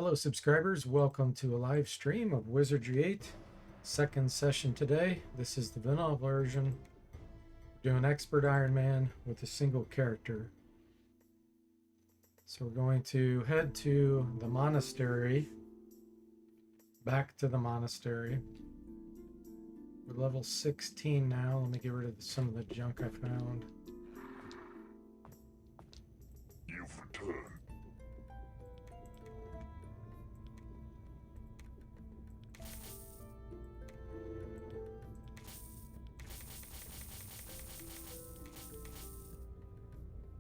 Hello subscribers, welcome to a live stream of Wizardry 8. Second session today. This is the vanilla version. We're doing Expert Iron Man with a single character. So we're going to head to the monastery. Back to the monastery. We're level 16 now. Let me get rid of some of the junk I found. You've returned.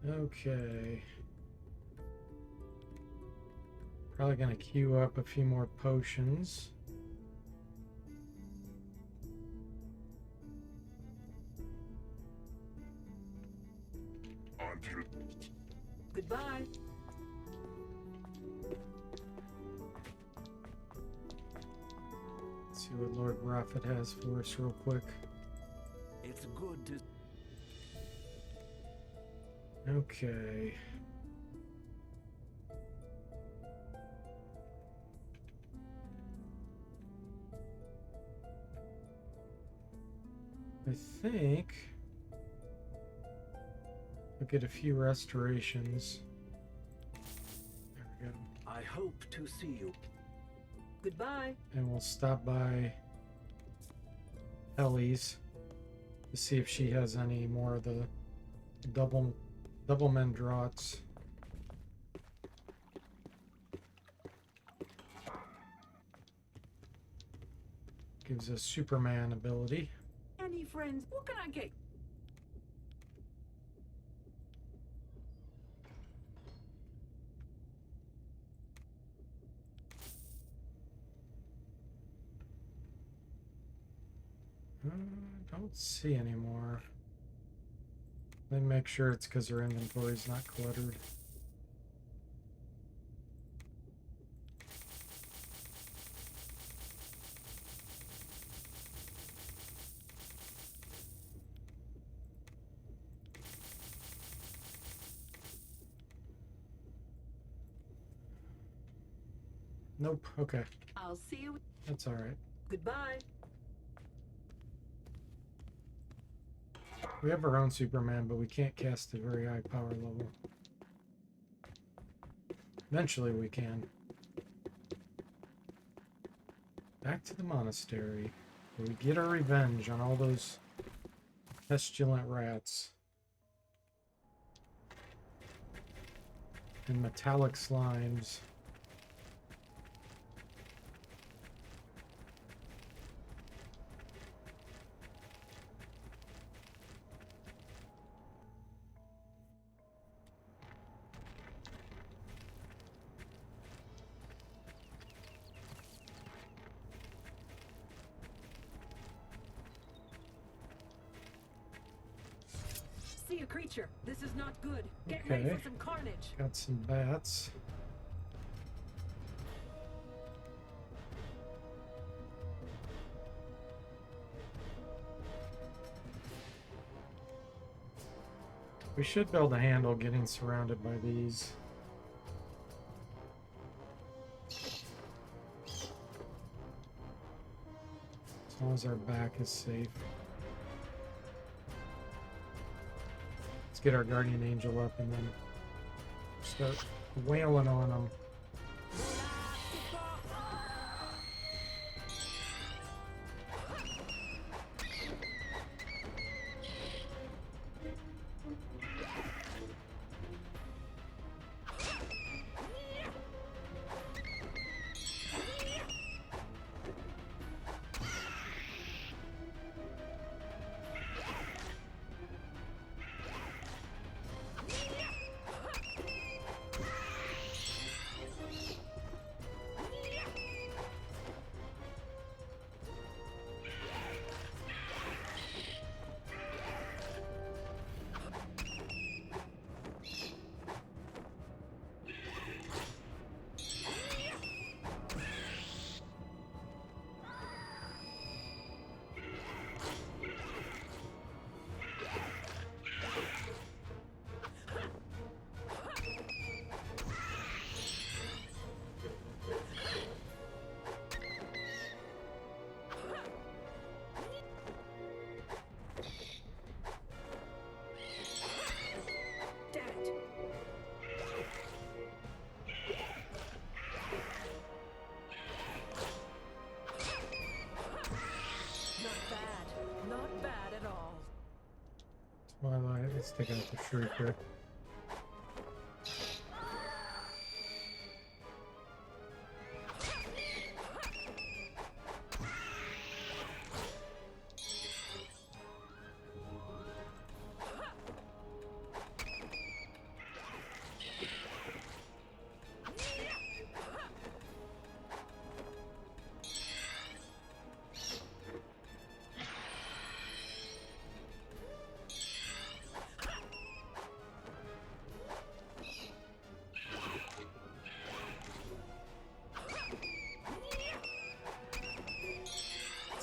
Okay. Probably gonna queue up a few more potions. Until Goodbye. Let's see what Lord Prophet has for us real quick. It's good to. Okay. I think we'll get a few restorations. There we go. I hope to see you. Goodbye. And we'll stop by Ellie's to see if she has any more of the double Mendraughts. Gives us Superman ability. Any friends? What can I get? Don't see any more. Let me make sure it's because her inventory's not cluttered. Nope. Okay. I'll see you. That's all right. Goodbye. We have our own Superman, but we can't cast a very high power level. Eventually we can. Back to the monastery, where we get our revenge on all those pestilent rats. And metallic slimes. See a creature. This is not good. Get ready Okay. for some carnage. Got some bats. We should be able to handle getting surrounded by these. As long as our back is safe. Let's get our guardian angel up and then start wailing on them. Let's take out the Shrieker.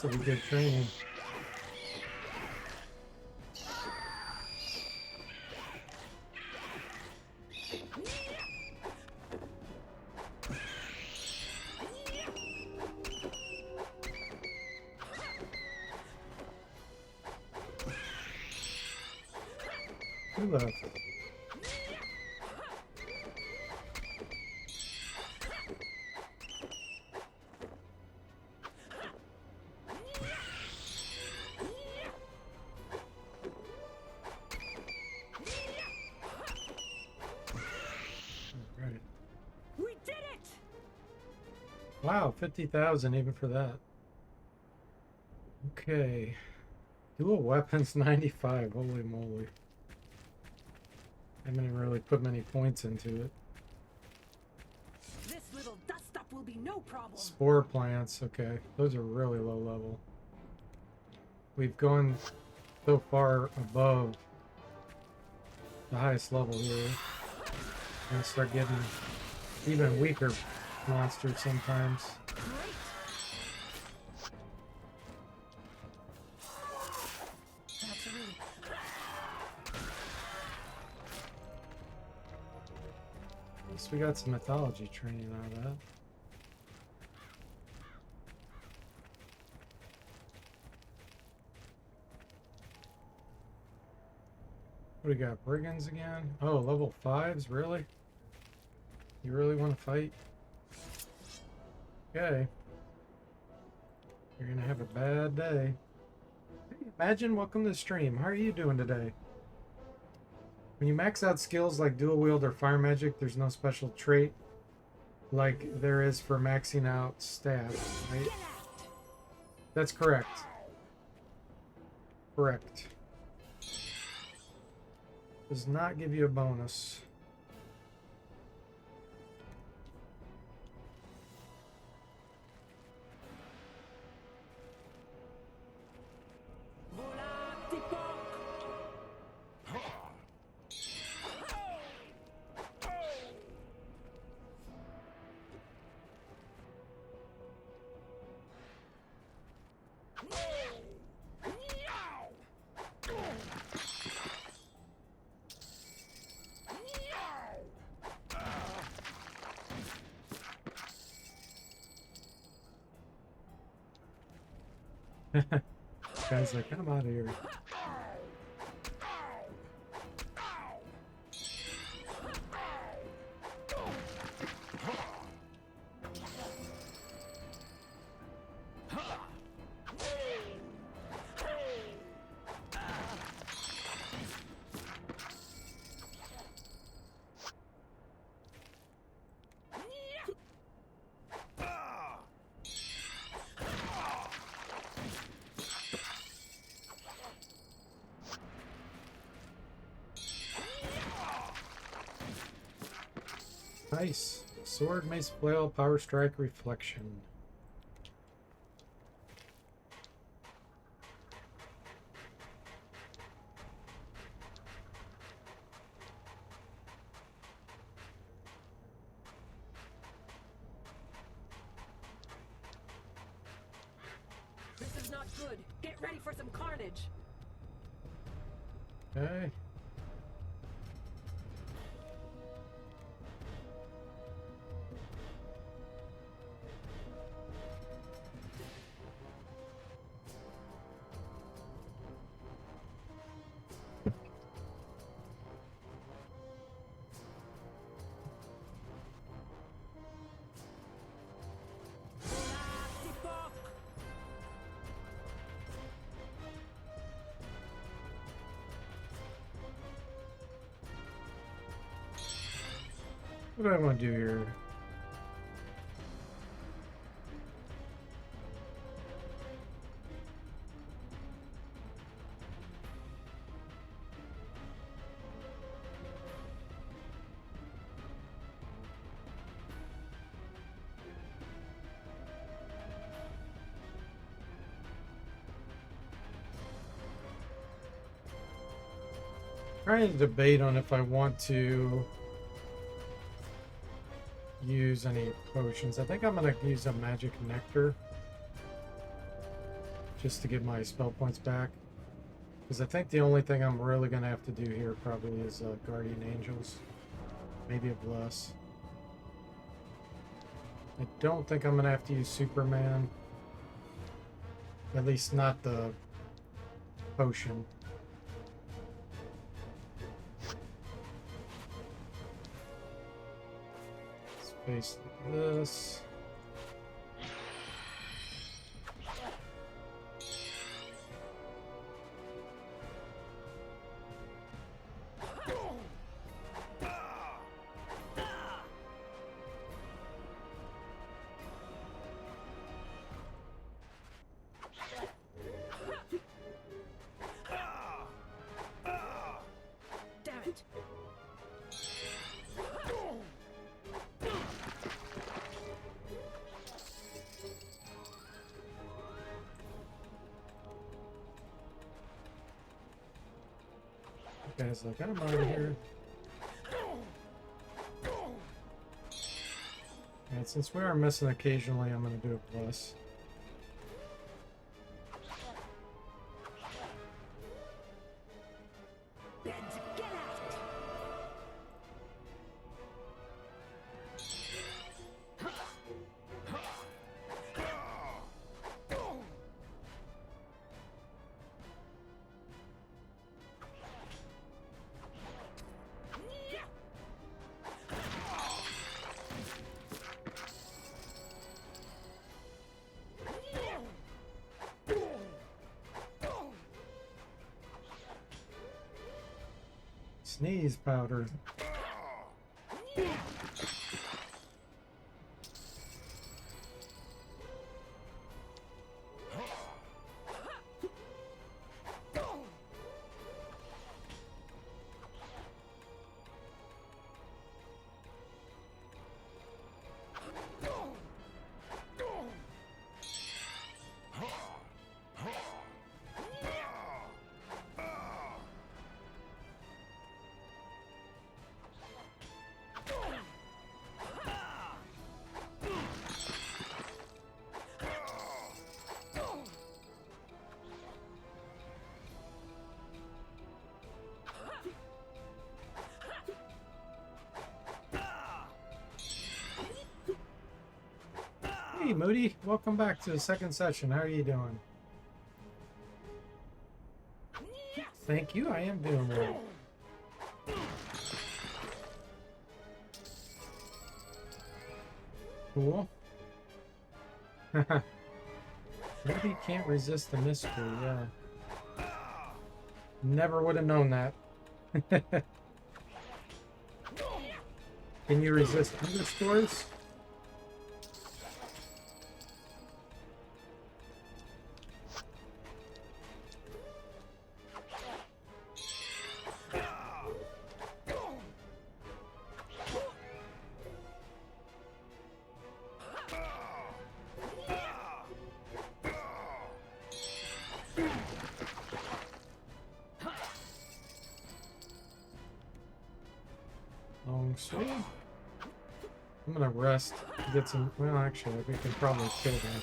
That's a good training. Who left? Alright. We did it! Wow, 50,000 even for that. Okay. Dual weapons 95. Holy moly. I didn't really put many points into it. This little dust up will be no problem. Spore plants. Okay. Those are really low level. We've gone so far above the highest level here. We're gonna start getting even weaker monsters sometimes. Great. That's a relief. At least we got some mythology training out of that. What do we got? Brigands again? Oh, level 5s? Really? You really want to fight? Okay. You're gonna have a bad day. Hey, Imagine, welcome to the stream. How are you doing today? When you max out skills like dual wield or fire magic, there's no special trait like there is for maxing out staff, right? That's correct. Correct. Does not give you a bonus. Guy's like, I'm out of here. Nice. Sword, mace, flail, power strike, reflection. This is not good. Get ready for some carnage. Okay. What do I want to do here? Trying to debate on if I want to use any potions. I think I'm going to use a magic nectar just to get my spell points back, because I think the only thing I'm really going to have to do here probably is guardian angels, maybe a bless. I don't think I'm going to have to use Superman, at least not the potion. Face this. Damn it. Guys, like, I'm out of here. And since we are missing occasionally, I'm going to do a bless. Get at it. Sneeze powder. Hey Moody, welcome back to the second session. How are you doing? Thank you, I am doing well. Cool. Maybe can't resist the mystery, yeah. Never would have known that. Can you resist underscores? Long sword. I'm gonna rest to get some. Well, actually, we can probably kill them.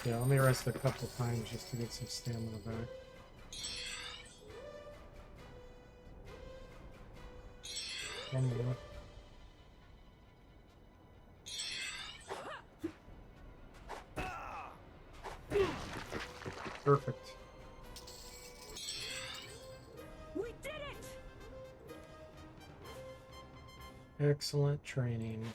Yeah, let me rest a couple times just to get some stamina back. One more. Perfect. We did it. Excellent training.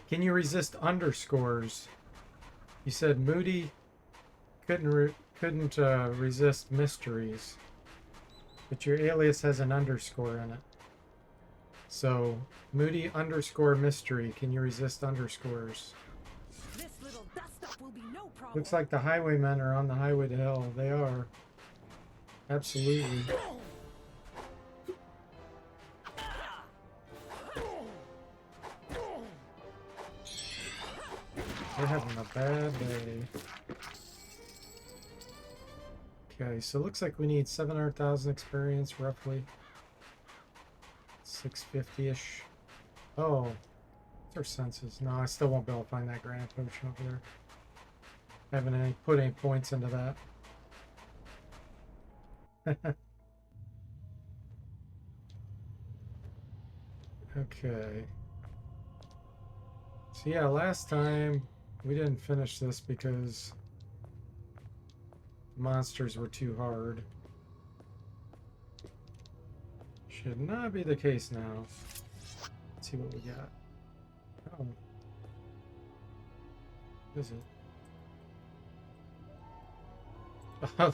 Can you resist underscores? You said Moody couldn't resist mysteries. but your alias has an underscore in it. So, Moody underscore mystery. Can you resist underscores? This little dust up will be no problem. Looks like the highwaymen are on the highway to hell. They are. Absolutely. They're having a bad day. Okay, so it looks like we need 700,000 experience, roughly. 650-ish. Oh, what's our senses? No, I still won't be able to find that granite potion over there. I haven't put any points into that. Okay. So yeah, last time we didn't finish this because the monsters were too hard. Should not be the case now. Let's see what we got. Oh. What is it?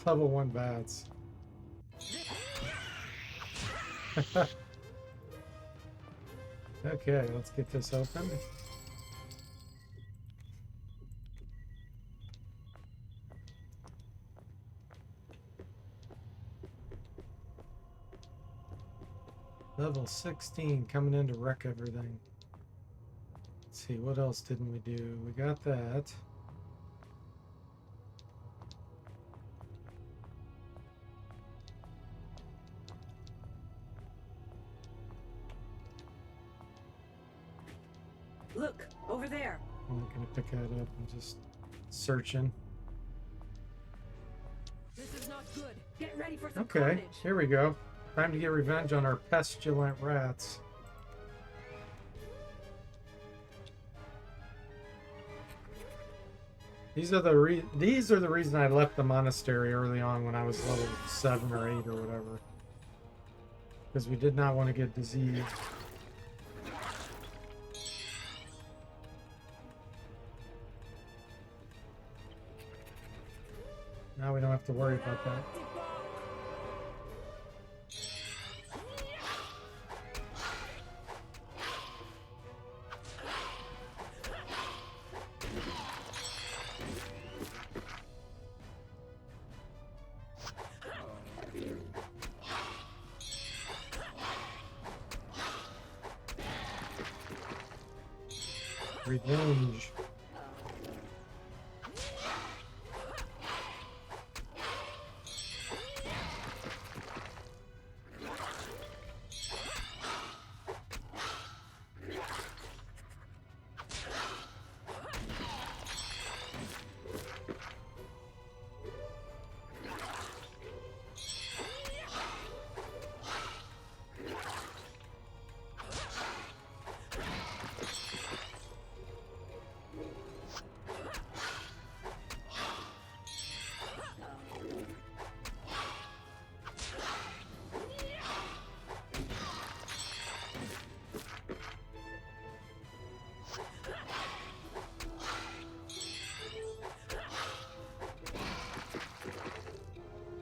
Level 1 bats. Okay, let's get this open. Level 16 coming in to wreck everything. Let's see, what else didn't we do? We got that. Look, over there. I'm not gonna pick that up. I'm just searching. This is not good. Get ready for some Okay, carnage. here we go. Time to get revenge on our pestilent rats. These are the reason I left the monastery early on when I was level 7 or 8 or whatever. Because we did not want to get diseased. Now we don't have to worry about that. Revenge.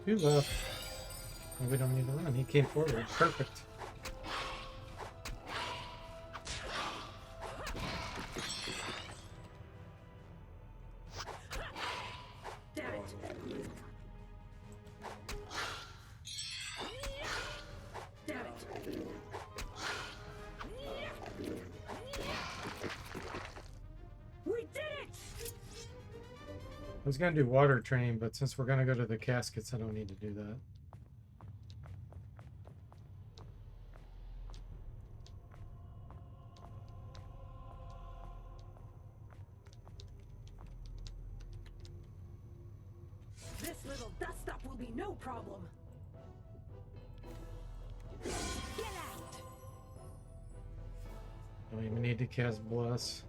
Two left. We don't need to run. He came forward. Perfect. Damn it. Damn it. We did it! I was gonna do water train, but since we're gonna go to the caskets, I don't need to do that. This little dust up will be no problem. Get out! Don't even need to cast Bless.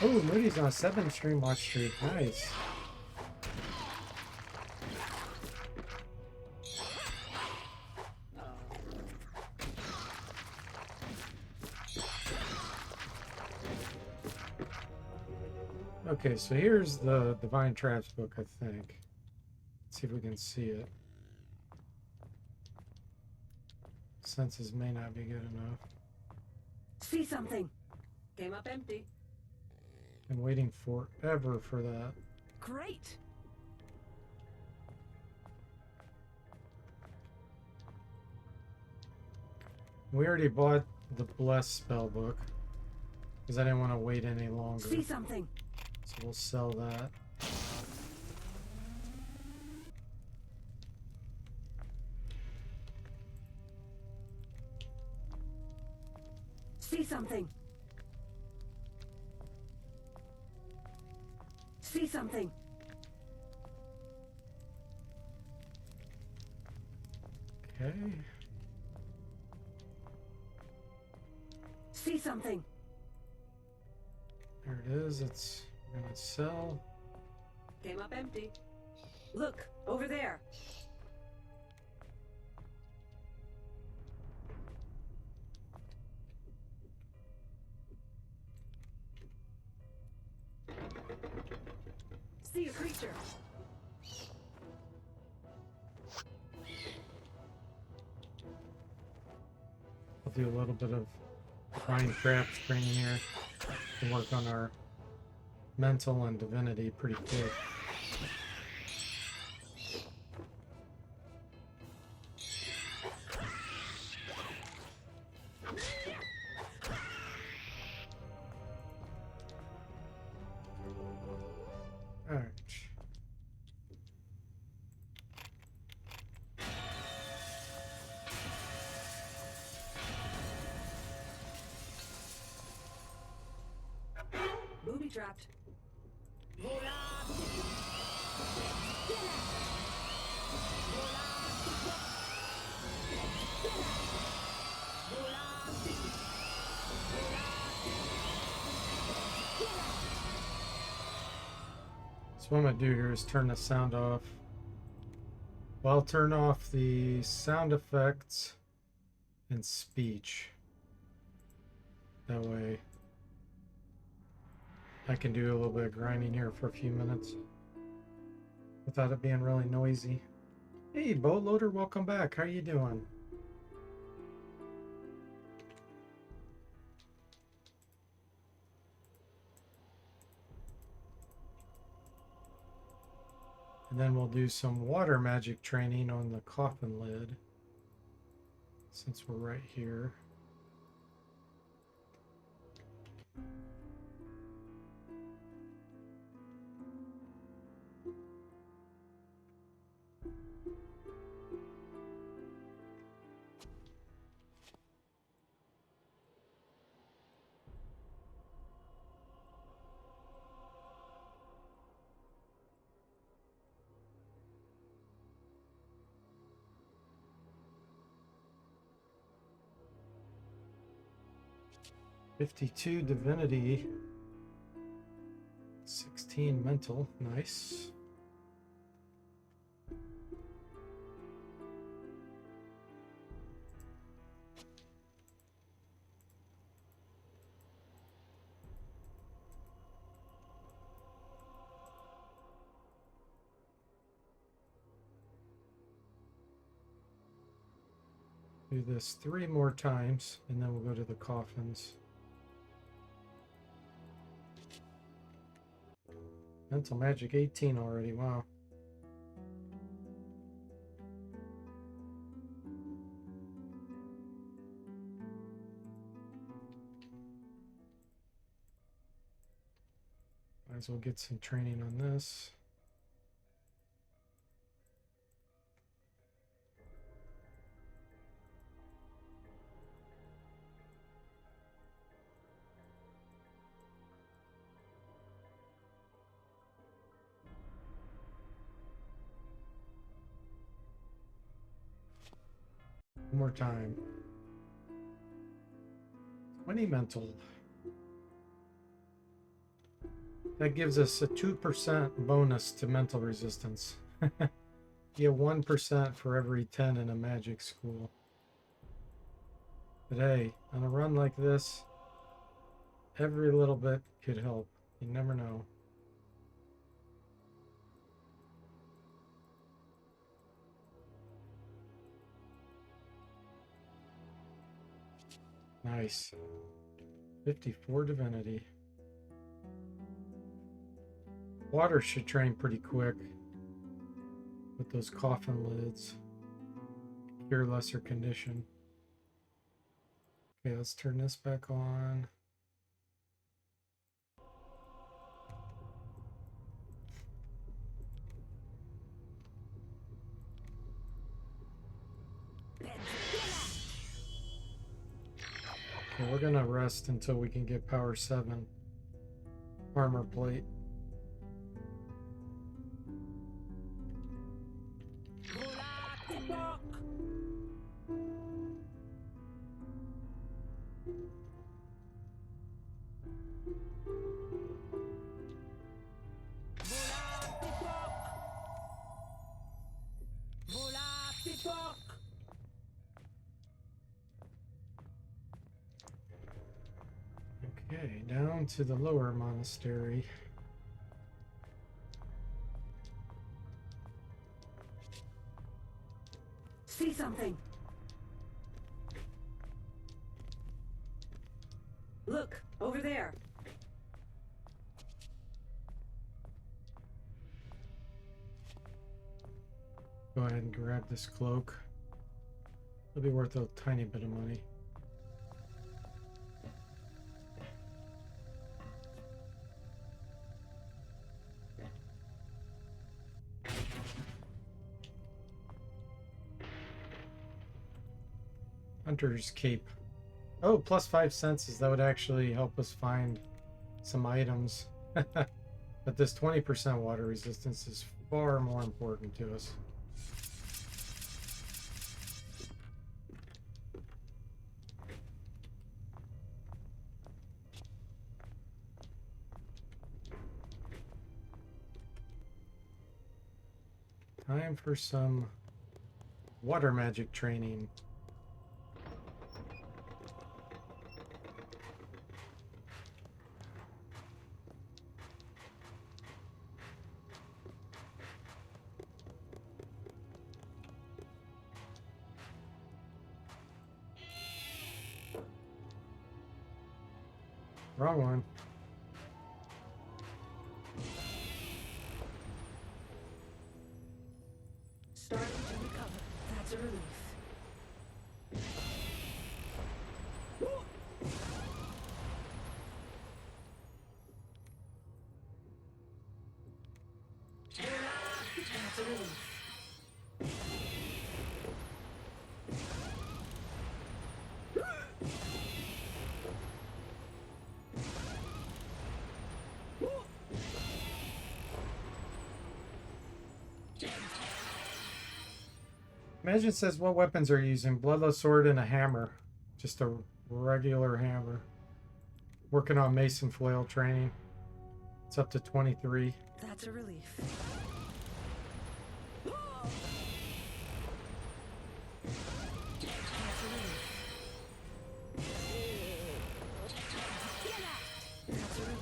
Oh, Moody's on a 7-stream watch streak. Nice. Okay, so here's the Divine Traps book, I think. Let's see if we can see it. Senses may not be good enough. See something. Came up empty. I'm waiting forever for that. Great. We already bought the Bless spell book because I didn't want to wait any longer. See something. So we'll sell that. See something. See something. Okay. See something. There it is. It's gonna sell. Came up empty. Look, over there. See a creature. I'll do a little bit of Divine Traps training here to work on our mental and divinity pretty quick. Alright. Booby trapped. So what I'm going to do here is turn the sound off. Well, I'll turn off the sound effects and speech. That way I can do a little bit of grinding here for a few minutes without it being really noisy. Hey, Boatloader, welcome back. How you doing? And then we'll do some water magic training on the coffin lid, since we're right here. $52 divinity, 16 mental, nice. Do this 3 more times, and then we'll go to the coffins. Mental magic 18 already, wow. Might as well get some training on this. One more time. 20 mental. That gives us a 2% bonus to mental resistance. You get 1% for every 10 in a magic school. But hey, on a run like this, every little bit could help. You never know. Nice. 54 divinity. Water should train pretty quick with those coffin lids. Cure lesser condition. Okay, let's turn this back on. Okay, we're gonna rest until we can get power 7 armor plate. Okay, down to the lower monastery. See something. Look, over there. Go ahead and grab this cloak. It'll be worth a tiny bit of money. Hunter's Cape. Oh, plus 5 senses. That would actually help us find some items. But this 20% water resistance is far more important to us. Time for some water magic training. Wrong one. Starting to recover. That's a relief. That's a relief. Imagine it says what weapons are you using? Bloodless sword and a hammer. Just a regular hammer. Working on mason flail training. It's up to 23. That's a relief. That's a relief.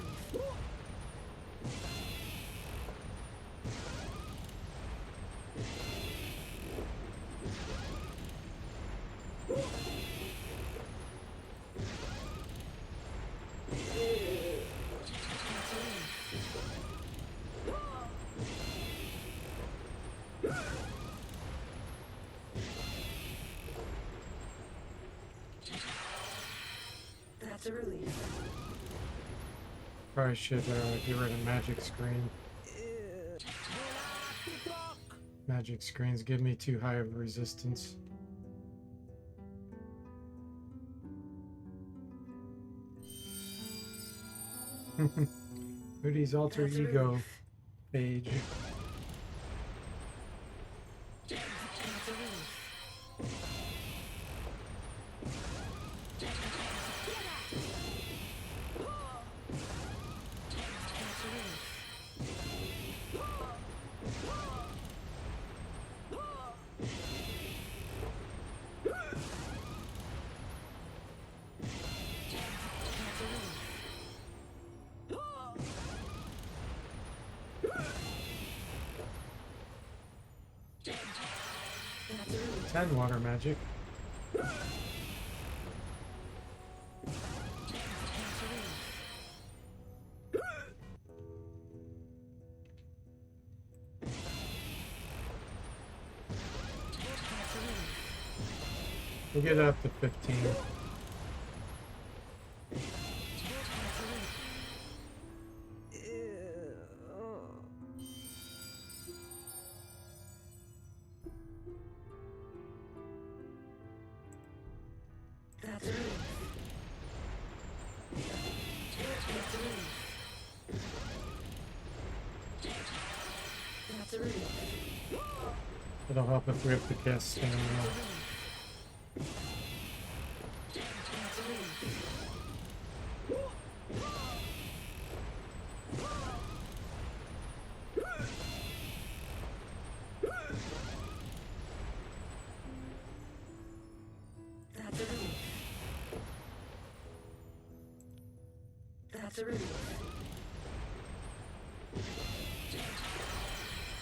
That's a relief. Probably should get rid of magic screen. Magic screens give me too high of resistance. Moody's alter That's a ego relief. page. That's a relief. That's a relief. 10 water magic. We'll get up to 15. It'll help if we have to cast stamina. That's a relief. That's a relief.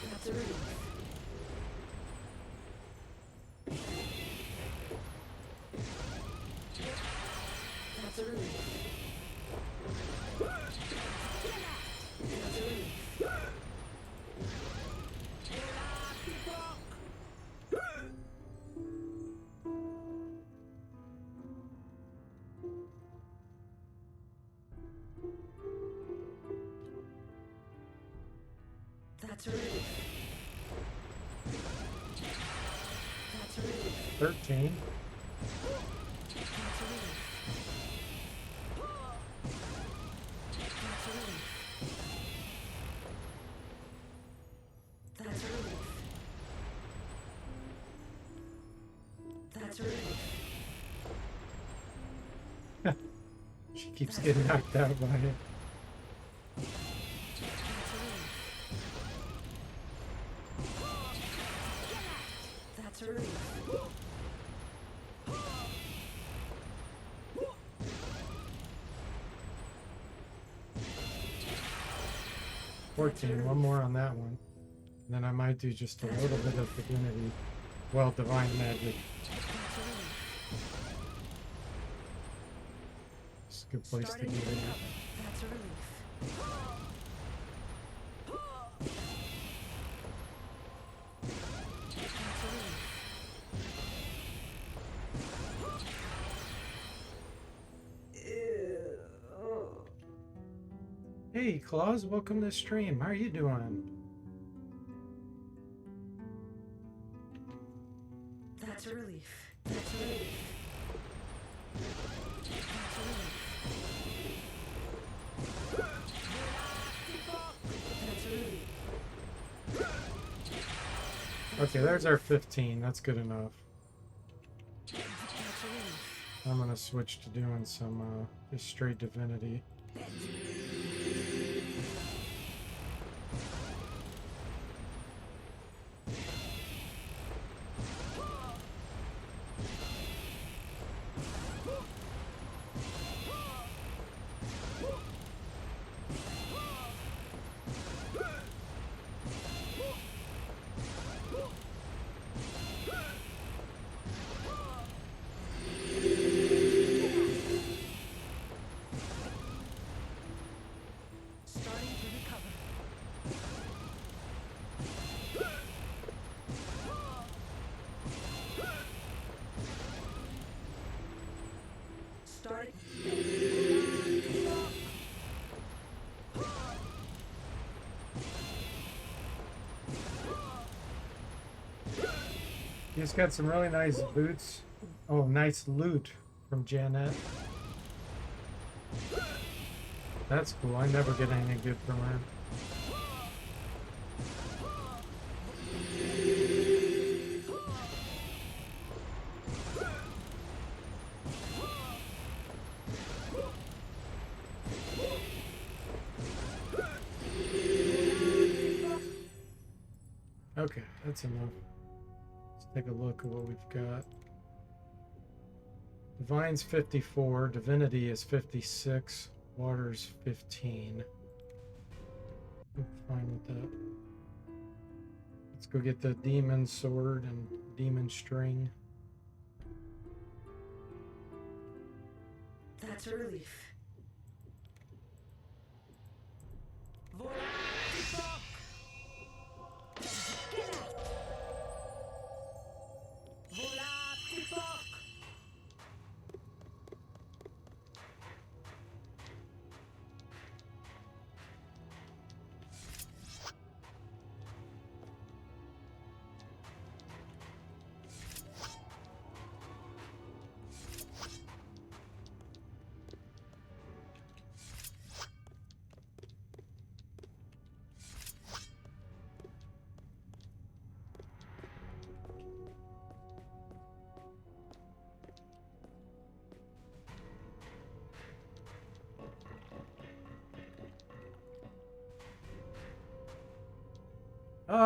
That's a relief. That's a relief. That's a relief. That's a relief. 13. That's a relief. That's a relief. That's a relief. That's a relief. She keeps getting knocked out by it. That's a relief. 14. One more on that one. And then I might do just a little bit of divinity. Well, divine magic. It's a good place to Starting get to in. recover. That's a relief. That's a relief. Hey, Claus, welcome to the stream. How are you doing? That's a relief. That's a relief. That's a relief. That's a relief. Okay, there's our 15. That's good enough. That's a relief. I'm gonna switch to doing some just straight divinity. Starting to recover. Starting. He's got some really nice boots. Oh, nice loot from Janet. That's cool. I never get anything good from her. Okay, that's enough. Let's take a look at what we've got. Divine's 54, Divinity is 56, Water's 15. I'm fine with that. Let's go get the demon sword and demon string. That's a relief. Voilà, fuck! Get out! Voilà, fuck!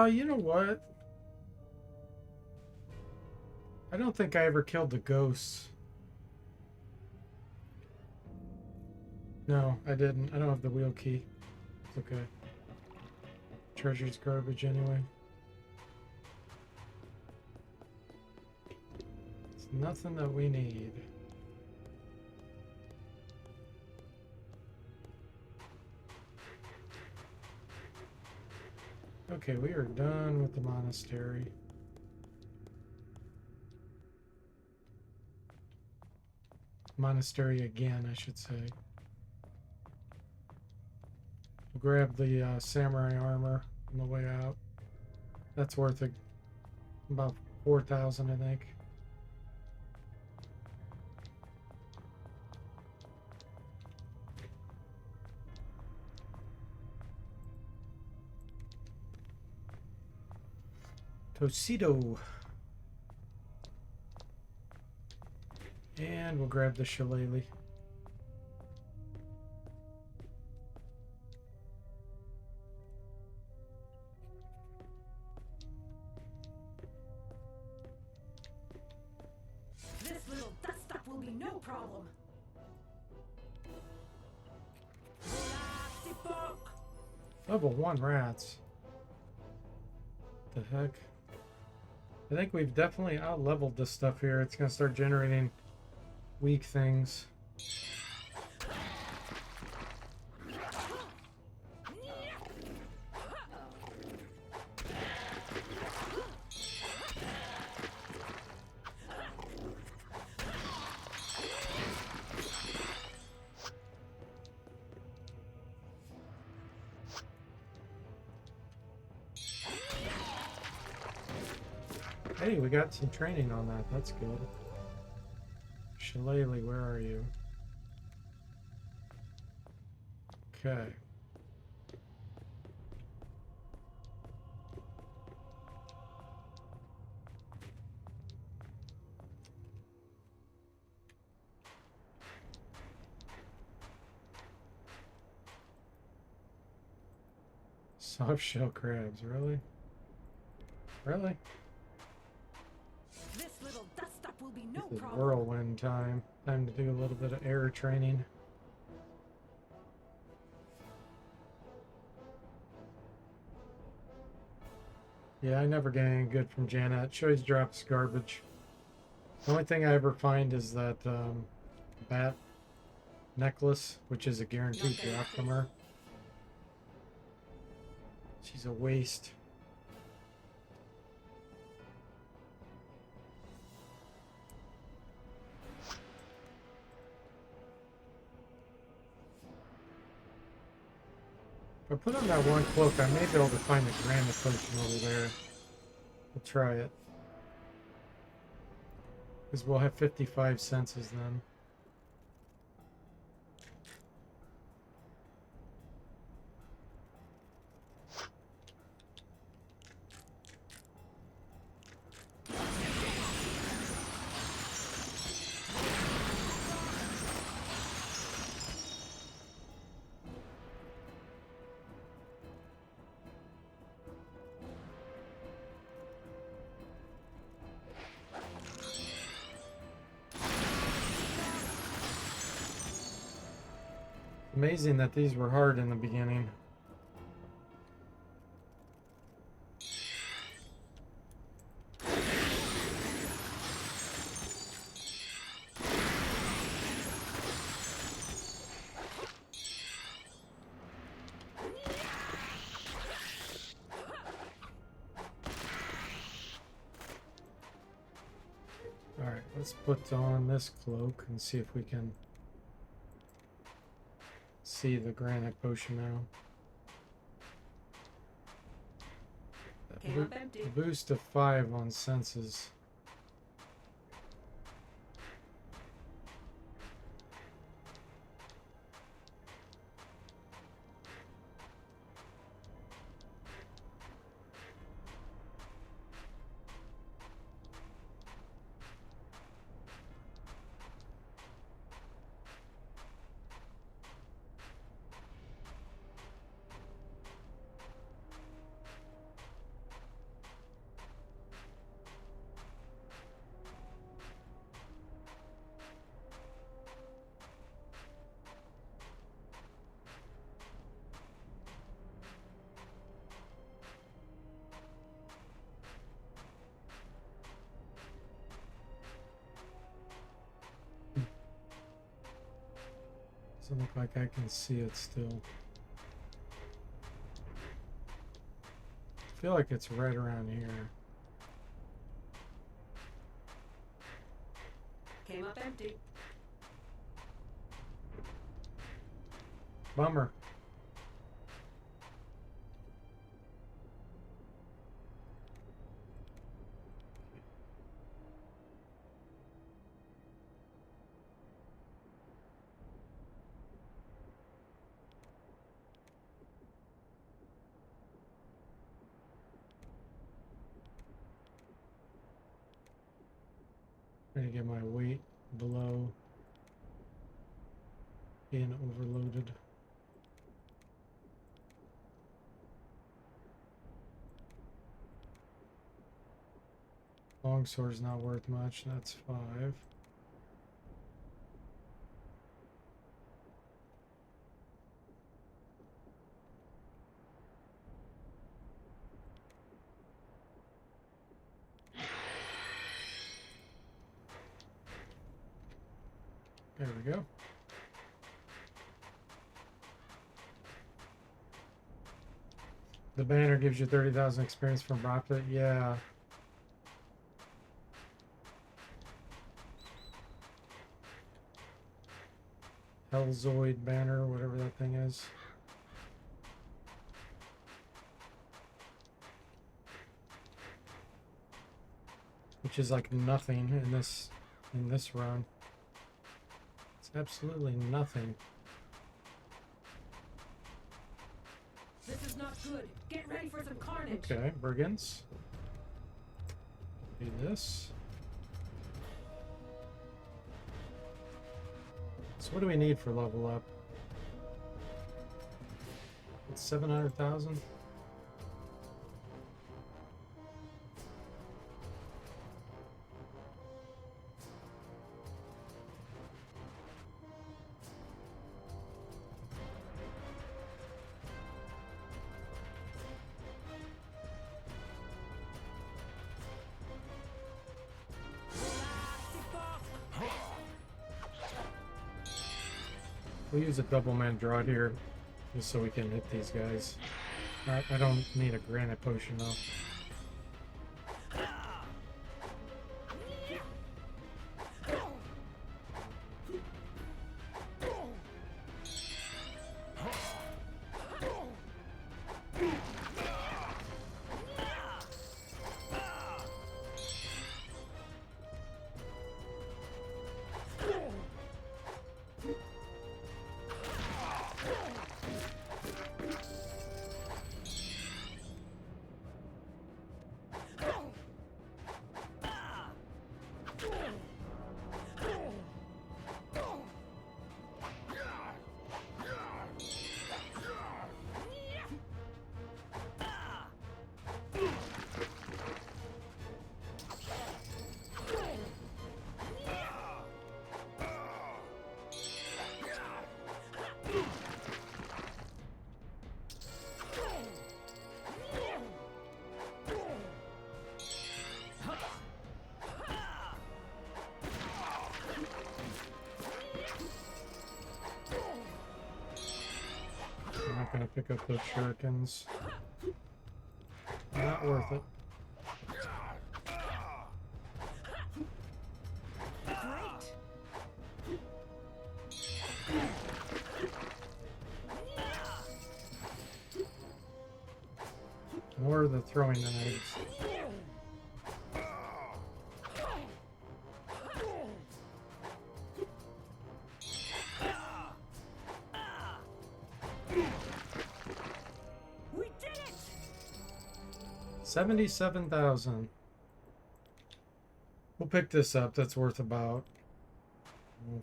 You know what? I don't think I ever killed the ghosts. No, I didn't. I don't have the wheel key. It's okay. Treasure's garbage anyway. It's nothing that we need. Okay, we are done with the monastery. Monastery again, I should say. We'll grab the samurai armor on the way out. That's worth about 4,000, I think. Tosido. And we'll grab the shillelagh. This little dust up will be no problem. Voilà, fuck! Level 1 rats. The heck? I think we've definitely out-leveled this stuff here. It's going to start generating weak things. Hey, we got some training on that. That's good. Shillelagh, where are you? Okay. Soft shell crabs, really? Really? This little dust up will be no This is problem. whirlwind time. Time to do a little bit of air training. Yeah, I never get any good from Janet. She always drops garbage. The only thing I ever find is that bat necklace, which is a guaranteed drop from her. She's a waste. If I put on that one cloak, I may be able to find the granite potion over there. We'll try it. Because we'll have 55 senses then. Amazing that these were hard in the beginning. Let's put on this cloak and see if we can see the granite potion now. Came up empty. Boost of 5 on senses. Doesn't look like I can see it still. I feel like it's right around here. Came up empty. Bummer. Trying to get my weight below being overloaded. Longsword's not worth much, that's 5. There we go. The banner gives you 30,000 experience from profit. Yeah. Hellzoid banner, whatever that thing is. Which is like nothing in this run. Absolutely nothing. This is not good. Get ready for some carnage. Okay, brigands. Do this. So what do we need for level up? It's 700,000. We'll use a double man draw here, just so we can hit these guys. I don't need a granite potion though. Gonna pick up those shurikens. Not worth it. More of the throwing knives. We did it! 77,000. We'll pick this up. That's worth about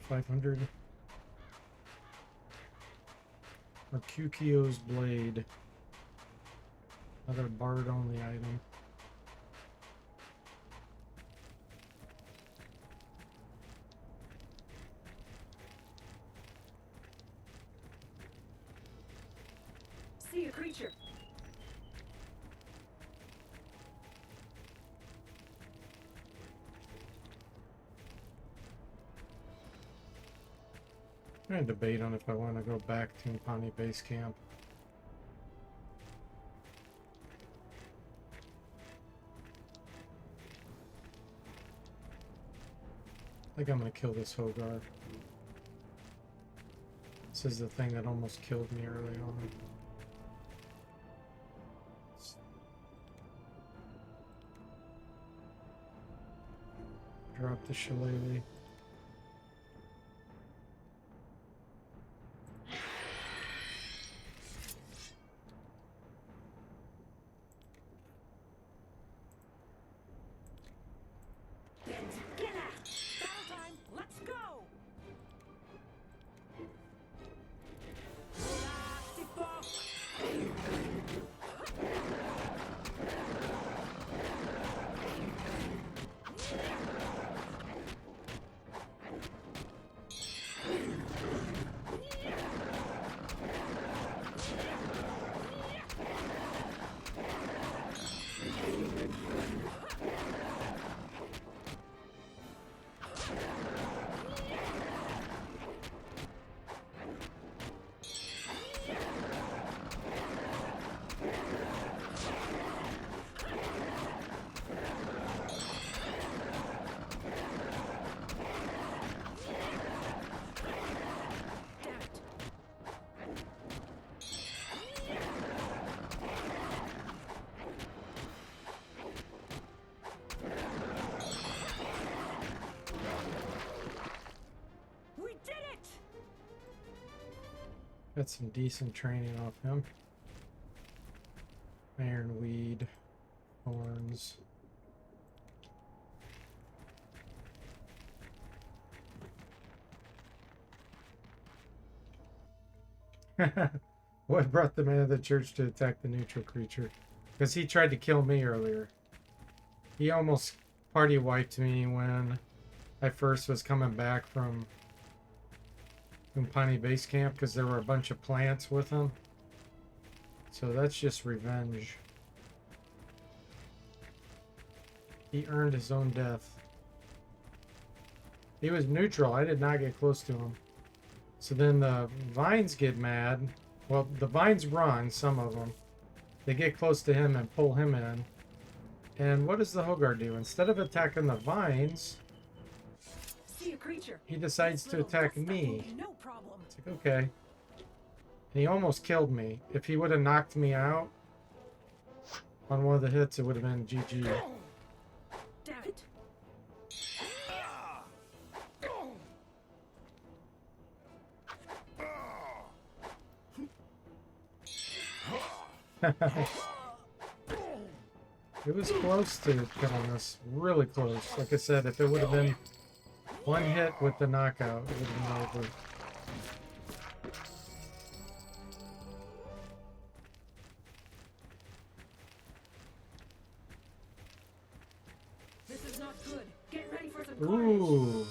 500. Mercutio's blade. Another bard only item. See a creature. I'm gonna debate on if I want to go back to Impani base camp. I think I'm gonna kill this Hogar. This is the thing that almost killed me early on. Drop the shillelagh. Got some decent training off him. Ironweed, thorns. What brought the man of the church to attack the neutral creature? Because he tried to kill me earlier. He almost party wiped me when I first was coming back from Umpani base camp because there were a bunch of plants with him. So that's just revenge. He earned his own death. He was neutral. I did not get close to him. So then the vines get mad. Well, the vines run, some of them. They get close to him and pull him in. And what does the Hogar do? Instead of attacking the vines, See a creature. he decides to attack me. No problem. It's like, okay. And he almost killed me. If he would have knocked me out on one of the hits, it would have been GG. Damn it. It was close to killing us. Really close. Like I said, if it would have been one hit with the knockout, it would have been over. This is not good. Get ready for some carnage. Ooh.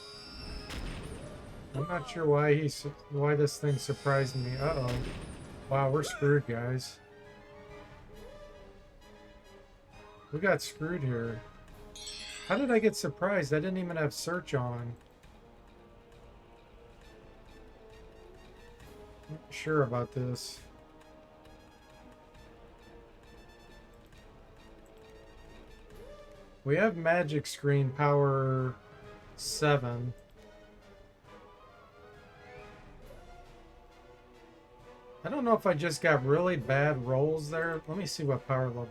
I'm not sure why why this thing surprised me. Uh-oh. Wow, we're screwed, guys. We got screwed here. How did I get surprised? I didn't even have search on. Not sure about this. We have magic screen power 7. I don't know if I just got really bad rolls there. Let me see what power level.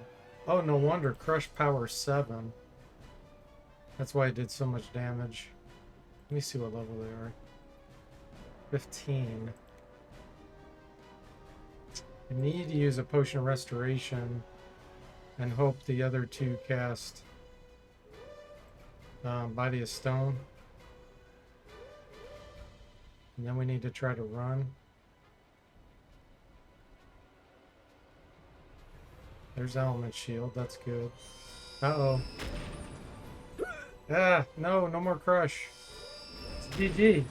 Oh, no wonder. Crush power 7. That's why it did so much damage. Let me see what level they are. 15. You need to use a potion of restoration and hope the other two cast Body of Stone. And then we need to try to run. There's Element Shield. That's good. Uh-oh. Ah, no, no more crush. It's GG.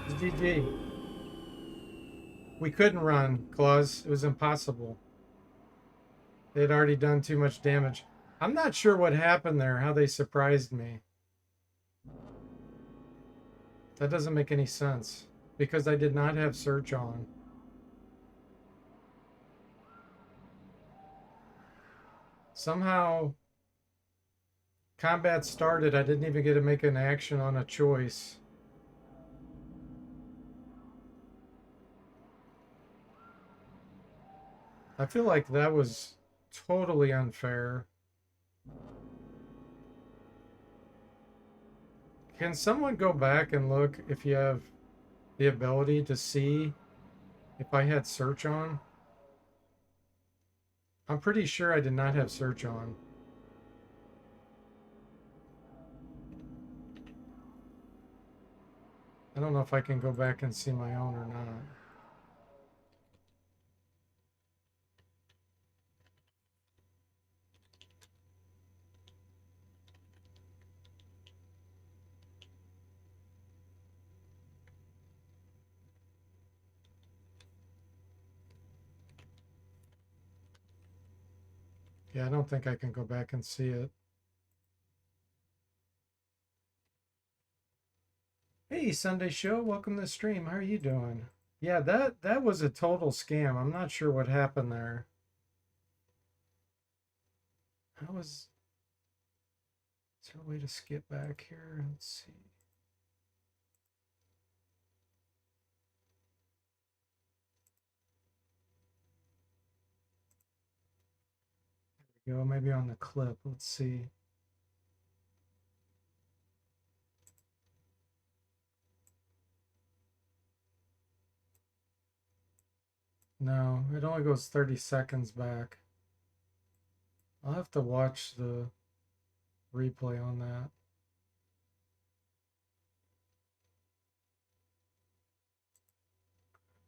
It's GG. We couldn't run, Claus. It was impossible. They'd already done too much damage. I'm not sure what happened there, how they surprised me. That doesn't make any sense. Because I did not have search on. Somehow, combat started. I didn't even get to make an action on a choice. I feel like that was totally unfair. Can someone go back and look if you have the ability to see if I had search on? I'm pretty sure I did not have search on. I don't know if I can go back and see my own or not. Yeah, I don't think I can go back and see it. Hey, Sunday Show, welcome to the stream. How are you doing? Yeah, that was a total scam. I'm not sure what happened there. Is there a way to skip back here? Let's see. There we go, maybe on the clip. Let's see. No, it only goes 30 seconds back. I'll have to watch the replay on that.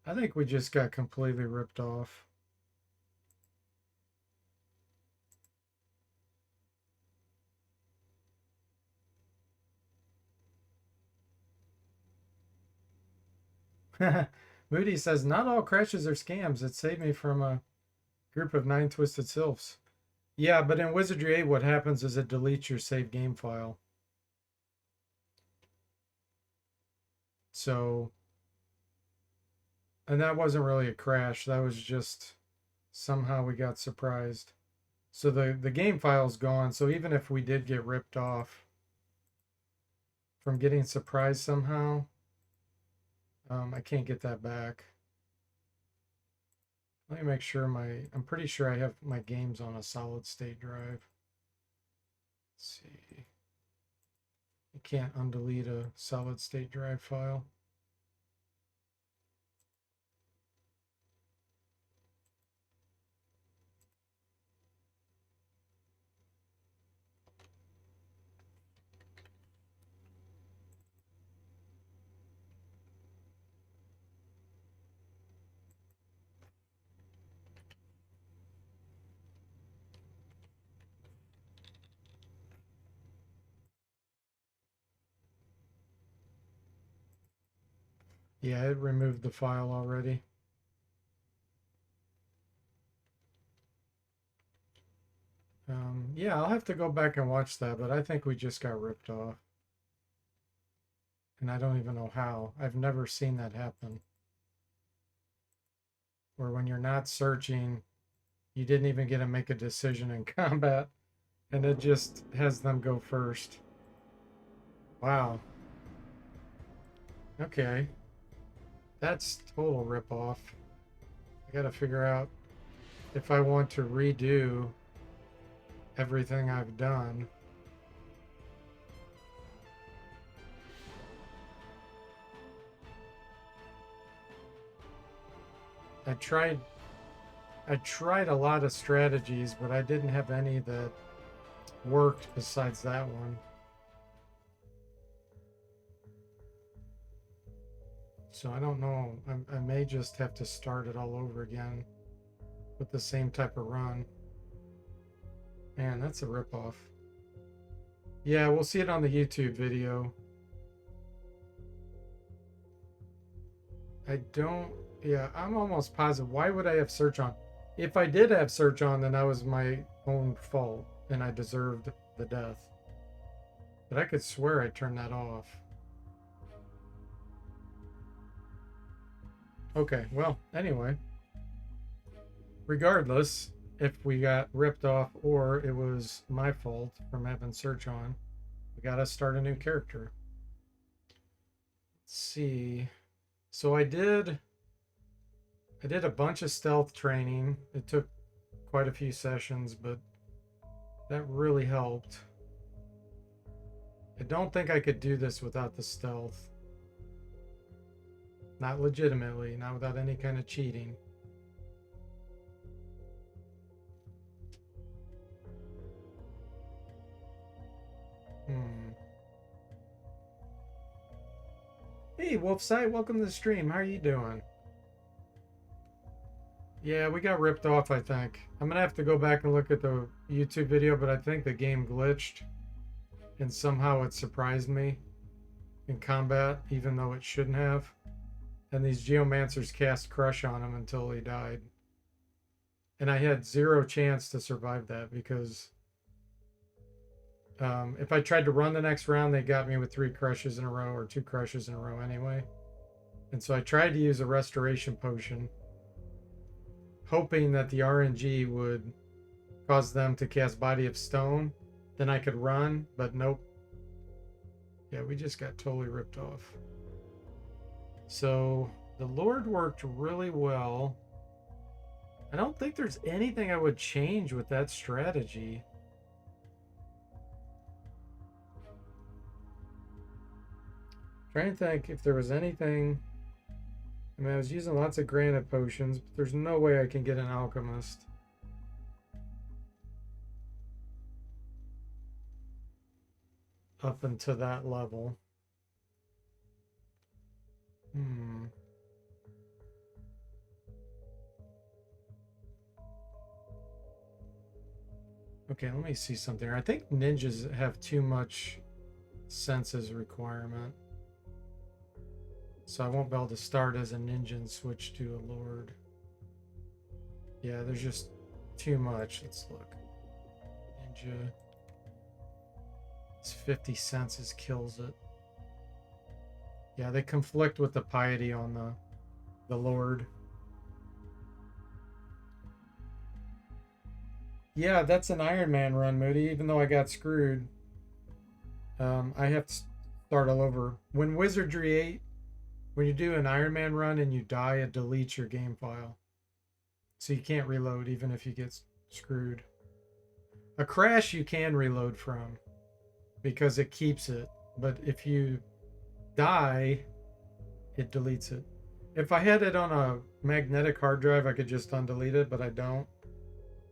I think we just got completely ripped off. Moody says, not all crashes are scams. It saved me from a group of 9 twisted sylphs. Yeah, but in Wizardry 8, what happens is it deletes your save game file. So, and that wasn't really a crash. That was just somehow we got surprised. So the game file's gone. So even if we did get ripped off from getting surprised somehow, I can't get that back. Let me make sure I'm pretty sure I have my games on a solid state drive. Let's see. You can't undelete a solid state drive file. Yeah, it removed the file already. Yeah, I'll have to go back and watch that, but I think we just got ripped off. And I don't even know how. I've never seen that happen. Where when you're not searching, you didn't even get to make a decision in combat, and it just has them go first. Wow. Okay. That's total ripoff. I gotta figure out if I want to redo everything I've done. I tried a lot of strategies, but I didn't have any that worked besides that one. So I don't know. I may just have to start it all over again with the same type of run. Man, that's a ripoff. Yeah, we'll see it on the YouTube video. I don't... Yeah, I'm almost positive. Why would I have search on? If I did have search on, then that was my own fault, and I deserved the death. But I could swear I turned that off. Okay, well, anyway. Regardless, if we got ripped off or it was my fault from having search on, we gotta start a new character. Let's see. So I did a bunch of stealth training. It took quite a few sessions, but that really helped. I don't think I could do this without the stealth. Not legitimately, not without any kind of cheating. Hey, Wolfsight, welcome to the stream. How are you doing? Yeah, we got ripped off, I think. I'm gonna have to go back and look at the YouTube video, but I think the game glitched. And somehow it surprised me in combat, even though it shouldn't have. And these geomancers cast crush on him until he died. And I had zero chance to survive that because if I tried to run the next round, they got me with 3 crushes in a row or 2 crushes in a row anyway. And so I tried to use a restoration potion, hoping that the RNG would cause them to cast Body of Stone. Then I could run, but nope. Yeah, we just got totally ripped off. So the Lord worked really well. I don't think there's anything I would change with that strategy. Trying to think if there was anything. I mean, I was using lots of granite potions, but there's no way I can get an alchemist. Up into that level. Okay, let me see something. I think ninjas have too much senses requirement. So I won't be able to start as a ninja and switch to a lord. Yeah, there's just too much. Let's look. Ninja. It's 50 senses kills it. Yeah, they conflict with the piety on the lord. Yeah, that's an Iron Man run, Moody, even though I got screwed. I have to start all over. When Wizardry 8, when you do an Iron Man run and you die, it deletes your game file. So you can't reload even if you get screwed. A crash you can reload from because it keeps it. But if you die, it deletes it. If I had it on a magnetic hard drive, I could just undelete it, but I don't.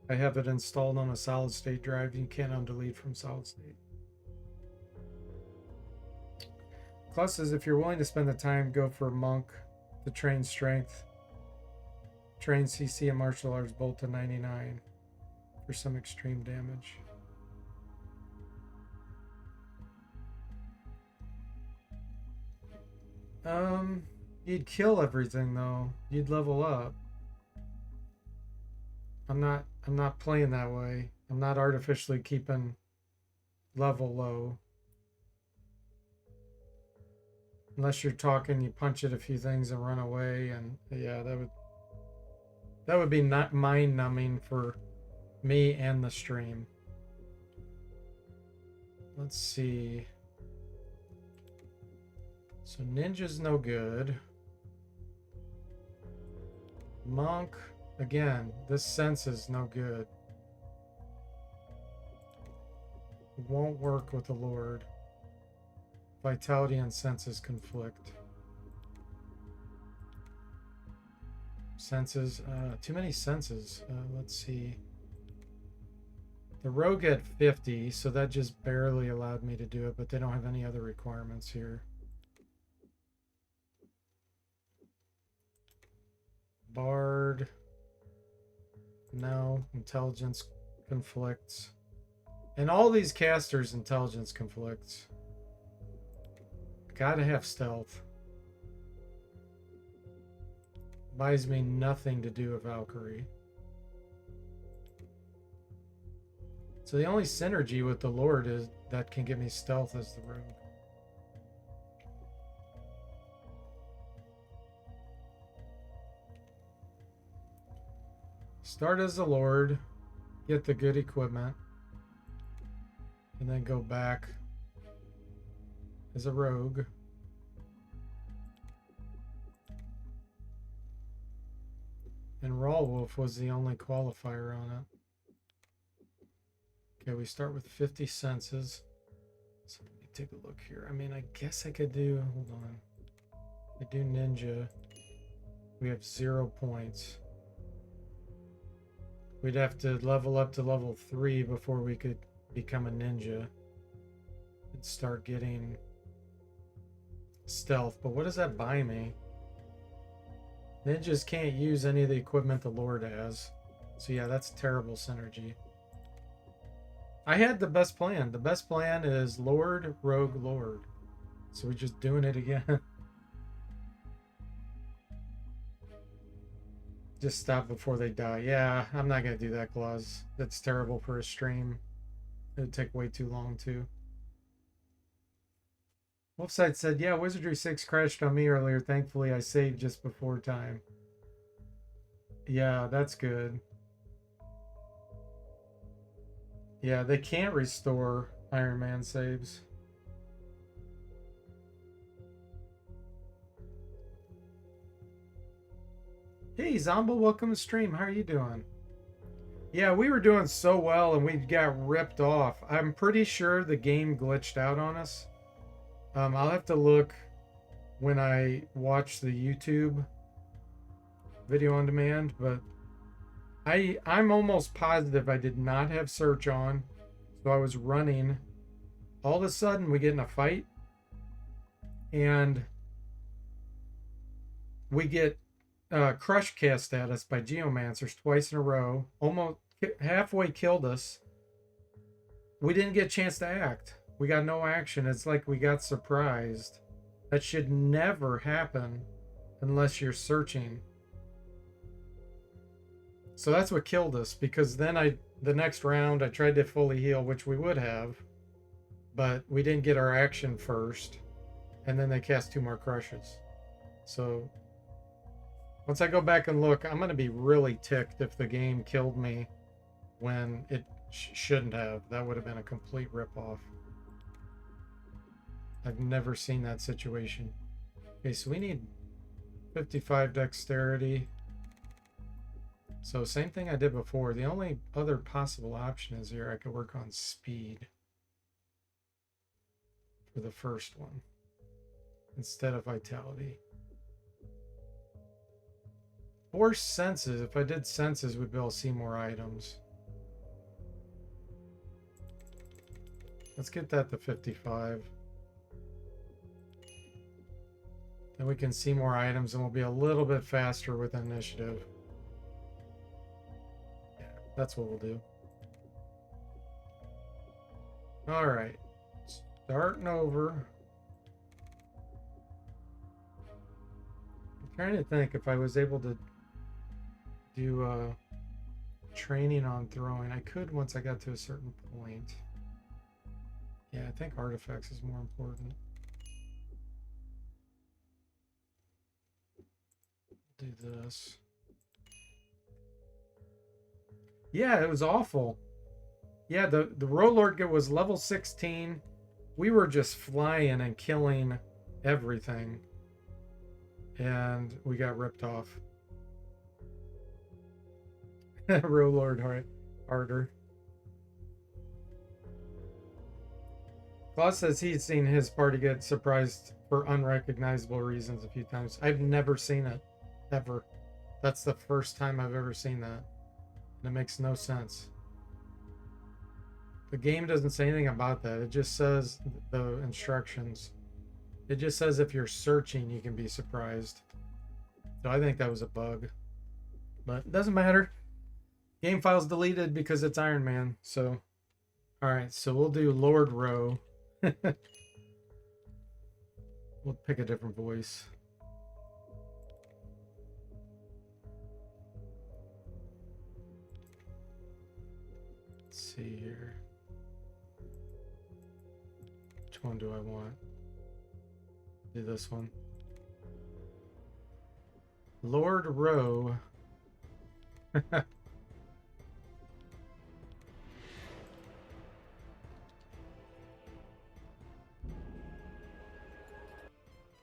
I have it installed on a solid state drive. You can't undelete from solid state. Plus says if you're willing to spend the time, go for monk to train strength. Train CC and martial arts bolt to 99 for some extreme damage. You'd kill everything though. You'd level up. I'm not playing that way. I'm not artificially keeping level low. Unless you're talking, you punch it a few things and run away, and yeah, that would be not mind numbing for me and the stream. Let's see. So ninja's no good. Monk. Again, this sense is no good. It won't work with the Lord. Vitality and senses conflict. Senses, too many senses. Let's see. The rogue had 50, so that just barely allowed me to do it, but they don't have any other requirements here. Bard. No. Intelligence conflicts. And all these casters, intelligence conflicts. Gotta have stealth. Buys me nothing to do with Valkyrie. So the only synergy with the Lord is that can give me stealth as the rogue. Start as the Lord, get the good equipment, and then go back as a rogue. And Raw Wolf was the only qualifier on it. Okay, we start with 50 senses. So let me take a look here. I mean, I guess I could do, hold on. I do ninja. We have 0 points. We'd have to level up to level 3 before we could become a ninja and start getting stealth. But what does that buy me? Ninjas can't use any of the equipment the Lord has. So yeah, that's terrible synergy. I had the best plan. The best plan is Lord, Rogue, Lord. So we're just doing it again. Just stop before they die. Yeah, I'm not going to do that, Claus. That's terrible for a stream. It would take way too long, too. Wolfside said, yeah, Wizardry 6 crashed on me earlier. Thankfully, I saved just before time. Yeah, that's good. Yeah, they can't restore Iron Man saves. Hey, Zombo, welcome to stream. How are you doing? Yeah, we were doing so well and we got ripped off. I'm pretty sure the game glitched out on us. I'll have to look when I watch the YouTube video on demand, but I'm almost positive I did not have search on. So I was running. All of a sudden we get in a fight and we get crush cast at us by geomancers twice in a row. Almost halfway killed us. We didn't get a chance to act. We got no action. It's like we got surprised. That should never happen unless you're searching. So that's what killed us, because then the next round I tried to fully heal, which we would have, but we didn't get our action first, and then they cast 2 more crushes. So once I go back and look, I'm going to be really ticked if the game killed me when it shouldn't have. That would have been a complete ripoff. I've never seen that situation. Okay, so we need 55 dexterity. So same thing I did before. The only other possible option is here I could work on speed for the first one instead of vitality. Or senses. If I did senses, we'd be able to see more items. Let's get that to 55. Then we can see more items and we'll be a little bit faster with initiative. Yeah, that's what we'll do. Alright. Starting over. I'm trying to think if I was able to do training on throwing. I could once I got to a certain point. Yeah, I think artifacts is more important. Do this. Yeah, it was awful. Yeah, the Warlord was level 16. We were just flying and killing everything. And we got ripped off. Real Lord harder. Claus says he's seen his party get surprised for unrecognizable reasons a few times. I've never seen it. Ever. That's the first time I've ever seen that. And it makes no sense. The game doesn't say anything about that. It just says the instructions. It just says if you're searching, you can be surprised. So I think that was a bug. But it doesn't matter. Game file's deleted because it's Iron Man. So, alright, so we'll do Lord Rowe. We'll pick a different voice. Let's see here. Which one do I want? Do this one. Lord Rowe.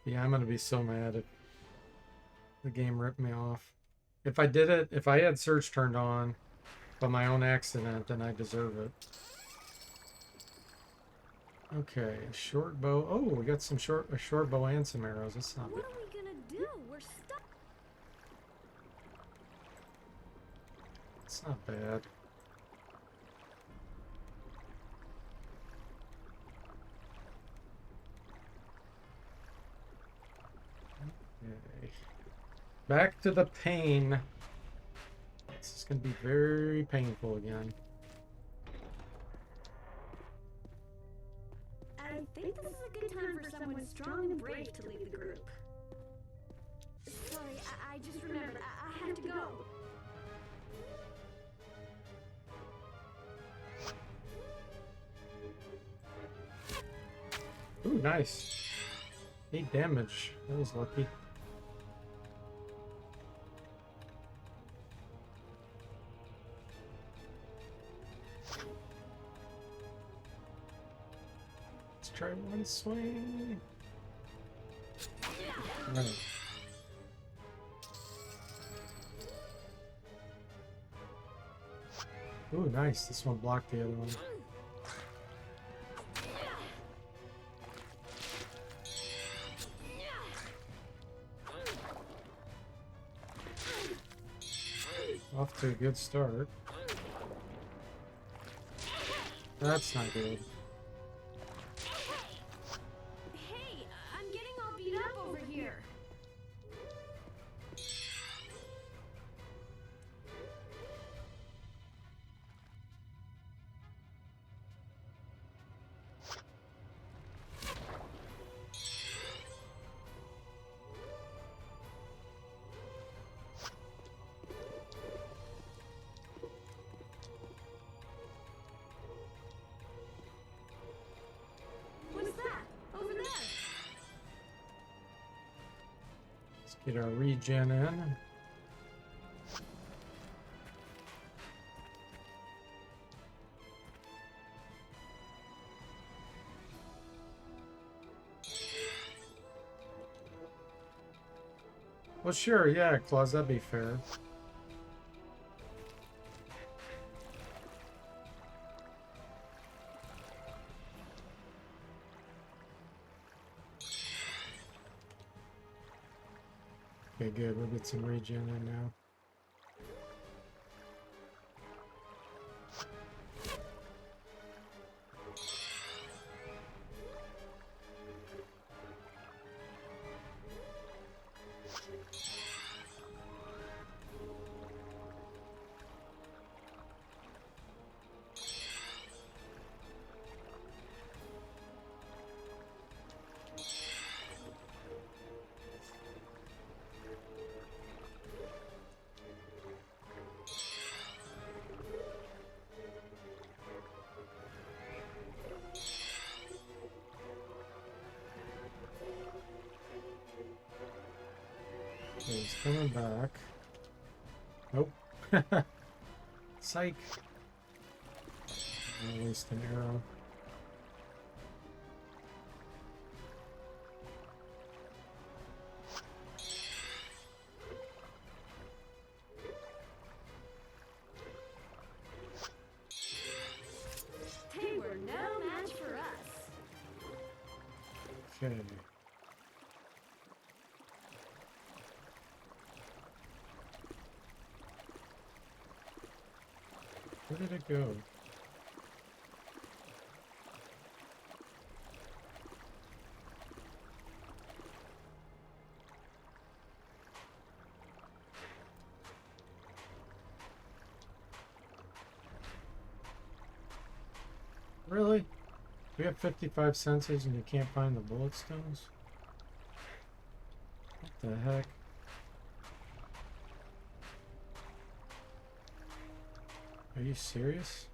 Yeah, I'm gonna be so mad if the game ripped me off. If I did it, if I had search turned on by my own accident, then I deserve it. Okay, short bow. Oh, we got some a short bow and some arrows. That's not bad. What are we gonna do? We're stuck. It's not bad. Okay. Back to the pain. This is going to be very painful again. I think this is a good time for someone strong and brave to lead the group. Sorry, I just remembered. I have to go. Ooh, nice. 8 damage. That was lucky. Let's try one swing. Right. Ooh, nice. This one blocked the other one. Off to a good start. That's not good. Hey, I'm getting all beat up over here. What's that? Over there. Let's get our regen in. Well, sure, yeah, Claus, that'd be fair. Okay, good. We'll get some regen in now. Okay, he's coming back. Nope. Psych. I'll waste an arrow. Okay. Where did it go? Really? We have 55 sensors and you can't find the bullet stones? What the heck? Are you serious?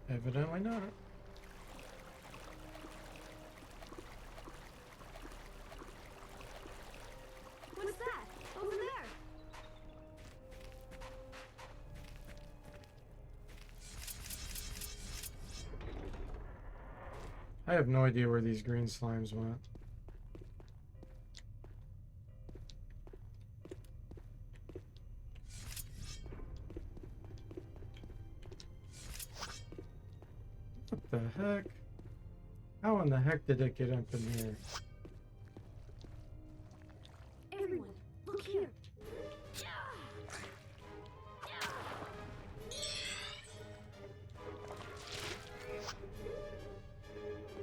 Evidently not. What's that? Over there! I have no idea where these green slimes went. What the heck? How in the heck did it get up in here? Everyone, look here!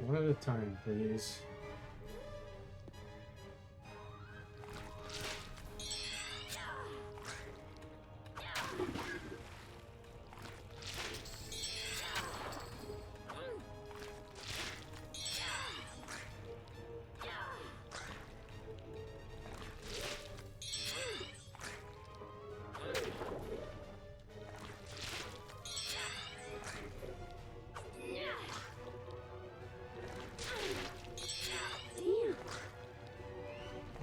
One at a time, please.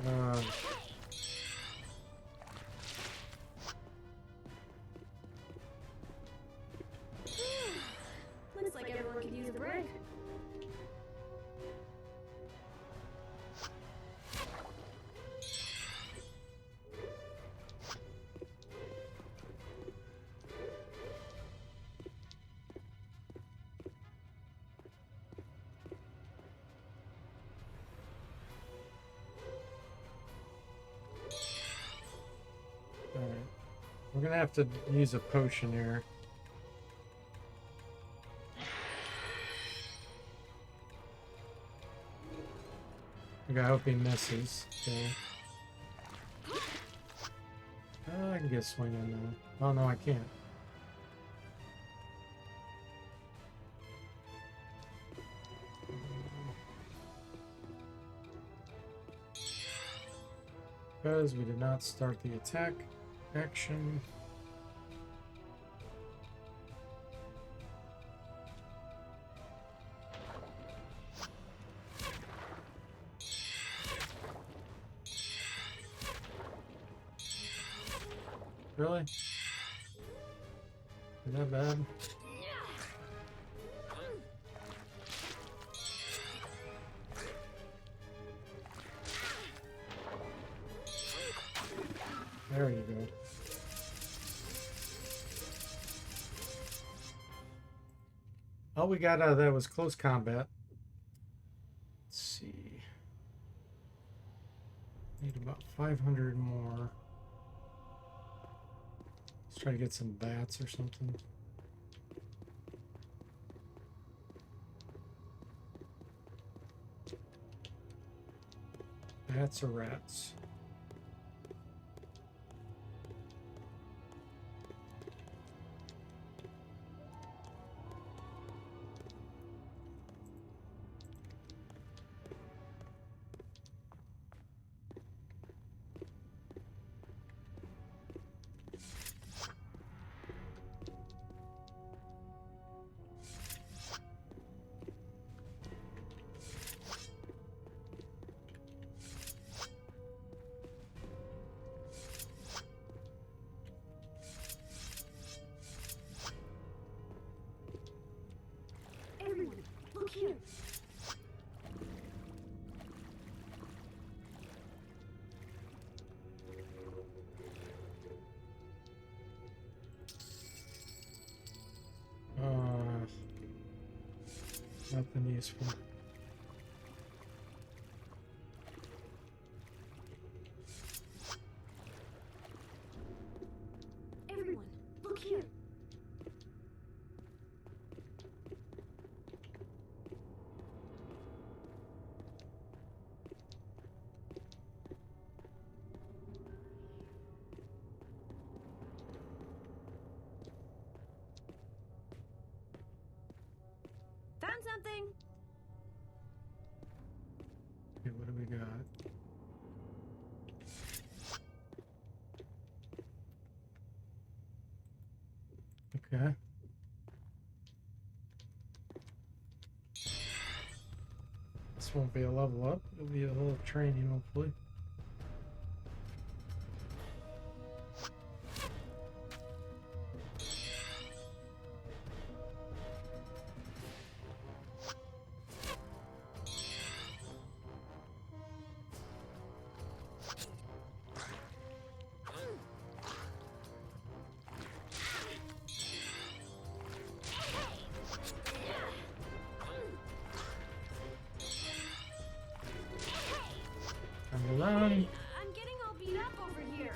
Uh, Looks like everyone could use a break. Alright. We're gonna have to use a potion here. Okay, I hope he misses. Okay. I can get swinging now. Oh no, I can't. Because we did not start the attack action. Really? Is that bad? There you go. All we got out of that was close combat. Let's see. Need about 500 more. Let's try to get some bats or something. Bats or rats? Everyone, look here! Nothing useful. Everyone, look here. Found something. Okay, what do we got? Okay. This won't be a level up. It'll be a little training, hopefully. I'm alone. I'm getting all beat up over here.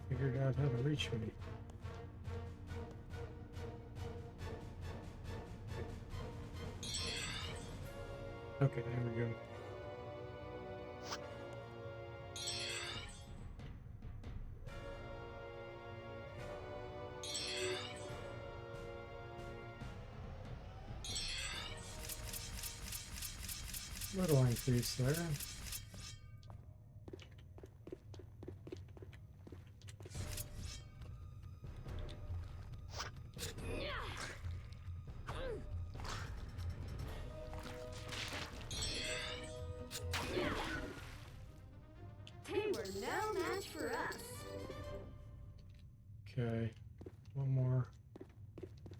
Figured out how to reach me. Okay, there we go. Little increase there. They were no match for us. Okay, one more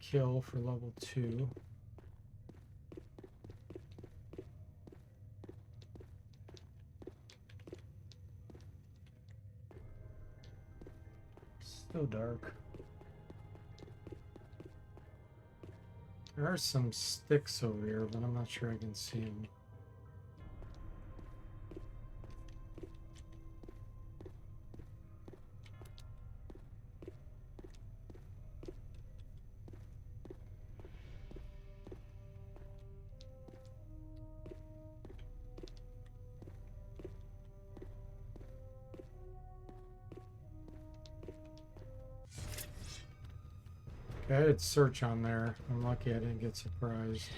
kill for level 2. Still dark. There are some sticks over here, but I'm not sure I can see them. Okay, I had search on there. I'm lucky I didn't get surprised.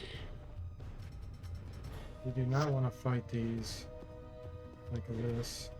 You do not want to fight these like this.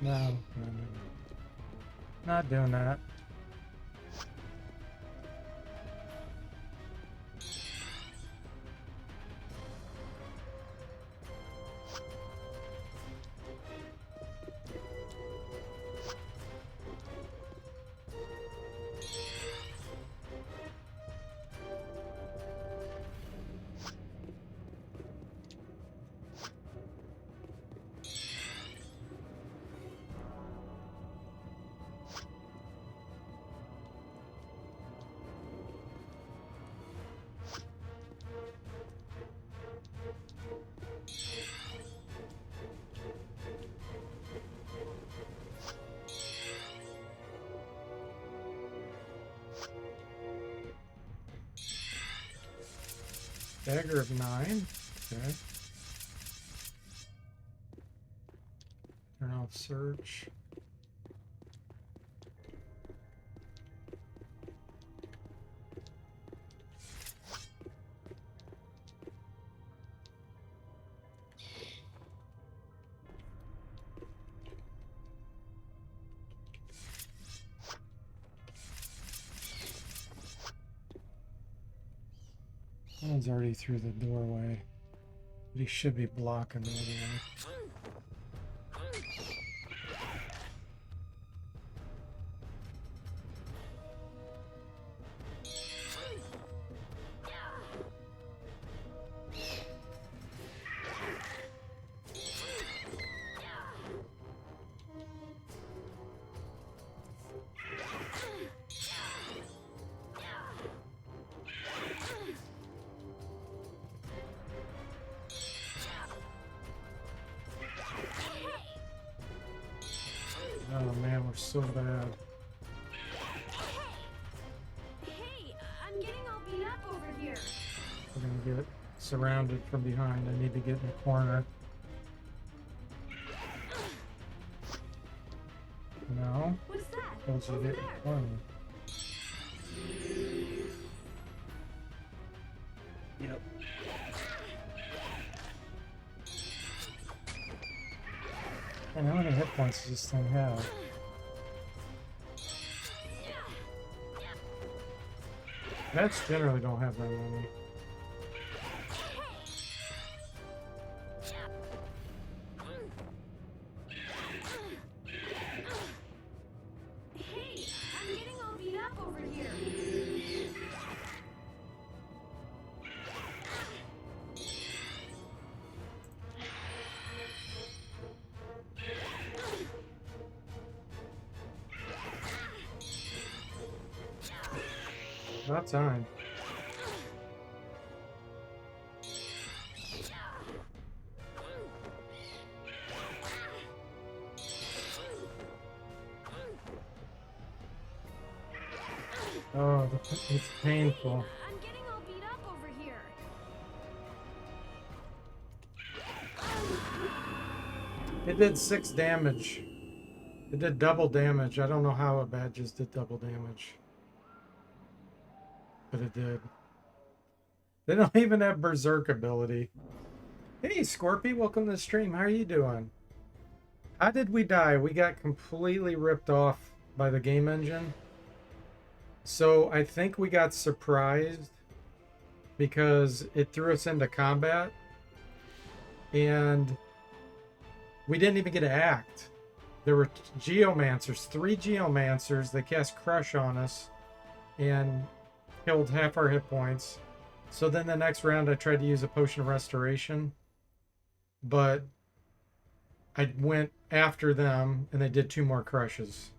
No. Not doing that. Dagger of 9. Okay. Turn off search. One's already through the doorway, but he should be blocking the other one. Oh man, we're so bad. Hey, I'm getting all beat up over here. We're gonna get surrounded from behind. I need to get in the corner. No. What's that? Don't you Over get in there. the corner. Yep. And how many hit points does this thing have? Pets generally don't have that many. Hey, I'm getting all beat up over here. About time. Oh, it's painful. I'm getting all beat up over here. It did 6 damage. It did double damage. I don't know how a badges did double damage. But it did. They don't even have Berserk ability. Hey, Scorpy, welcome to the stream. How are you doing? How did we die? We got completely ripped off by the game engine. So I think we got surprised because it threw us into combat. And we didn't even get to act. There were Geomancers, 3 Geomancers. They cast Crush on us and killed half our hit points. So then the next round I tried to use a Potion of Restoration. But I went after them and they did 2 more crushes.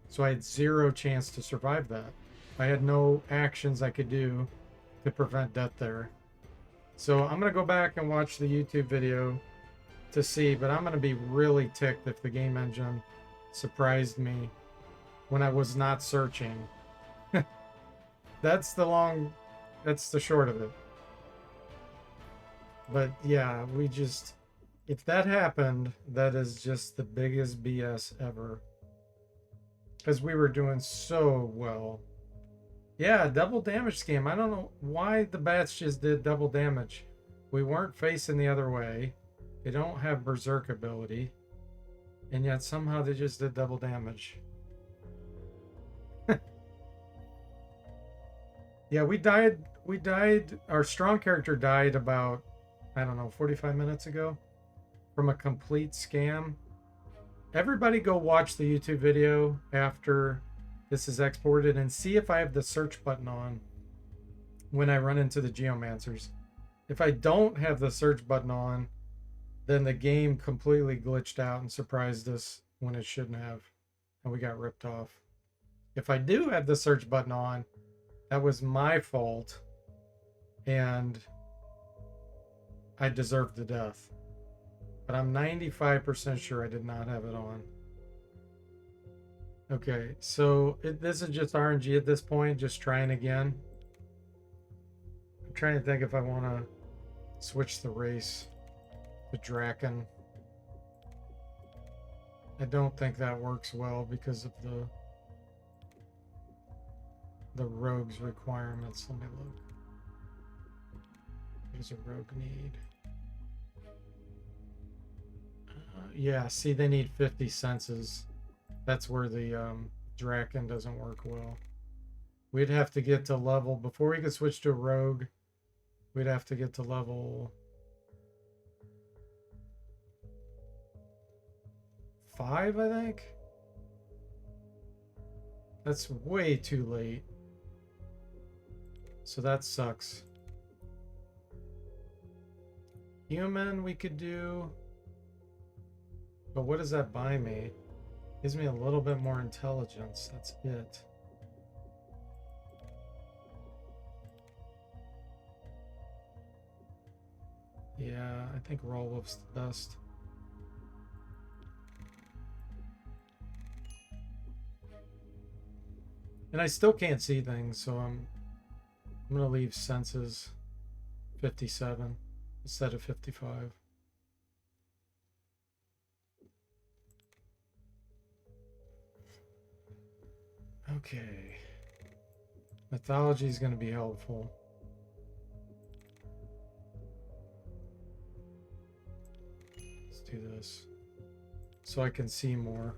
So I had 0 chance to survive that. I had no actions I could do to prevent death there. So I'm going to go back and watch the YouTube video to see, but I'm going to be really ticked if the game engine surprised me when I was not searching. That's the short of it. But yeah, if that happened, that is just the biggest BS ever. Because we were doing so well. Yeah, double damage scam. I don't know why the bats just did double damage. We weren't facing the other way. They don't have Berserk ability. And yet somehow they just did double damage. Yeah, we died. Our strong character died about, I don't know, 45 minutes ago from a complete scam. Everybody go watch the YouTube video after this is exported and see if I have the search button on when I run into the Geomancers. If I don't have the search button on, then the game completely glitched out and surprised us when it shouldn't have, and we got ripped off. If I do have the search button on, that was my fault, and I deserved the death. But I'm 95% sure I did not have it on. Okay, so this is just RNG at this point, just trying again. I'm trying to think if I want to switch the race to Draken. I don't think that works well because of the rogue's requirements. Let me look. What does a rogue need? Yeah, see, they need 50 senses. That's where the Draken doesn't work well. We'd have to get to level, before we could switch to a rogue, we'd have to get to level 5, I think. That's way too late. So that sucks. Human we could do. But what does that buy me? Gives me a little bit more intelligence. That's it. Yeah, I think Rolwolf's the best. And I still can't see things, so I'm gonna leave senses 57 instead of 55. Okay. Mythology is going to be helpful. Let's do this so I can see more.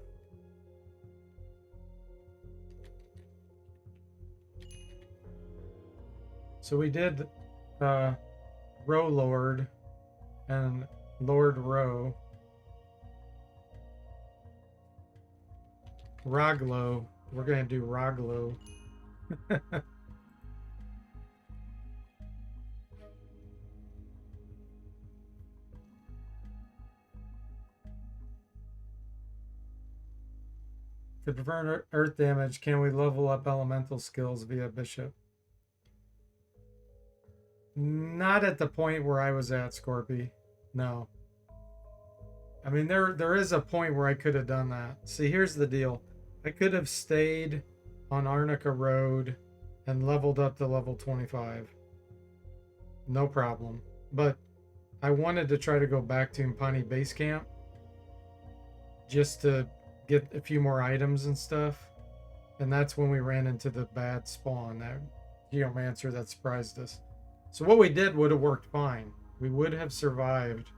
So we did Row Lord and Lord Row. Roglo. We're going to do Roglo. To prevent earth damage, can we level up elemental skills via bishop? Not at the point where I was at, Scorpy. No. I mean, there is a point where I could have done that. See, here's the deal. I could have stayed on Arnica Road and leveled up to level 25. No problem. But I wanted to try to go back to Impani Base Camp just to get a few more items and stuff. And that's when we ran into the bad spawn, that Geomancer that surprised us. So what we did would have worked fine. We would have survived.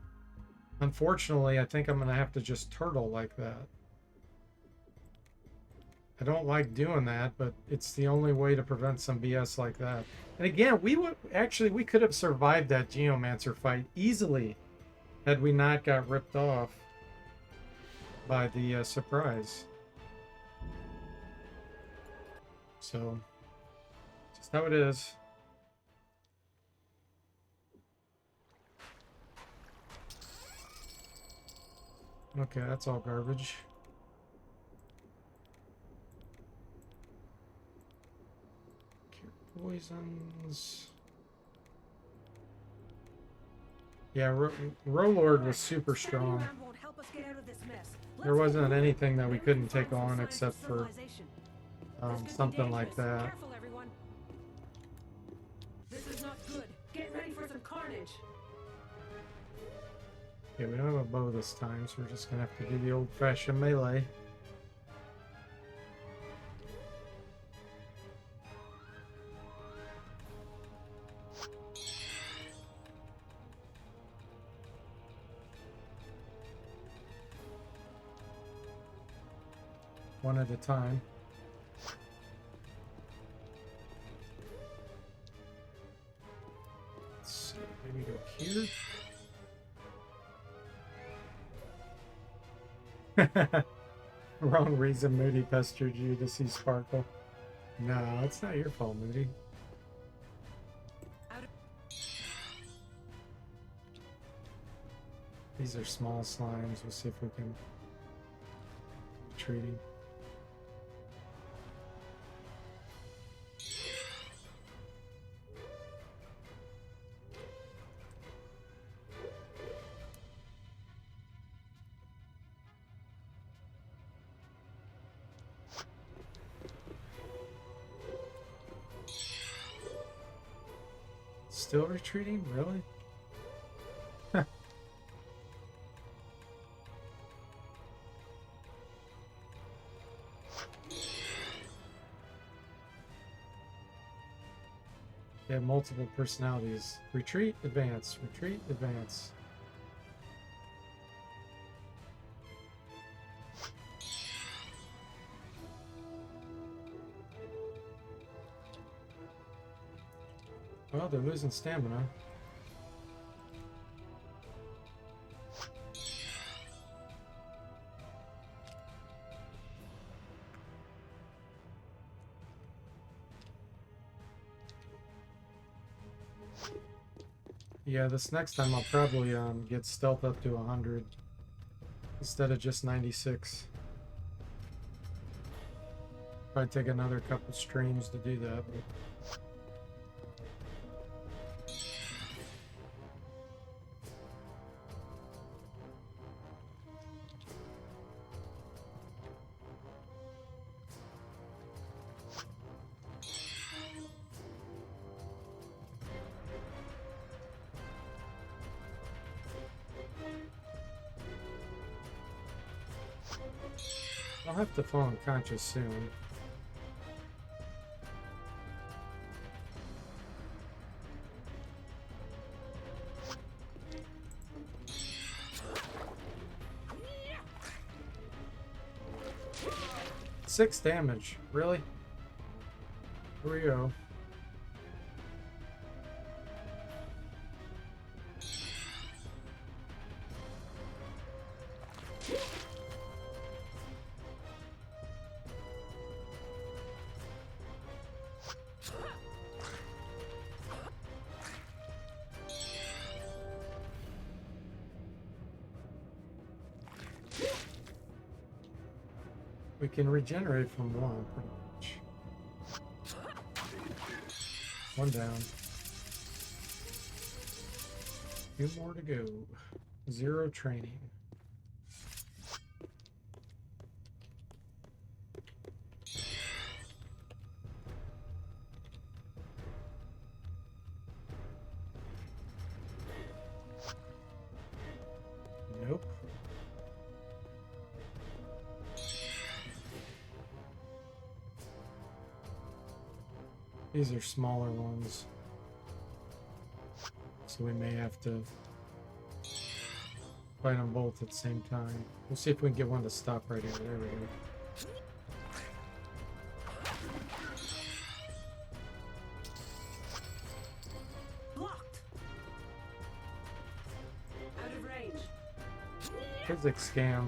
Unfortunately, I think I'm going to have to just turtle like that. I don't like doing that, but it's the only way to prevent some BS like that. And again, we could have survived that Geomancer fight easily had we not got ripped off by the surprise. So, just how it is. Okay, that's all garbage. Cure poisons. Yeah, Rolord was super strong. There wasn't anything that we couldn't take on except for something like that. This is not good. Get ready for some carnage. Okay, we don't have a bow this time, so we're just gonna have to do the old-fashioned melee. One at a time. Let's see, maybe go here. Wrong reason Moody pestered you to see Sparkle. No, it's not your fault, Moody. These are small slimes. We'll see if we can treat him. Still retreating? Really? They have multiple personalities. Retreat, advance. Retreat, advance. Well, they're losing stamina. Yeah, this next time I'll probably get stealth up to 100 instead of just 96. Probably take another couple streams to do that. But... I'll have to fall unconscious soon. Six damage, really? Here we go. We can regenerate from one, pretty much. One down. Two more to go. Zero training. Nope. These are smaller ones, so we may have to fight them both at the same time. We'll see if we can get one to stop right here. There we go. Blocked. Out of range. Physics scam.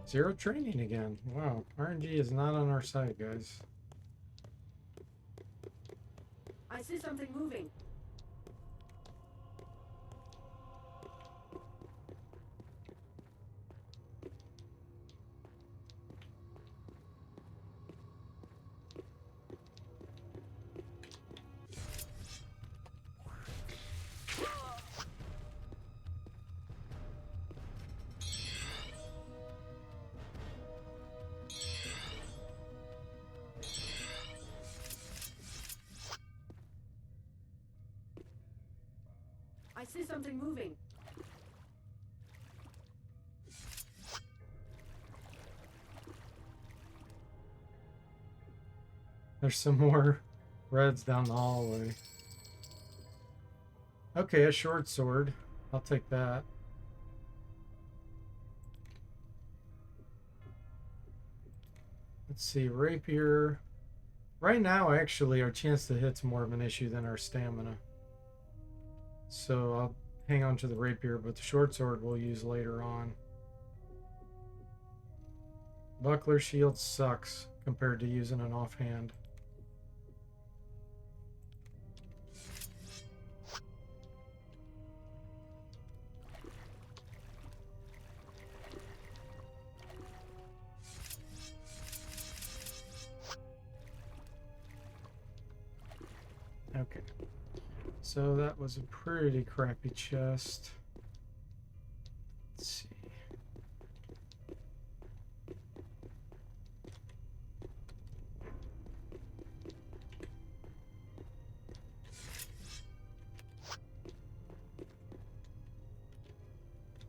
Zero training again. Wow, RNG is not on our side, guys. I see something moving. I see something moving. There's some more reds down the hallway. Okay, a short sword. I'll take that. Let's see, rapier. Right now, actually, our chance to hit's more of an issue than our stamina. So I'll hang on to the rapier, but the short sword we'll use later on. Buckler shield sucks compared to using an offhand. Okay. So that was a pretty crappy chest. Let's see.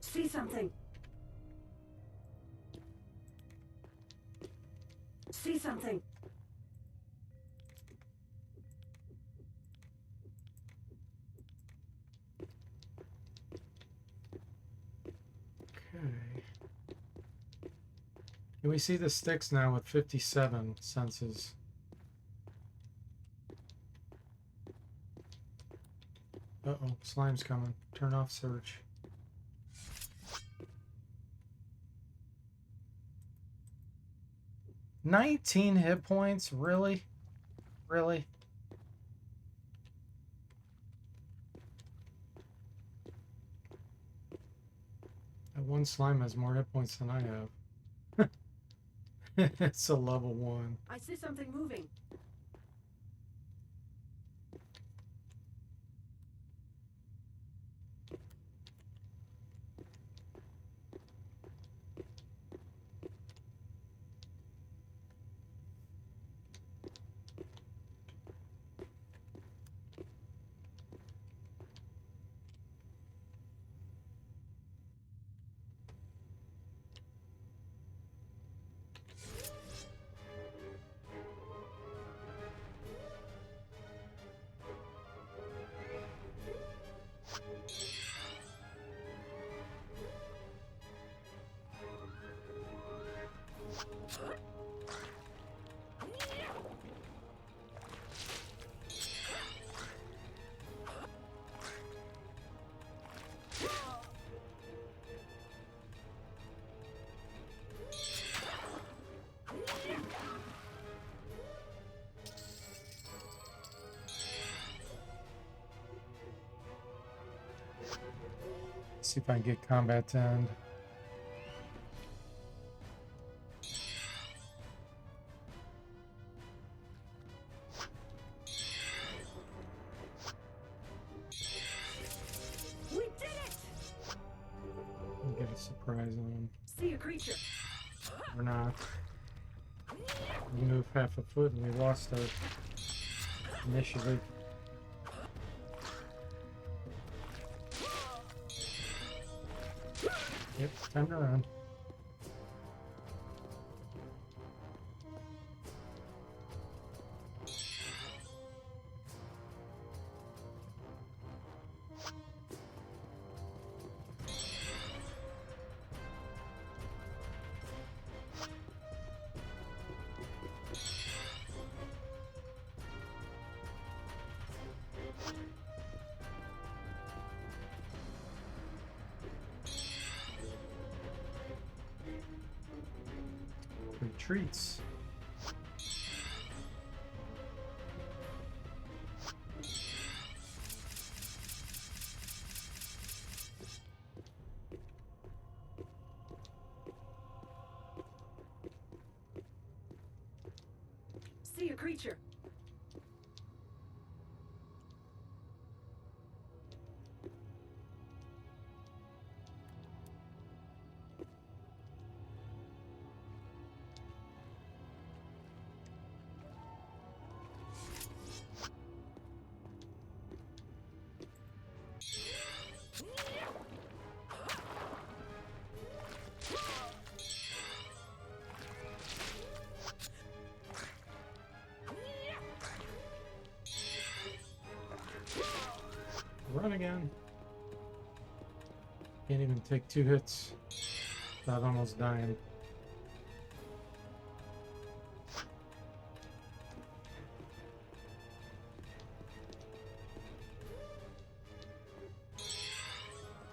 See something. see something. Okay. Can we see the sticks now with 57 senses? Uh-oh, slime's coming. Turn off search. "19 hit points? Really? Really?" That one slime has more hit points than I have. It's a level 1. I see something moving. See if I can get combat to end. We did it! I'll get a surprise on him. See a creature. Or not. We moved half a foot and we lost our initiative. Yep, time to run. Retreats. See a creature. Run again. Can't even take 2 hits without almost dying.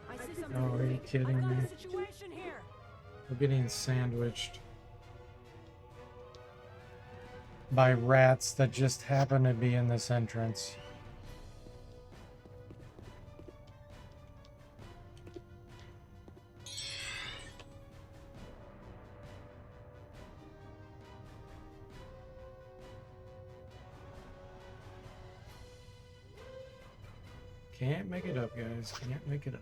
I see something Oh, are you moving. kidding I've got me? a situation here. We're getting sandwiched by rats that just happen to be in this entrance. Can't make it up, guys. Can't make it up.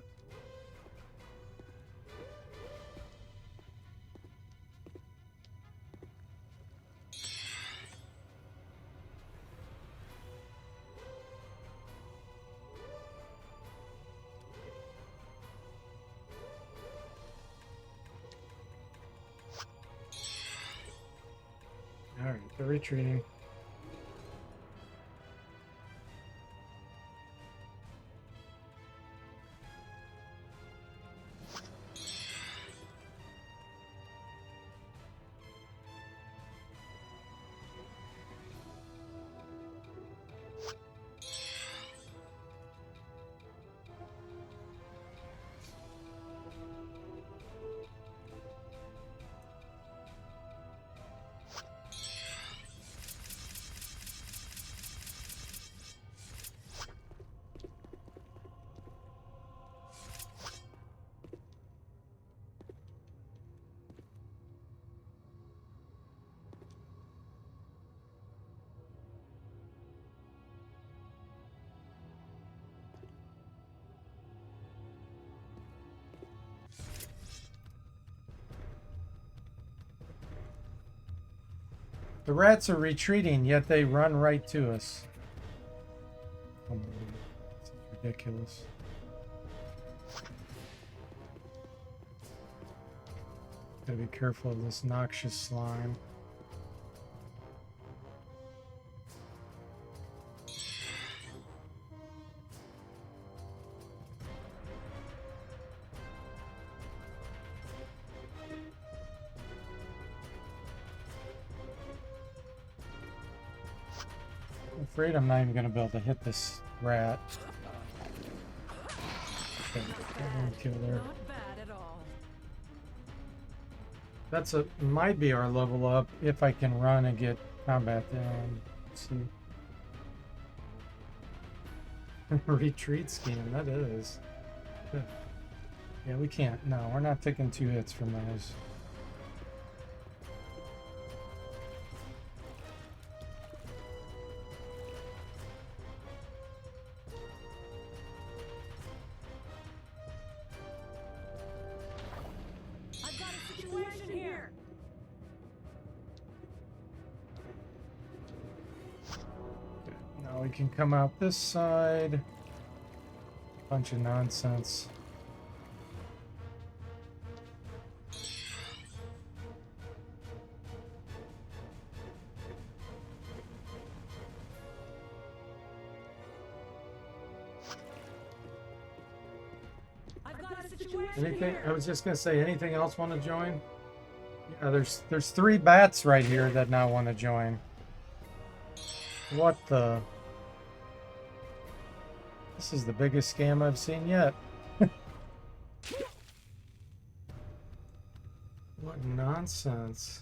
All They're retreating. The rats are retreating, yet they run right to us. Unbelievable. This is ridiculous. Gotta be careful of this noxious slime. I'm afraid I'm not even gonna be able to hit this rat. Okay, kill there. Not bad at all. That's might be our level up if I can run and get combat down. Let's see. Retreat scheme, that is. Good. Yeah, we can't. No, we're not taking 2 hits from those. I've got a situation here. Okay, now we can come out this side. Bunch of nonsense. I've got a situation Anything? here. I was just gonna say, anything else want to join? Yeah, there's 3 bats right here that now want to join. What the? This is the biggest scam I've seen yet. What nonsense.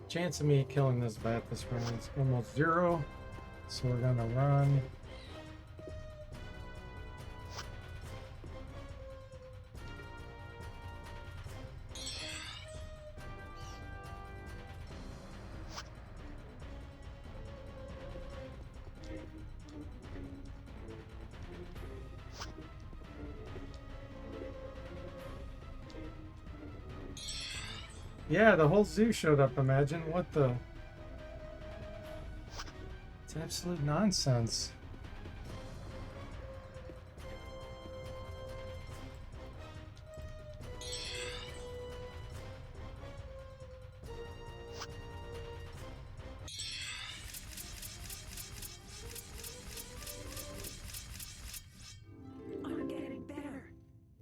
Chance of me killing this bat this round is almost 0. So we're gonna run. Yeah, the whole zoo showed up, imagine. What the? It's absolute nonsense. I'm getting better.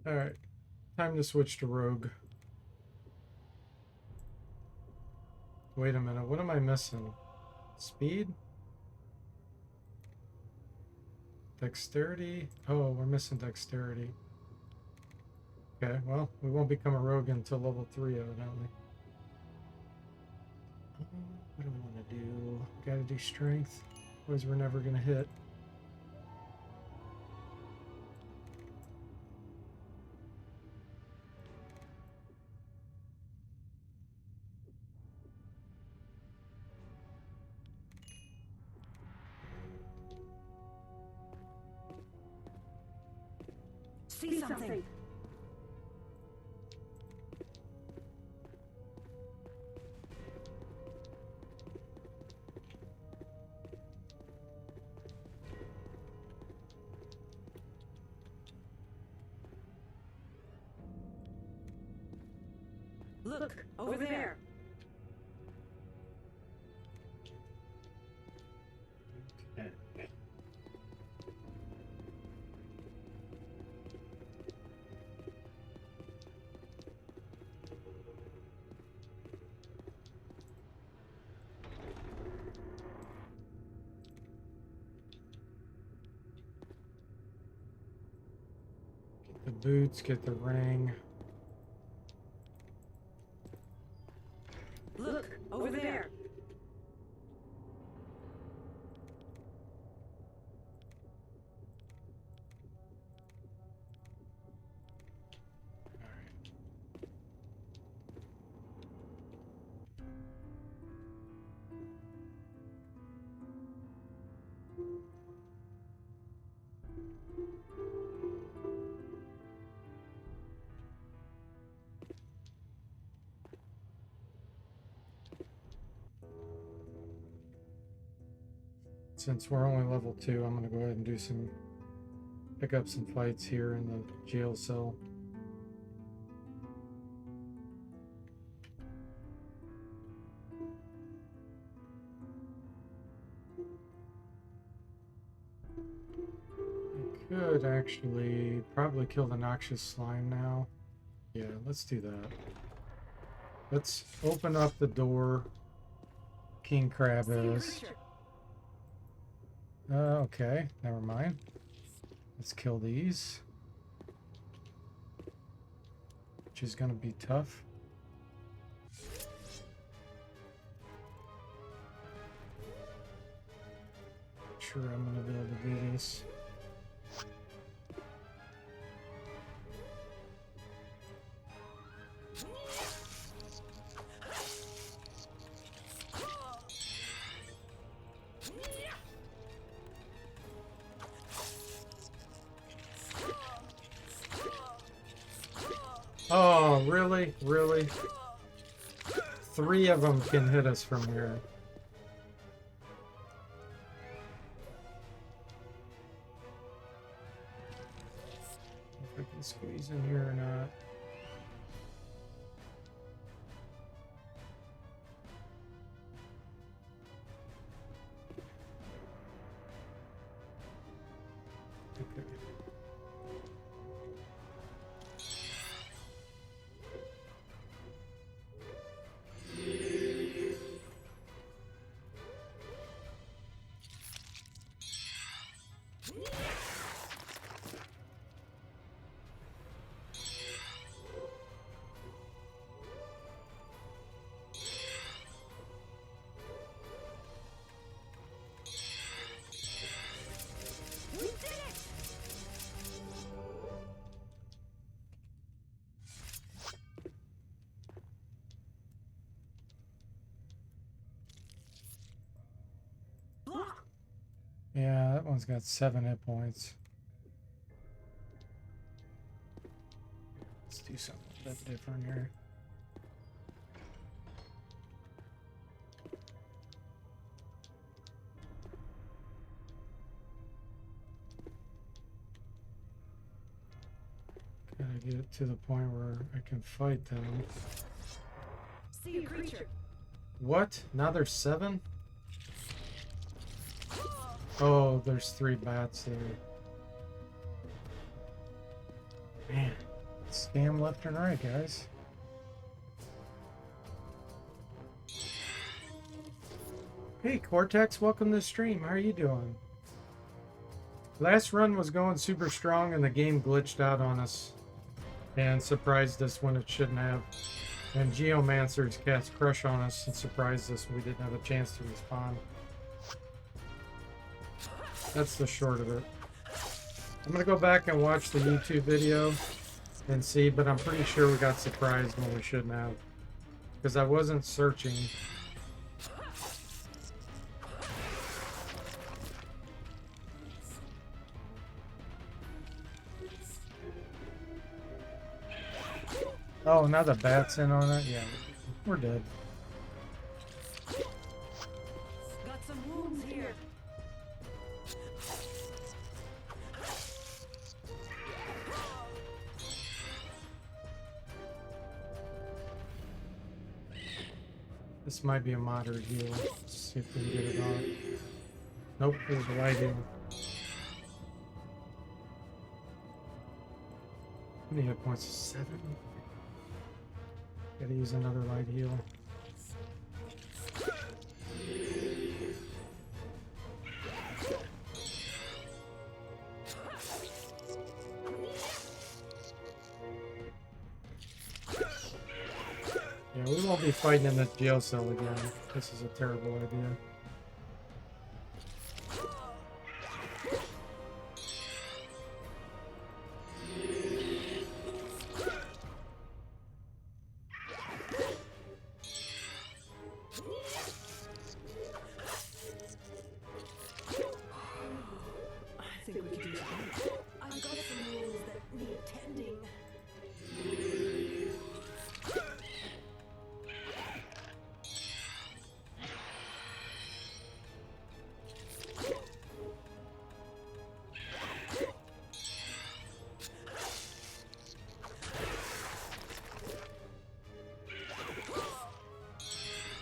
Alright, time to switch to rogue. Wait a minute, what am I missing? Speed? Dexterity? Oh, we're missing dexterity. Okay, well, we won't become a rogue until level 3, evidently. What do I want to do? Gotta do strength. Otherwise, we're never gonna hit. See something. Look, over there. Get the boots, get the ring. Look, over there. Since we're only level 2, I'm gonna go ahead and do some pick up some fights here in the jail cell. I could actually probably kill the noxious slime now. Yeah, let's do that. Let's open up the door. King Crab is. Okay, never mind. Let's kill these. Which is gonna be tough. Sure, I'm gonna be able to do this. Oh, really? Really? 3 of them can hit us from here. If I can squeeze in here or not. Okay. Yeah, that one's got 7 hit points. Let's do something a bit different here. Gotta get it to the point where I can fight them. See a creature. What? Now there's 7? Oh, there's 3 bats there. Man, scam left and right, guys. Hey, Cortex, welcome to the stream. How are you doing? Last run was going super strong and the game glitched out on us and surprised us when it shouldn't have. And Geomancer's cast Crush on us and surprised us when we didn't have a chance to respond. That's the short of it. I'm gonna go back and watch the YouTube video and see, but I'm pretty sure we got surprised when we shouldn't have. Because I wasn't searching. Oh, now the bat's in on it? Yeah, we're dead. Got some wounds here. This might be a moderate heal. Let's see if we can get it off. Nope, there's a light heal. How many hit points? 7? Gotta use another light heal. Yeah, we won't be fighting in the jail cell again. This is a terrible idea. I think we could do that. I've got some wounds that need tending.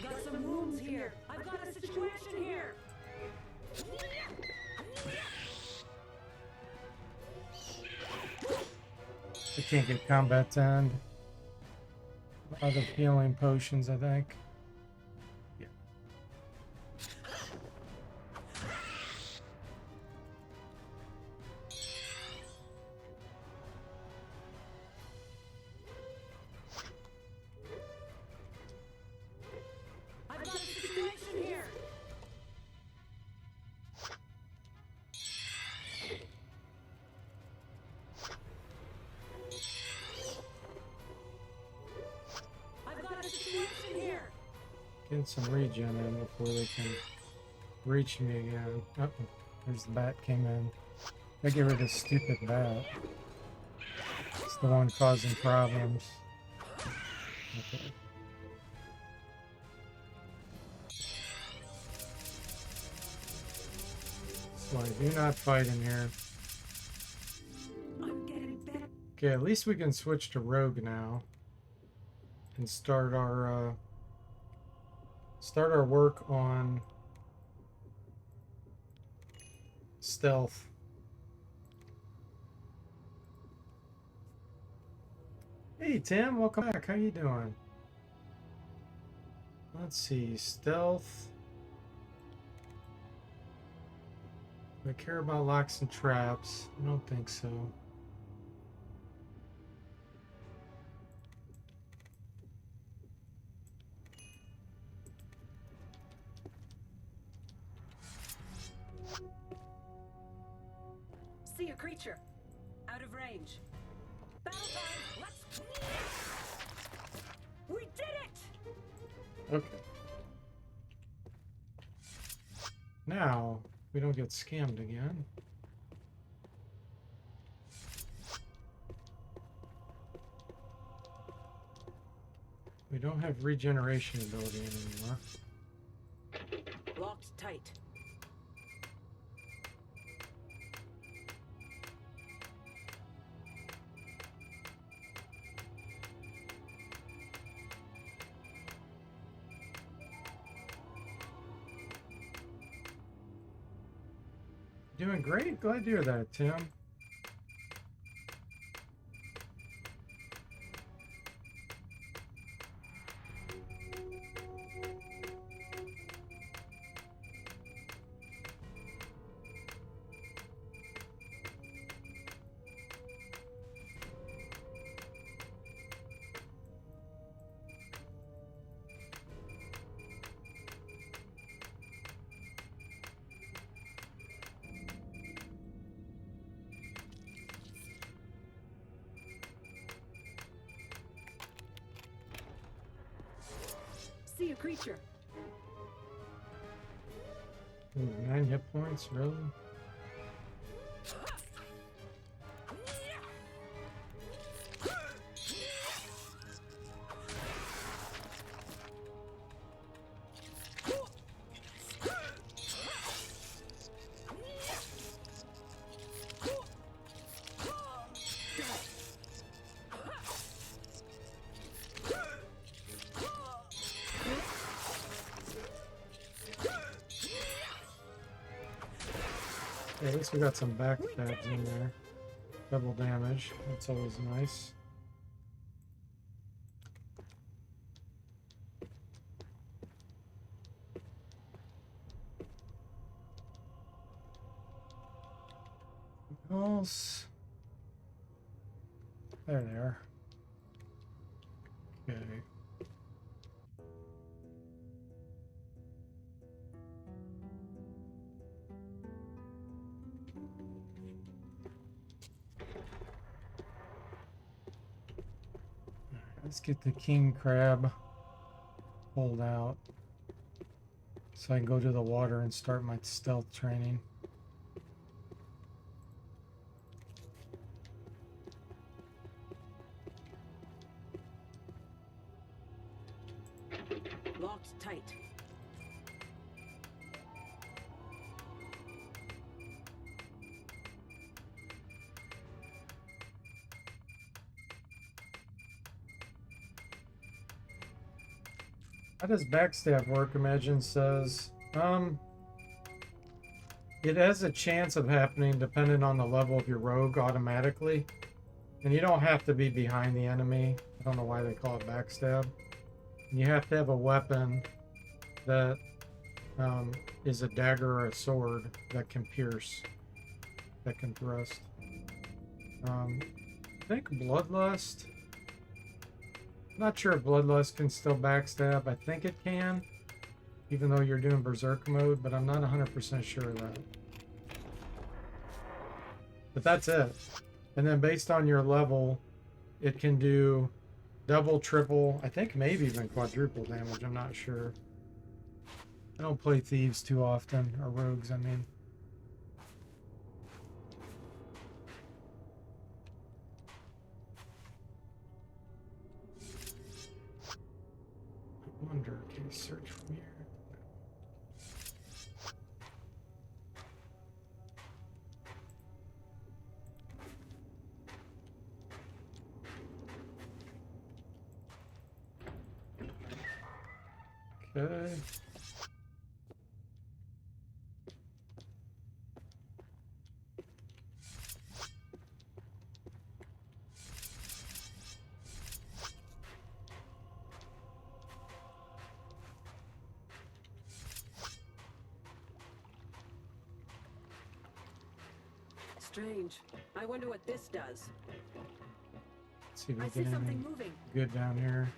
Got some wounds here. I've got a situation here. We can't get combat to end. Other healing potions, I think. Yeah. I've got a situation here. I've got a situation here. Get some regen in before they can reach me again. Oh, there's the bat came in. I get rid of this stupid bat. It's the one causing problems. Okay. So I do not fight in here. I'm getting better. Okay, at least we can switch to rogue now. And start our work on stealth. Hey Tim, welcome back. How you doing? Let's see, stealth. Do I care about locks and traps? I don't think so. See a creature. Out of range. Battle time. Let's. We did it! Okay. Now, we don't get scammed again. We don't have regeneration ability anymore. Locked tight. Doing great. Glad to hear that, Tim. See a creature. Ooh, 9 hit points, really? Yeah, at least we got some backstabs in there. Double damage. That's always nice. Else. There they are. Okay. Let's get the king crab pulled out so I can go to the water and start my stealth training. Locked tight. How does backstab work? Imagine says, it has a chance of happening depending on the level of your rogue automatically. And you don't have to be behind the enemy. I don't know why they call it backstab. And you have to have a weapon that is a dagger or a sword that can pierce, that can thrust. I think Bloodlust. Not sure if Bloodlust can still backstab. I think it can, even though you're doing Berserk mode, but I'm not 100% sure of that. But that's it. And then based on your level, it can do double, triple, I think maybe even quadruple damage. I'm not sure. I don't play thieves too often, or rogues, I mean. I wonder, can you search from here? Okay. Strange. I wonder what this does. Let's see if we I see get something anything moving. good down here.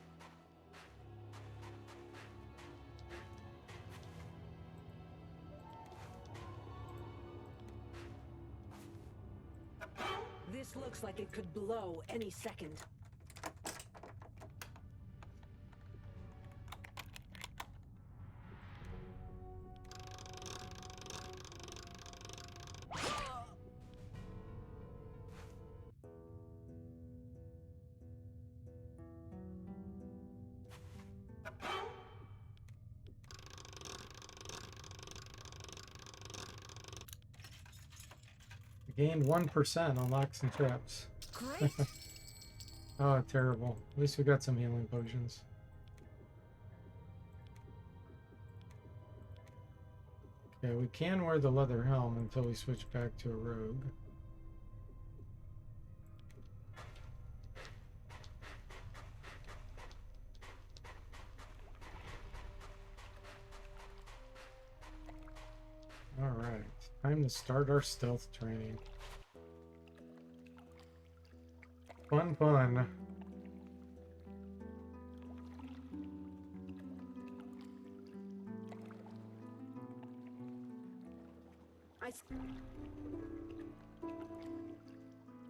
This looks like it could blow any second. Gained 1% on locks and traps. Great. Oh, terrible. At least we got some healing potions. Okay, we can wear the leather helm until we switch back to a rogue. Alright, time to start our stealth training. Fun, fun.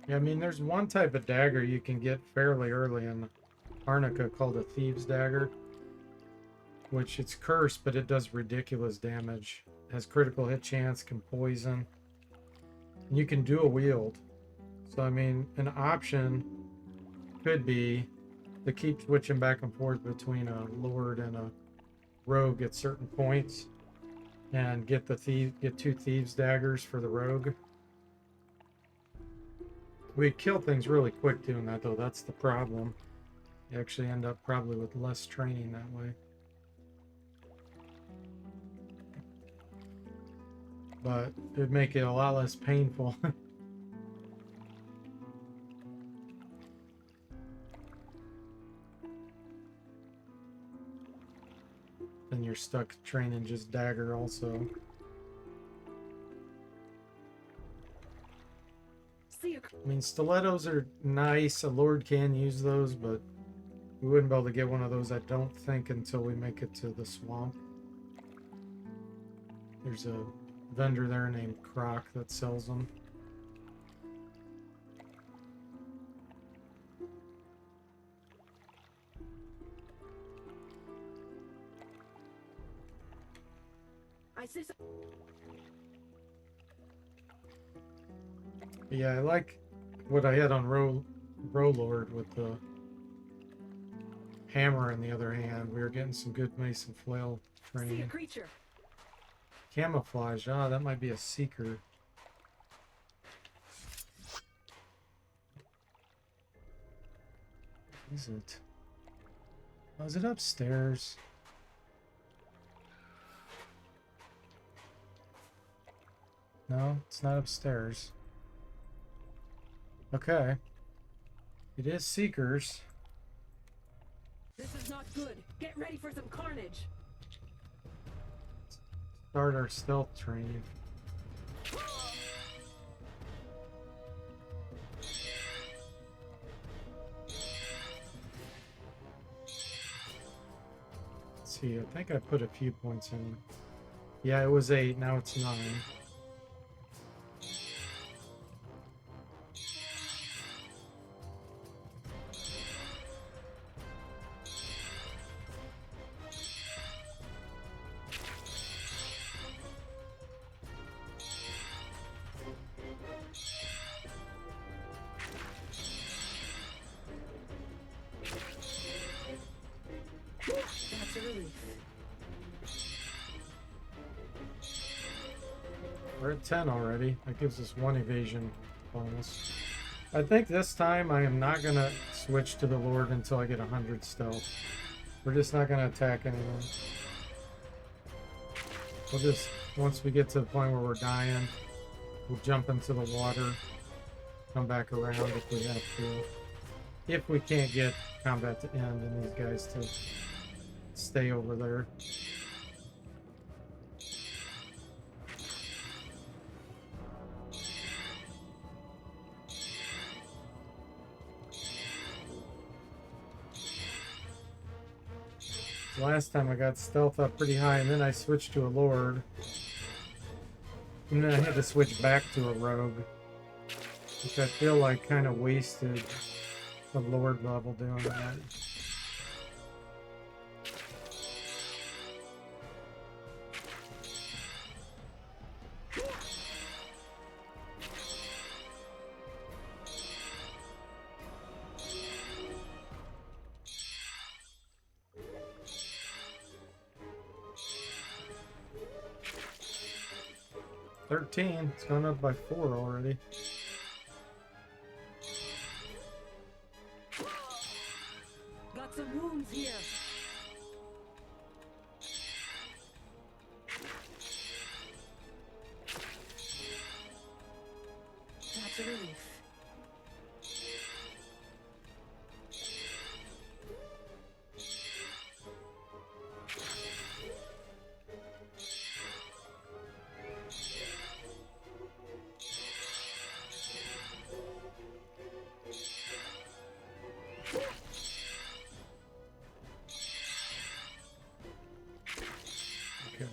Yeah, I mean, there's one type of dagger you can get fairly early in Arnica called a Thieves' Dagger, which it's cursed, but it does ridiculous damage. Has critical hit chance, can poison. And you can dual wield. So, I mean, an option could be to keep switching back and forth between a Lord and a Rogue at certain points, and get two Thieves' Daggers for the Rogue. We kill things really quick doing that, though. That's the problem. You actually end up probably with less training that way. but it'd make it a lot less painful. Then you're stuck training just dagger also. See you. I mean, stilettos are nice. A lord can use those, but we wouldn't be able to get one of those, I don't think, until we make it to the swamp. There's a vendor there named Croc that sells them. I see some. Yeah, I like what I had on Lord with the hammer in the other hand. We were getting some good mace and flail See a training. creature. Camouflage, ah, that might be a seeker. Is it? Oh, is it upstairs? No, it's not upstairs. Okay. It is seekers. This is not good. Get ready for some carnage. Start our stealth training. Let's see, I think I put a few points in. Yeah, it was 8, now it's 9. That's a relief. We're at 10 already. That gives us 1 evasion bonus. I think this time I am not going to switch to the Lord until I get 100 stealth. We're just not going to attack anyone. We'll just, once we get to the point where we're dying, we'll jump into the water, come back around if we have to. If we can't get combat to end and these guys to stay over there. Last time I got stealth up pretty high and then I switched to a lord. And then I had to switch back to a rogue. Which I feel like kind of wasted the lord level doing that. It's gone up by 4 already. Got some wounds here. That's a relief. Okay.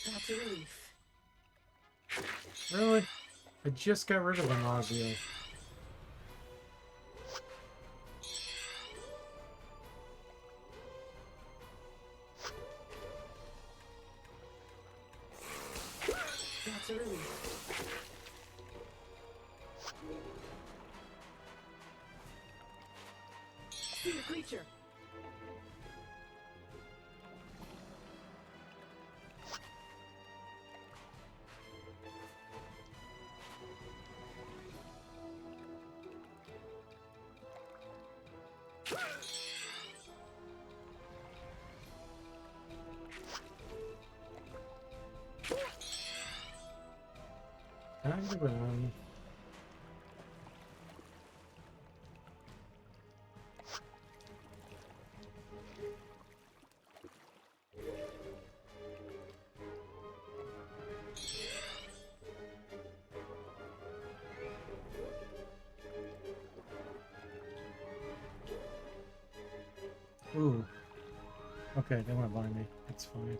That's a relief. Really? I just got rid of the nausea. That's a relief. See a creature. Time to run. Ooh. Okay, they went by me. It's fine.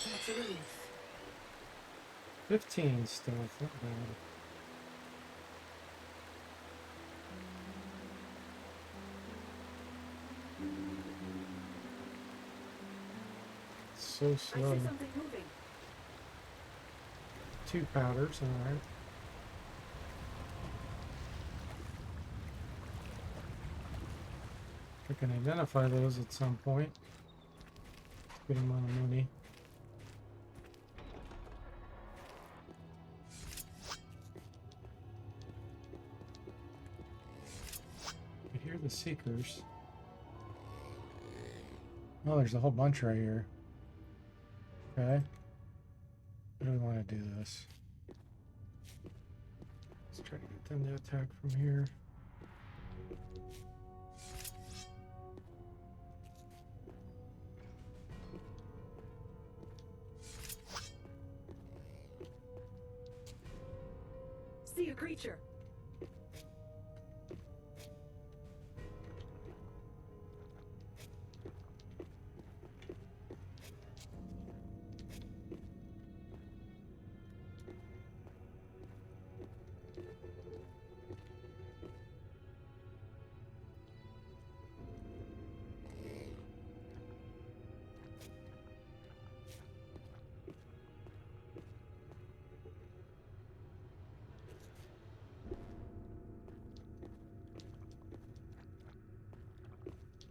That's a relief. 15 stealth, not bad. So I slow. see something moving. 2 powders, alright. I can identify those at some point. Good amount of money. I hear the seekers. Oh, there's a whole bunch right here. Okay. How do we want to do this? Let's try to get them to attack from here. See a creature.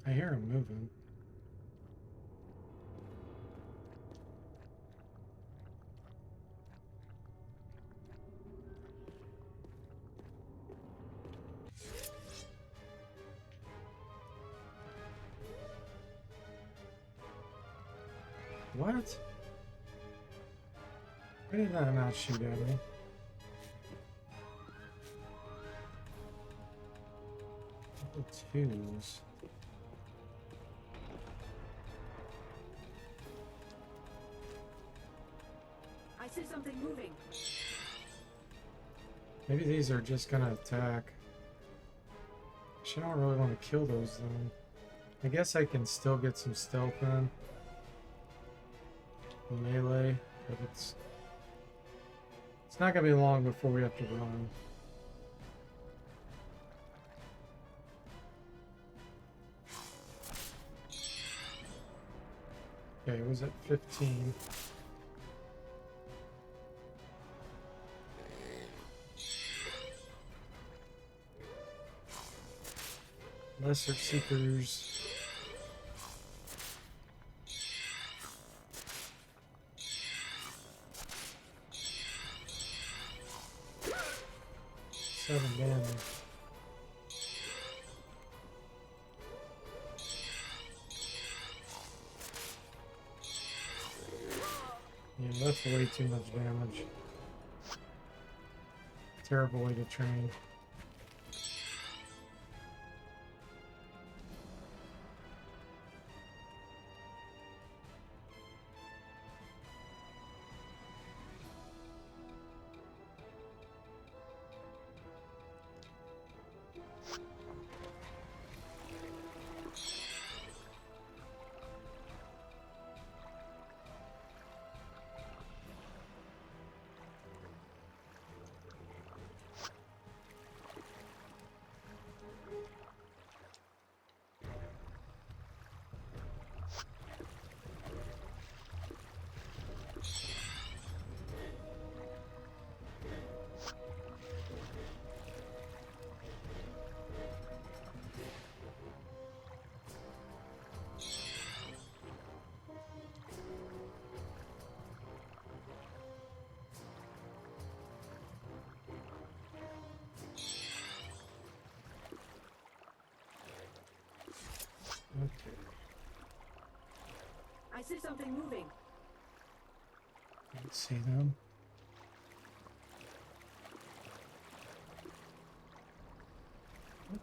I hear him moving. What? Why did that not shoot at me? Level 2s. I see something moving. Maybe these are just gonna attack. Actually, I don't really want to kill those though. I guess I can still get some stealth in. Melee, but it's not gonna be long before we have to run. Okay, it was at 15. Lesser seekers. Seven damage. Yeah, that's way too much damage. Terrible way to train. Okay. I see something moving. Can't see them. What?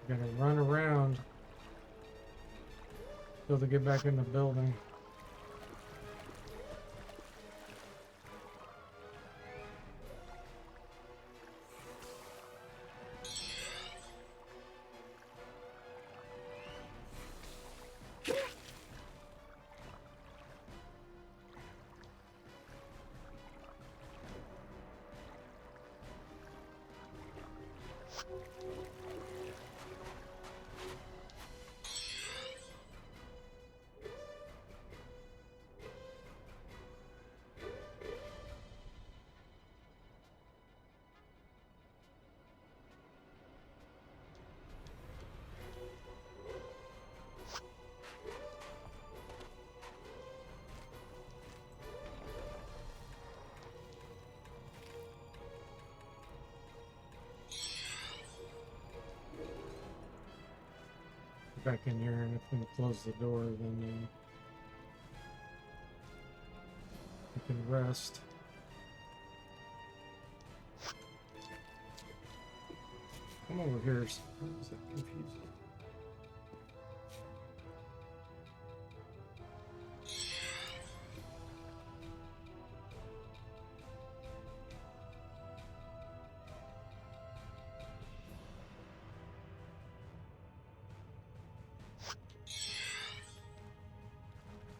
Gotta run around till they get back in the building. Back in here, and if we can close the door, then we can rest. Come over here. Is that confusing?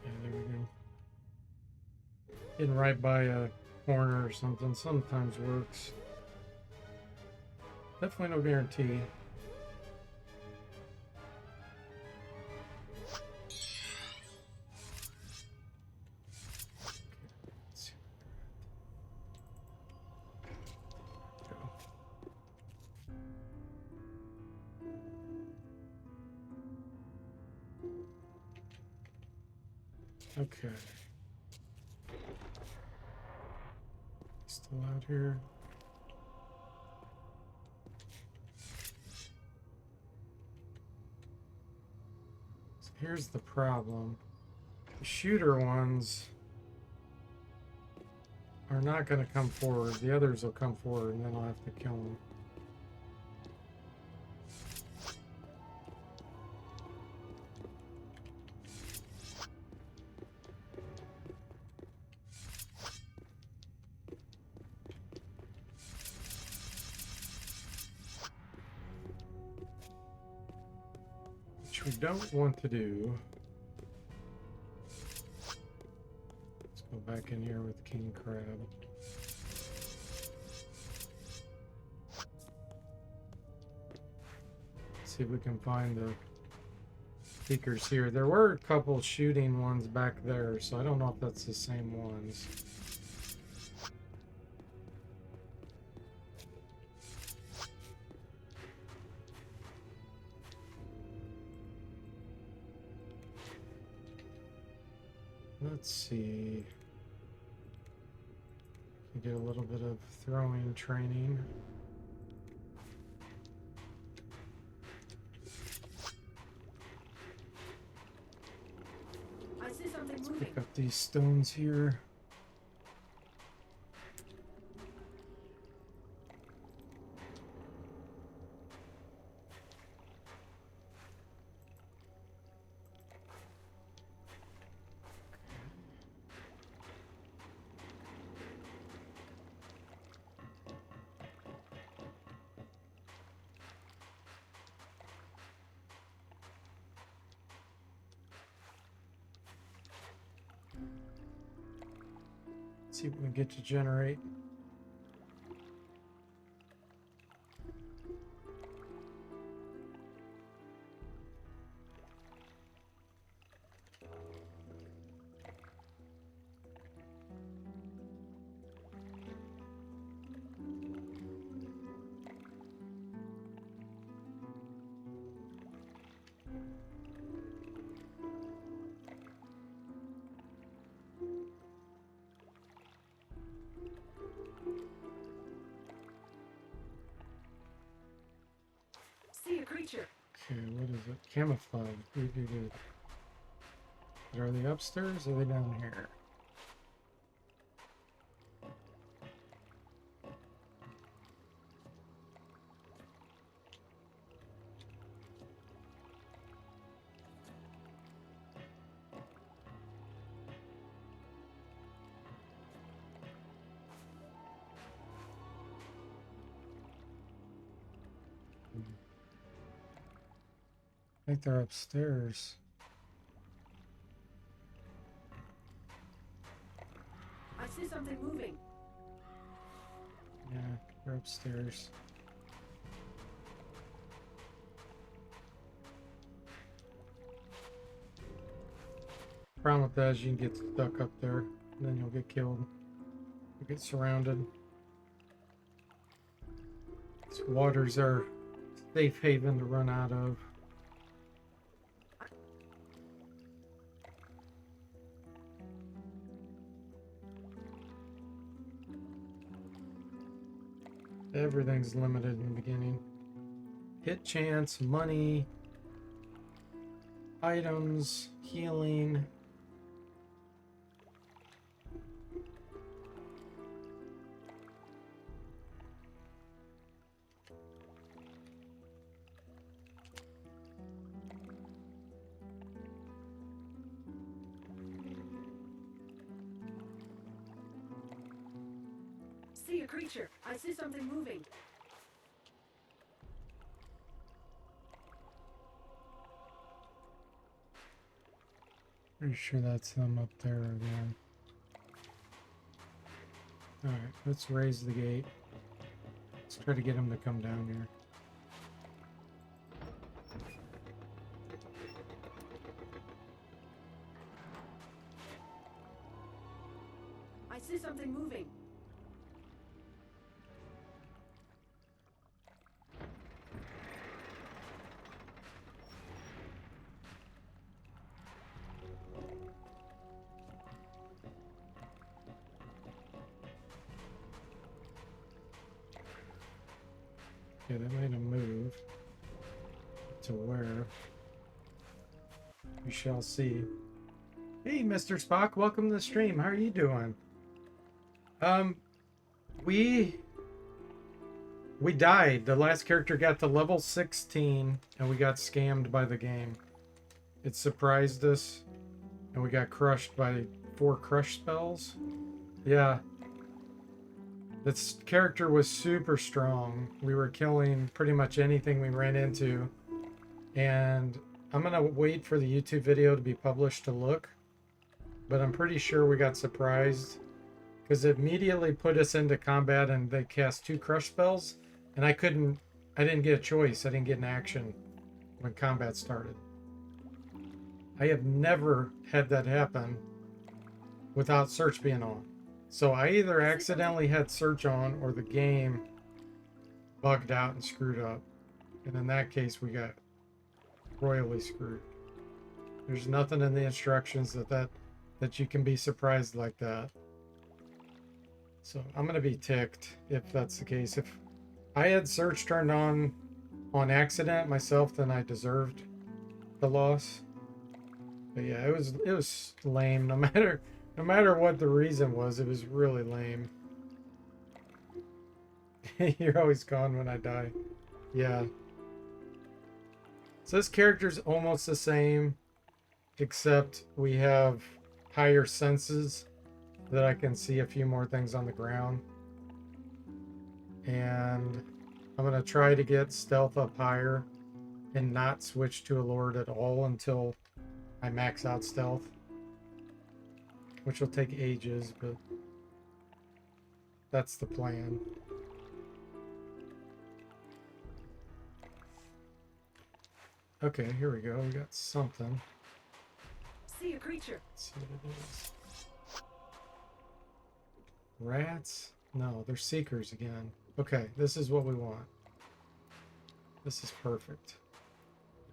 Yeah, there we go. Getting right by a corner or something sometimes works. Definitely no guarantee. Let's see where we're at. Go. Okay. Still out here. So here's the problem. The shooter ones are not going to come forward. The others will come forward, and then I'll have to kill them. Which we don't want to do. Let's go back in here with King Crab. See if we can find the speakers here. There were a couple shooting ones back there, so I don't know if that's the same ones. Let's see. You get a little bit of throwing training. I see something Let's moving. pick up these stones here. See what we get to generate. See a creature. Okay, what is it? Camouflage. Good. Are they upstairs or are they down here? I think they're upstairs. I see something moving. Yeah, they're upstairs. Problem with that is you can get stuck up there, and then you'll get killed. You'll get surrounded. These waters are safe haven to run out of. Everything's limited in the beginning. Hit chance, money, items, healing. See a creature. I see something moving. Pretty sure that's them up there again. Alright, let's raise the gate. Let's try to get them to come down here. I see something moving. Okay, that made a move. To where? We shall see. Hey, Mr. Spock, welcome to the stream. How are you doing? We died. The last character got to level 16, and we got scammed by the game. It surprised us, and we got crushed by 4 crush spells. Yeah. This character was super strong. We were killing pretty much anything we ran into. And I'm going to wait for the YouTube video to be published to look. But I'm pretty sure we got surprised. Because it immediately put us into combat and they cast 2 crush spells. And I didn't get a choice. I didn't get an action when combat started. I have never had that happen without search being on. So I either accidentally had search on or the game bugged out and screwed up. And in that case, we got royally screwed. There's nothing in the instructions that you can be surprised like that. So I'm going to be ticked if that's the case. If I had search turned on accident myself, then I deserved the loss. But yeah, it was lame. No matter what the reason was, it was really lame. You're always gone when I die. Yeah. So this character's almost the same, except we have higher senses that I can see a few more things on the ground. And I'm going to try to get stealth up higher and not switch to a lord at all until I max out stealth, which will take ages, but That's the plan. Okay, here we go. We got something. See a creature. Let's see what it is. Rats? No, they're seekers again. Okay, this is what we want. This is perfect.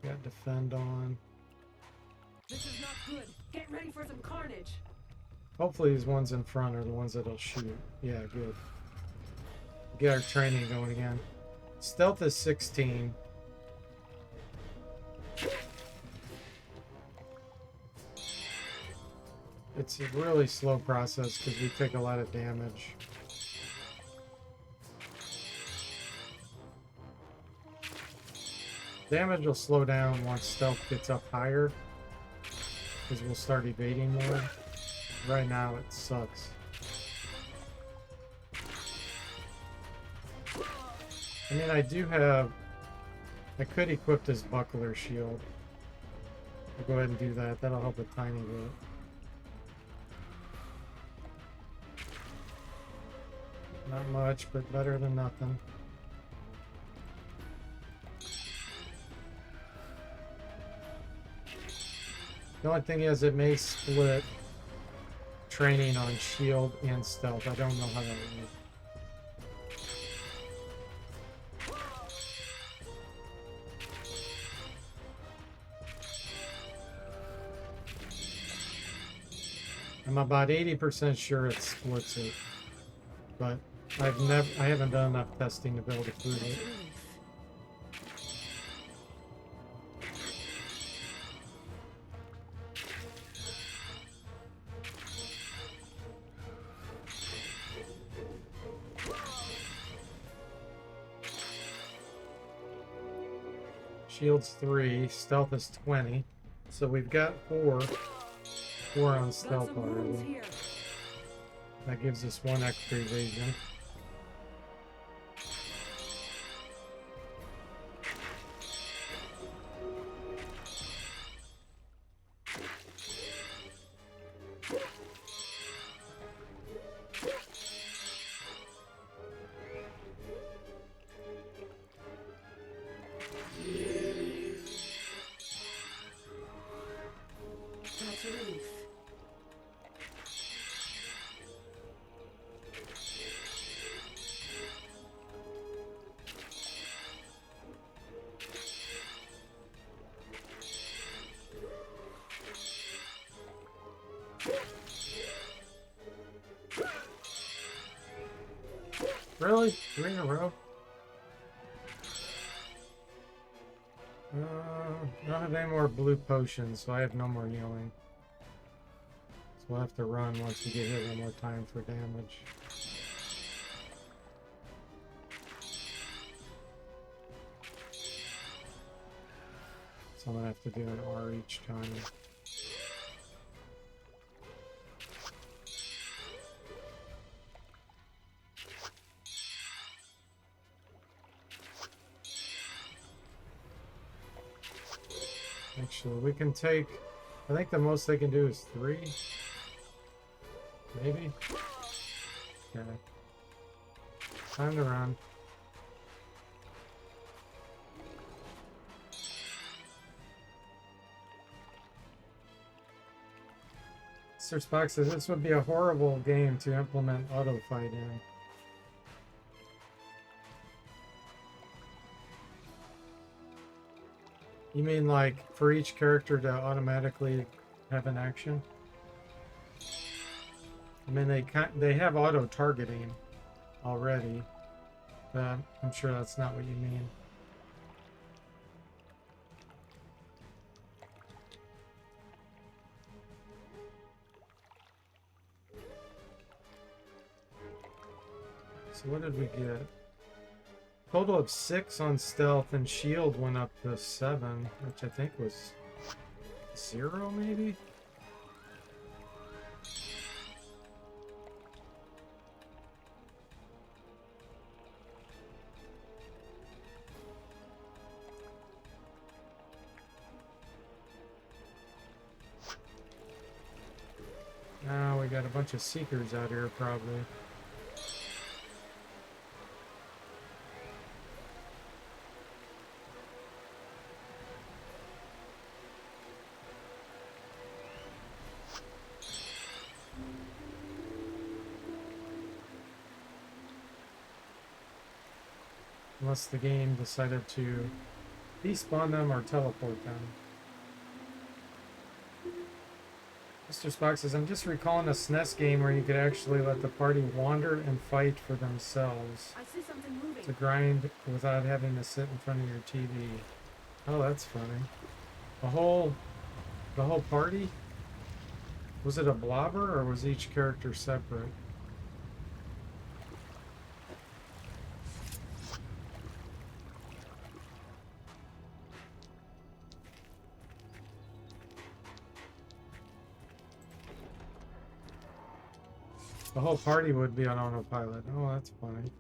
We got defend on. This is not good. Get ready for some carnage. Hopefully these ones in front are the ones that'll shoot. Yeah, good. Get our training going again. Stealth is 16. It's a really slow process because we take a lot of damage. Damage will slow down once stealth gets up higher because we'll start evading more. Right now it sucks. I mean, I could equip this buckler shield. I'll go ahead and do that. That'll help a tiny bit. Not much, but better than nothing. The only thing is it may split training on shield and stealth. I don't know how that would work. I'm about 80% sure it splits it, but I haven't done enough testing to be able to prove it. Shield's 3, stealth is 20, so we've got 4 on stealth already. That gives us 1 extra evasion. That's a relief. Really? 3 in a row? I don't have any more blue potions, so I have no more healing. So we'll have to run once we get hit one more time for damage. So I'm gonna have to do an R each time. Actually, we can take... I think the most they can do is 3. Maybe? Okay. Time to run. Sir Spock says this would be a horrible game to implement auto fight in. You mean like for each character to automatically have an action? I mean they have auto targeting already, but I'm sure that's not what you mean. So what did we get? Total of 6 on stealth, and shield went up to 7, which I think was 0 maybe? Now we got a bunch of seekers out here probably. Unless the game decided to despawn them or teleport them. Mr. Spock says, I'm just recalling a SNES game where you could actually let the party wander and fight for themselves. I see something moving. To grind without having to sit in front of your TV. Oh, that's funny. The whole party? Was it a blobber or was each character separate? The whole party would be on autopilot. Oh, that's funny.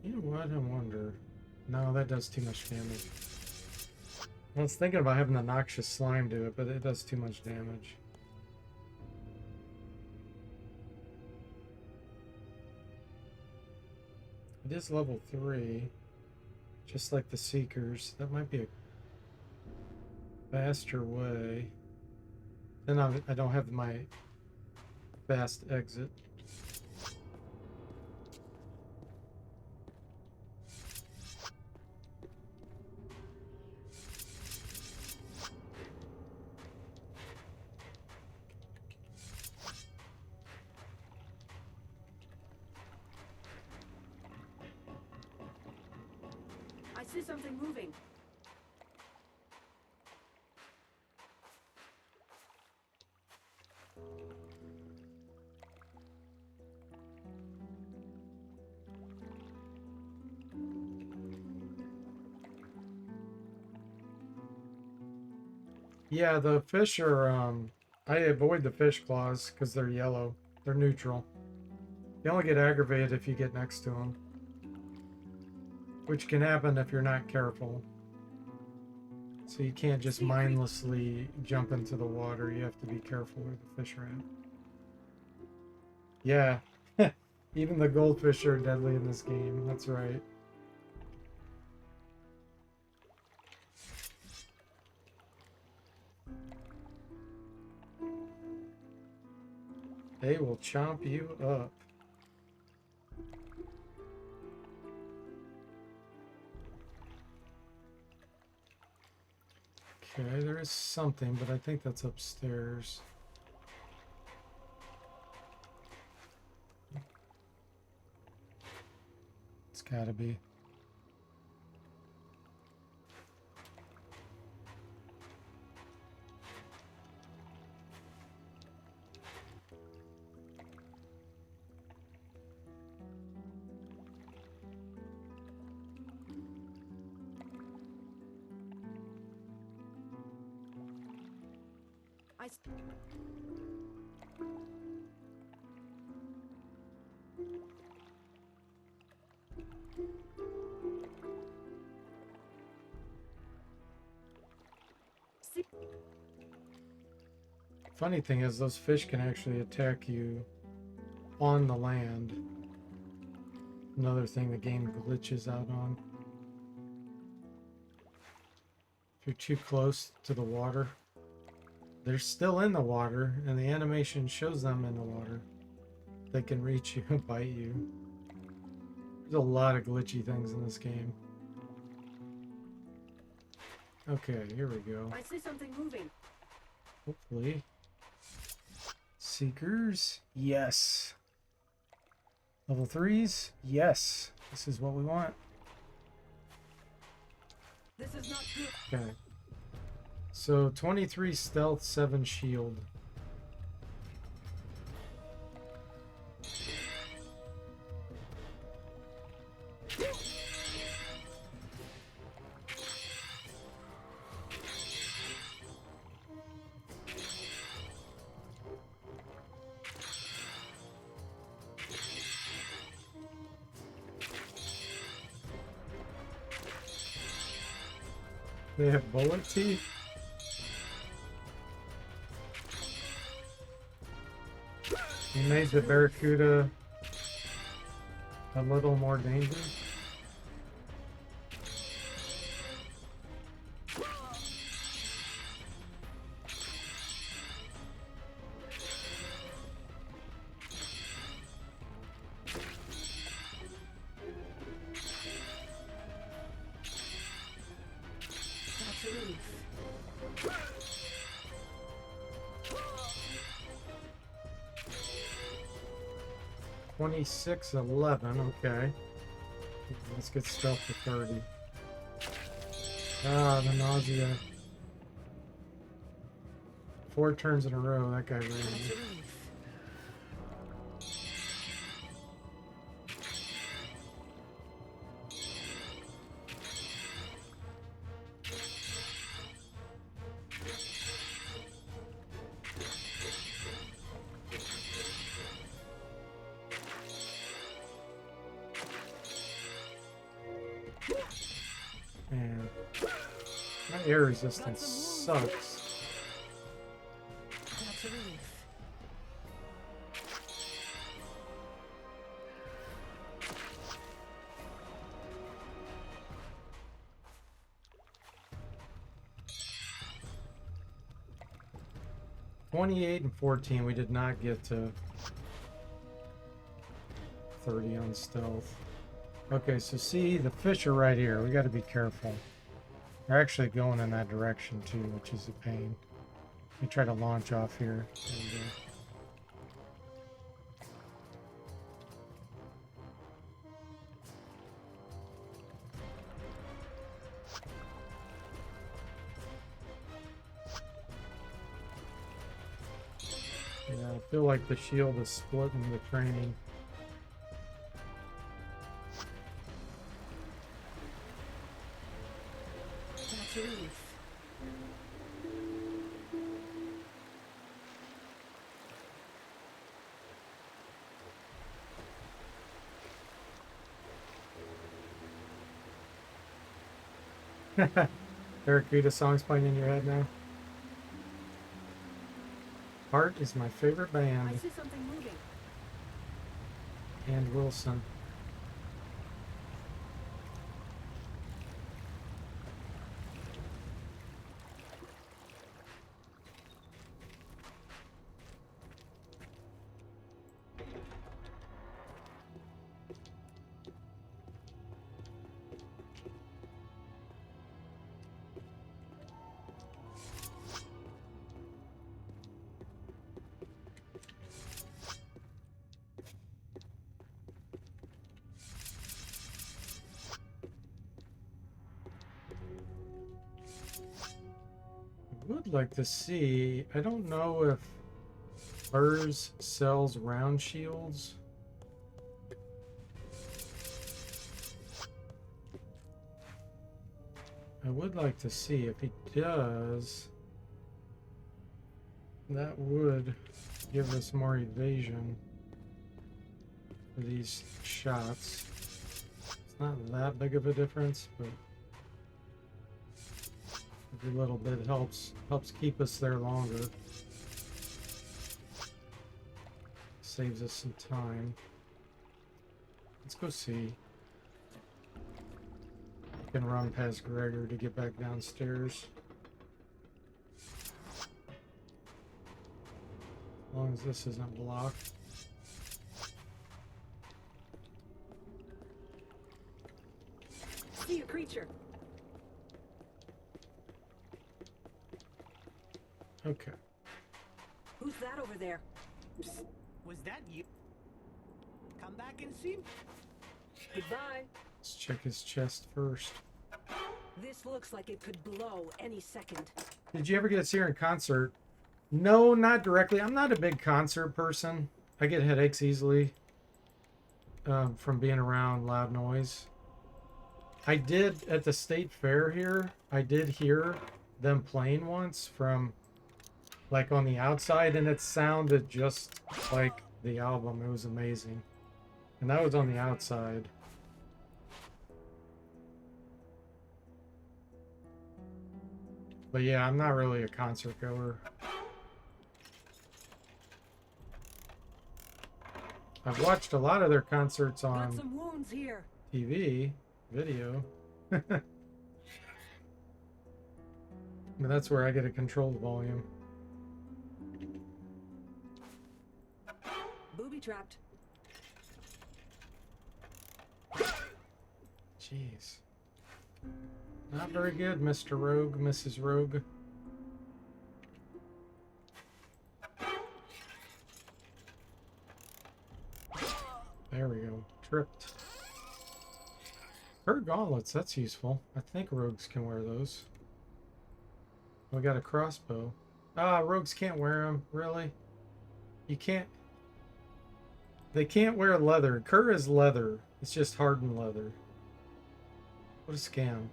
You know what? I wonder. No, that does too much damage. I was thinking about having the noxious slime do it, but it does too much damage. It is level 3, just like the Seekers. That might be a faster way. Then I don't have my fast exit. I see something moving. Yeah, the fish are, I avoid the fish claws because they're yellow. They're neutral. You only get aggravated if you get next to them. Which can happen if you're not careful. So you can't just mindlessly jump into the water. You have to be careful where the fish are at. Yeah. Even the goldfish are deadly in this game. That's right. They will chomp you up. Okay, there is something, but I think that's upstairs. It's gotta be. Funny thing is, those fish can actually attack you on the land. Another thing the game glitches out on. If you're too close to the water, they're still in the water, and the animation shows them in the water. They can reach you and bite you. There's a lot of glitchy things in this game. Okay, here we go. I see something moving. Hopefully. Seekers? Yes. Level 3s? Yes. This is what we want. This is not good. Okay. So 23 stealth, 7 shield. They have bullet teeth? You made the Barracuda a little more dangerous? That's a relief. 2611, okay. Let's get stealth to 30. Ah, the nausea. 4 turns in a row, that guy ran. That's a relief. Man, my air resistance sucks. That's a relief. $28 and $14, we did not get to 30 on stealth. Okay, so see, the fish are right here. We got to be careful. They're actually going in that direction too, which is a pain. We try to launch off here. And, yeah, I feel like the shield is splitting the training. That's a relief. Barracuda songs playing in your head now. Heart is my favorite I band. see something moving. And Wilson. Would like to see. I don't know if Burrs sells round shields. I would like to see if he does. That would give us more evasion for these shots. It's not that big of a difference, but every little bit helps keep us there longer. Saves us some time. Let's go see. I can run past Gregor to get back downstairs. As long as this isn't blocked. See a creature. Okay. Who's that over there? Psst, was that you? Come back and see. Goodbye. Let's check his chest first. This looks like it could blow any second. Did you ever get to see her in concert? No, not directly. I'm not a big concert person. I get headaches easily from being around loud noise. I did at the state fair here. I did hear them playing once from like on the outside, and it sounded just like the album. It was amazing. And that was on the outside. But yeah, I'm not really a concert goer. I've watched a lot of their concerts Got on some wounds here. TV, video. But that's where I get a controlled volume. Booby trapped. Jeez. Not very good, Mr. Rogue, Mrs. Rogue. There we go. Tripped. Her gauntlets, that's useful. I think rogues can wear those. We got a crossbow. Ah, rogues can't wear them. Really? You can't... They can't wear leather. Kerr is leather. It's just hardened leather. What a scam.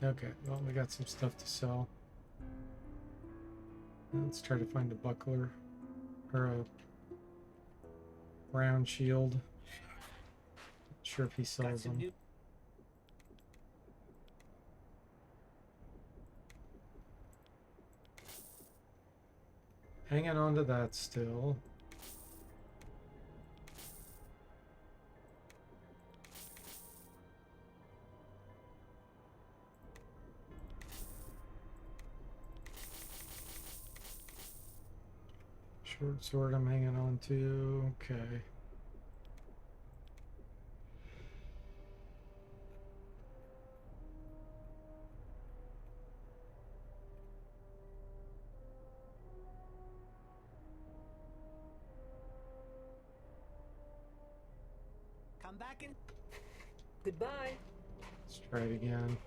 Okay, well, we got some stuff to sell. Let's try to find a buckler. Or a round shield. Not sure if he sells them. Hanging on to that still. Short sword I'm hanging on to. Okay. Come back and Goodbye. Let's try it again.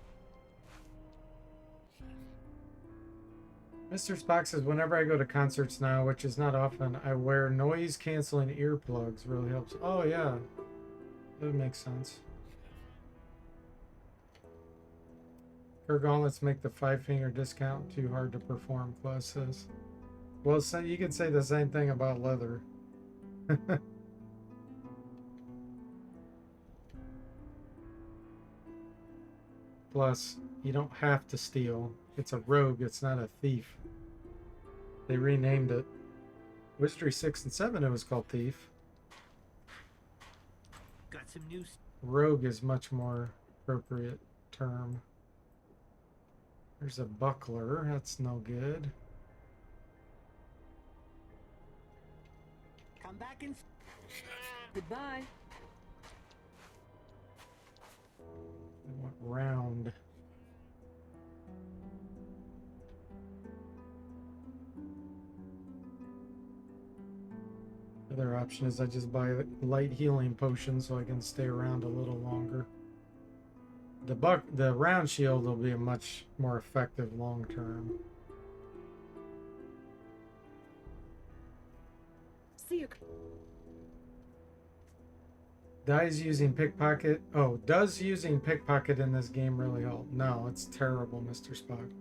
Mr. Spock says, whenever I go to concerts now, which is not often, I wear noise-canceling earplugs. Really helps. Oh, yeah. That would make sense. Her gauntlets make the 5-finger discount too hard to perform, Class says. Well, so you could say the same thing about leather. Plus, you don't have to steal. It's a rogue, it's not a thief. They renamed it. Wizardry 6 and 7, it was called Thief. got some news. Rogue is much more appropriate term. There's a buckler, that's no good. Come back and Goodbye. They went round. Other option is I just buy light healing potions so I can stay around a little longer. The round shield will be a much more effective long term. See you. Does using pickpocket in this game really help? No, it's terrible, Mr. Spock.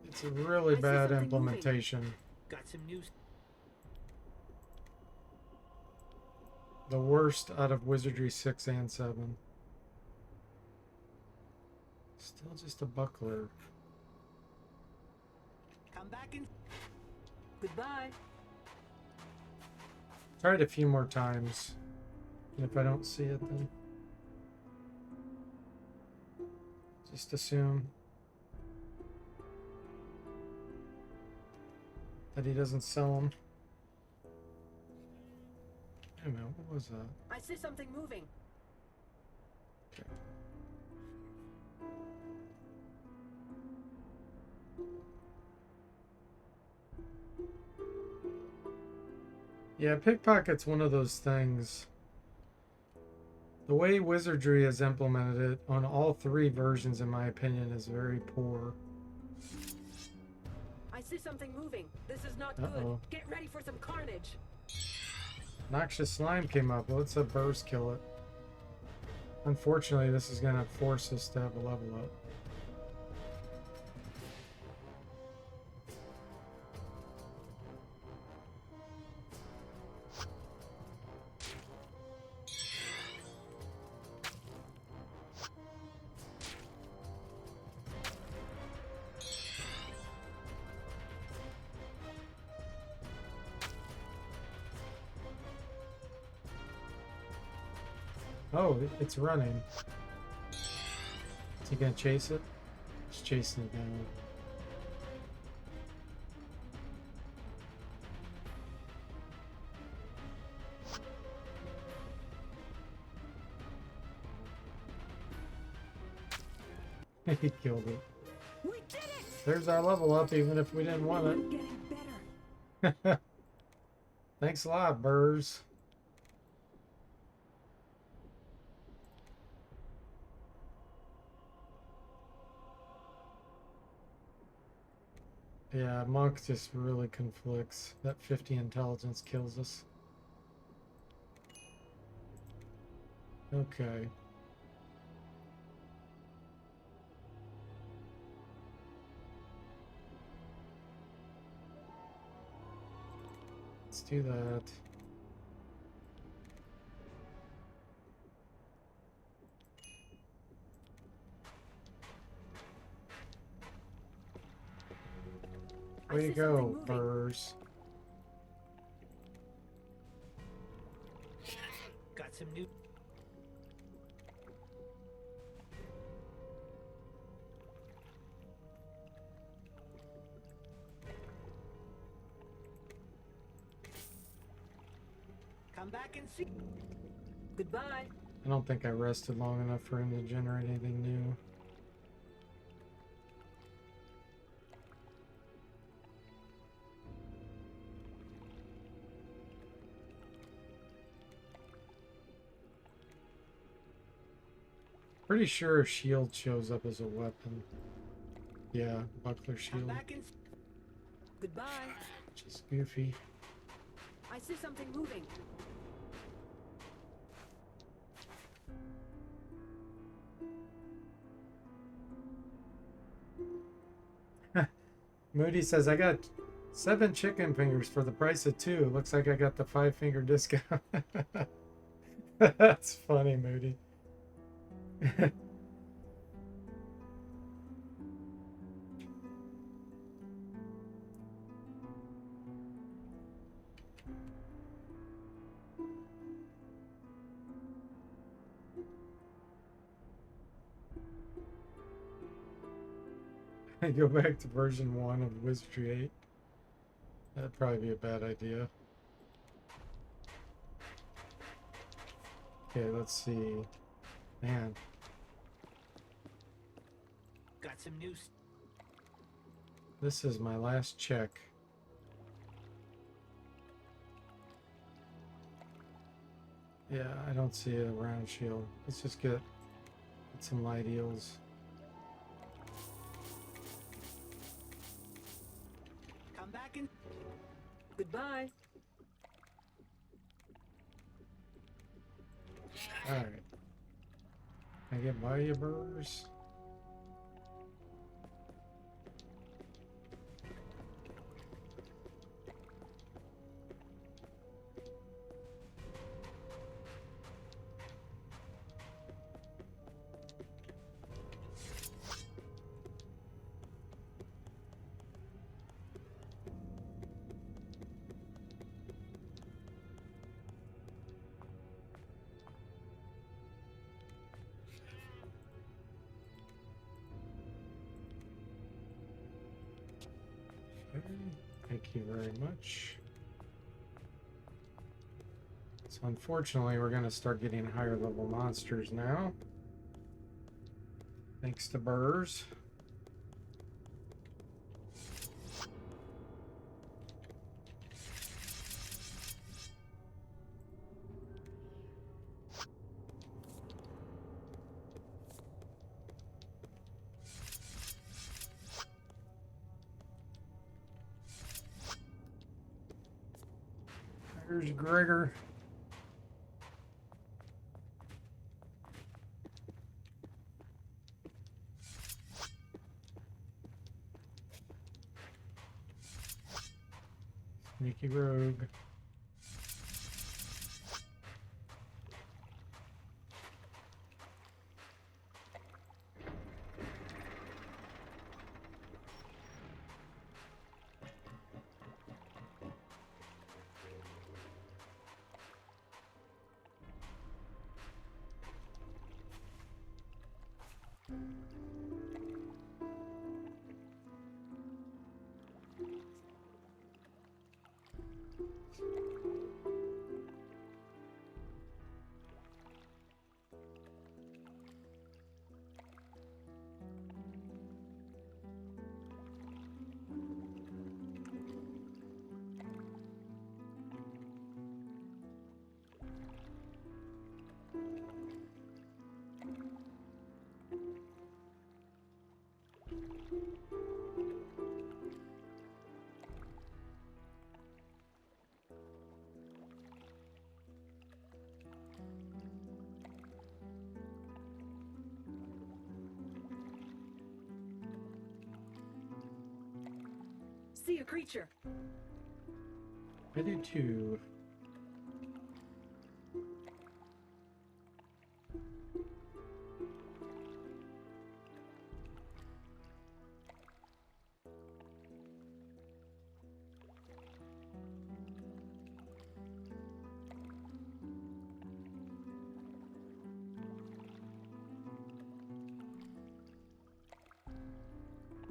It's a really I see bad something implementation. got some news. The worst out of Wizardry 6 and 7. Still just a buckler. Come back and Goodbye. Try it a few more times. And if I don't see it, then just assume that he doesn't sell them. Wait a minute, what was that? I see something moving. Okay. Yeah, pickpocket's one of those things. The way Wizardry has implemented it on all 3 versions, in my opinion, is very poor. I see something moving. This is not Uh-oh. good. Get ready for some carnage. Noxious slime came up. Let's have burst kill it. Unfortunately, this is going to force us to have a level up. Oh, it's running. Is he gonna chase it? He's chasing it down. He killed it. We did it! There's our level up, even if we didn't want I'm getting better. it. Thanks a lot, Burrs. Yeah, Monk just really conflicts. That 50 intelligence kills us. Okay. Let's do that. Way to see go, something moving. Burrs. Got some new. Come back and see. Goodbye. I don't think I rested long enough for him to generate anything new. Pretty sure shield shows up as a weapon. Yeah, buckler Come shield, back and. Goodbye. which is goofy. I see something moving. Moody says, I got 7 chicken fingers for the price of 2. Looks like I got the 5-finger discount. That's funny, Moody. I go back to version 1 of Wizardry 8. That'd probably be a bad idea. Okay, let's see. Man, Got some new. this is my last check. Yeah, I don't see a round shield. Let's just get some light eels. Come back and. Goodbye. Alright. Can I get by you, Burrs? Okay, thank you very much. So unfortunately, we're going to start getting higher level monsters now. Thanks to Burrs. There's Gregor. Sneaky rogue. see a creature. I do too.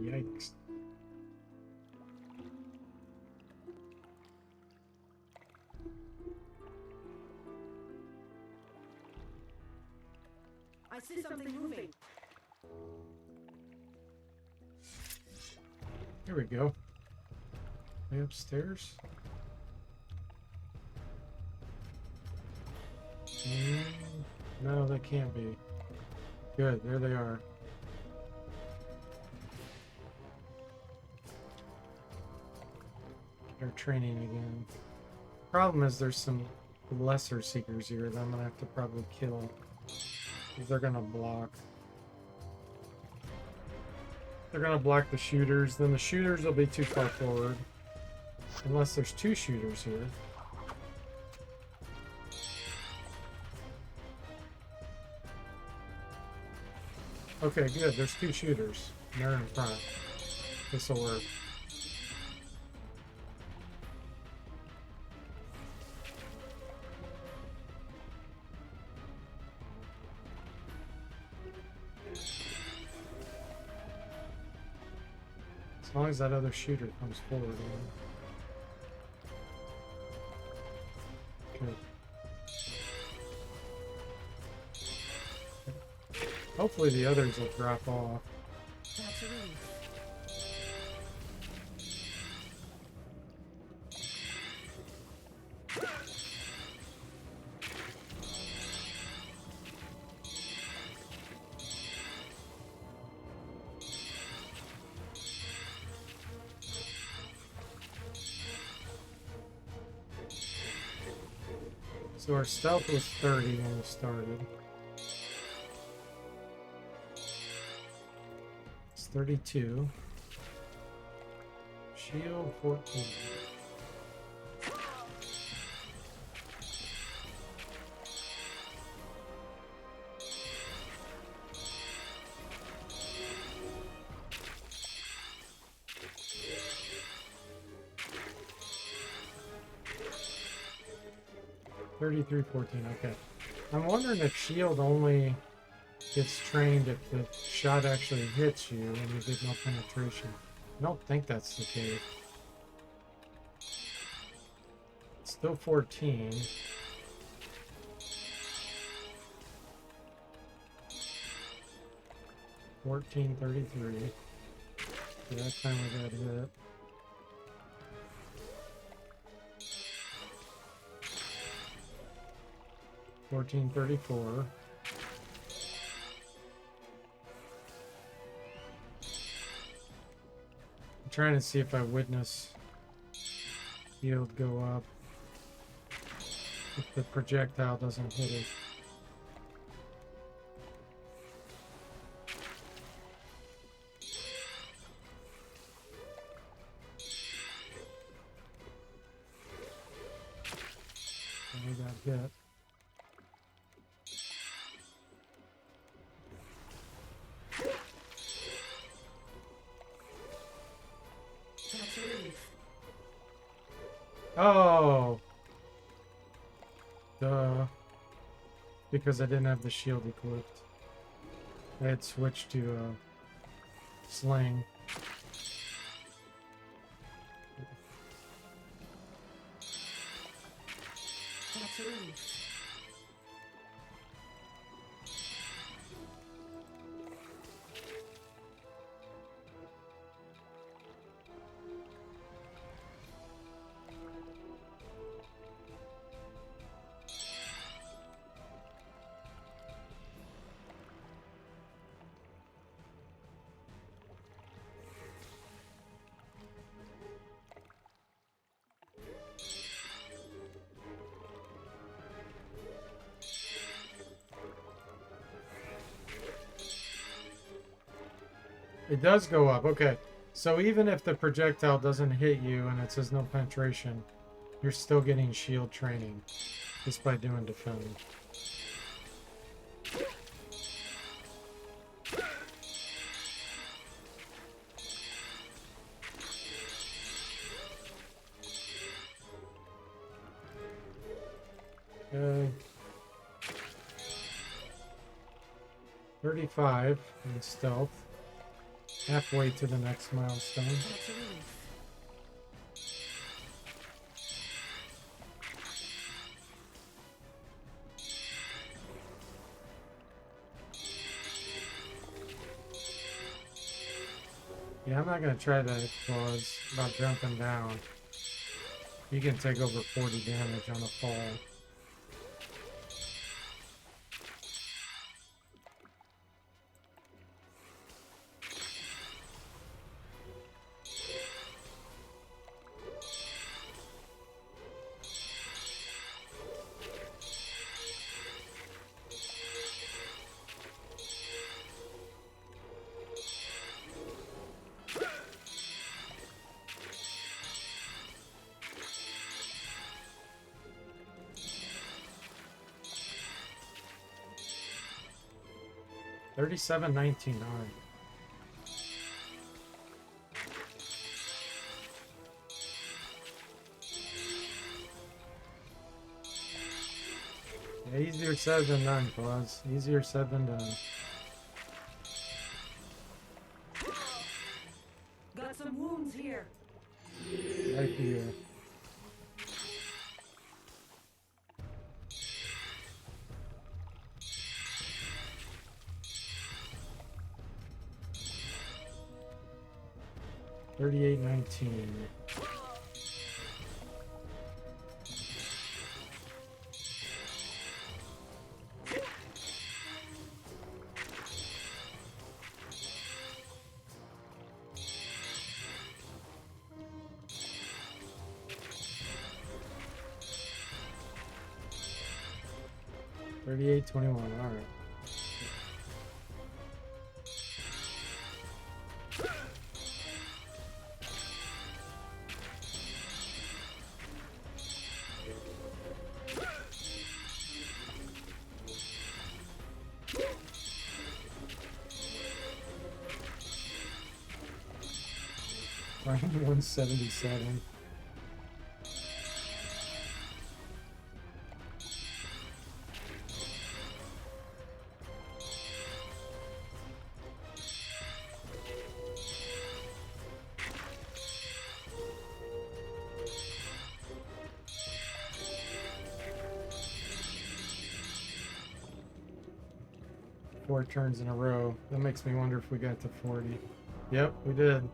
Yikes. I see something moving. Here we go. Way upstairs. No, that can't be. Good, there they are. They're training again. Problem is there's some lesser seekers here that I'm gonna have to probably kill. Because they're gonna block. They're gonna block the shooters, then the shooters will be too far forward. Unless there's two shooters here. Okay, good. There's two shooters. And they're in front. This'll work. As long as that other shooter comes forward. Good. Hopefully the others will drop off. That's a relief. So our stealth was 30 when we started. It's 32. Shield 14. $33, 14, okay. I'm wondering if shield only gets trained if the shot actually hits you and you did no penetration. I don't think that's the case. It's still 14. $14.33. So that time we got hit. $14.34. I'm trying to see if I witness yield go up if the projectile doesn't hit it. And we got hit. That's a relief. Oh! Duh. Because I didn't have the shield equipped. I had switched to sling. That's a relief. It does go up, okay. So even if the projectile doesn't hit you and it says no penetration, you're still getting shield training just by doing defend. Okay. 35 in stealth. Halfway to the next milestone. That's a relief. Yeah, I'm not gonna try that clause about jumping down. You can take over 40 damage on a fall. $37.99. Yeah, easier said than done, Claus. Easier said than done. Got some wounds here. Right here. $38.19. $38.21. All right. Line 177. Four turns in a row. That makes me wonder if we got to 40. Yep, we did.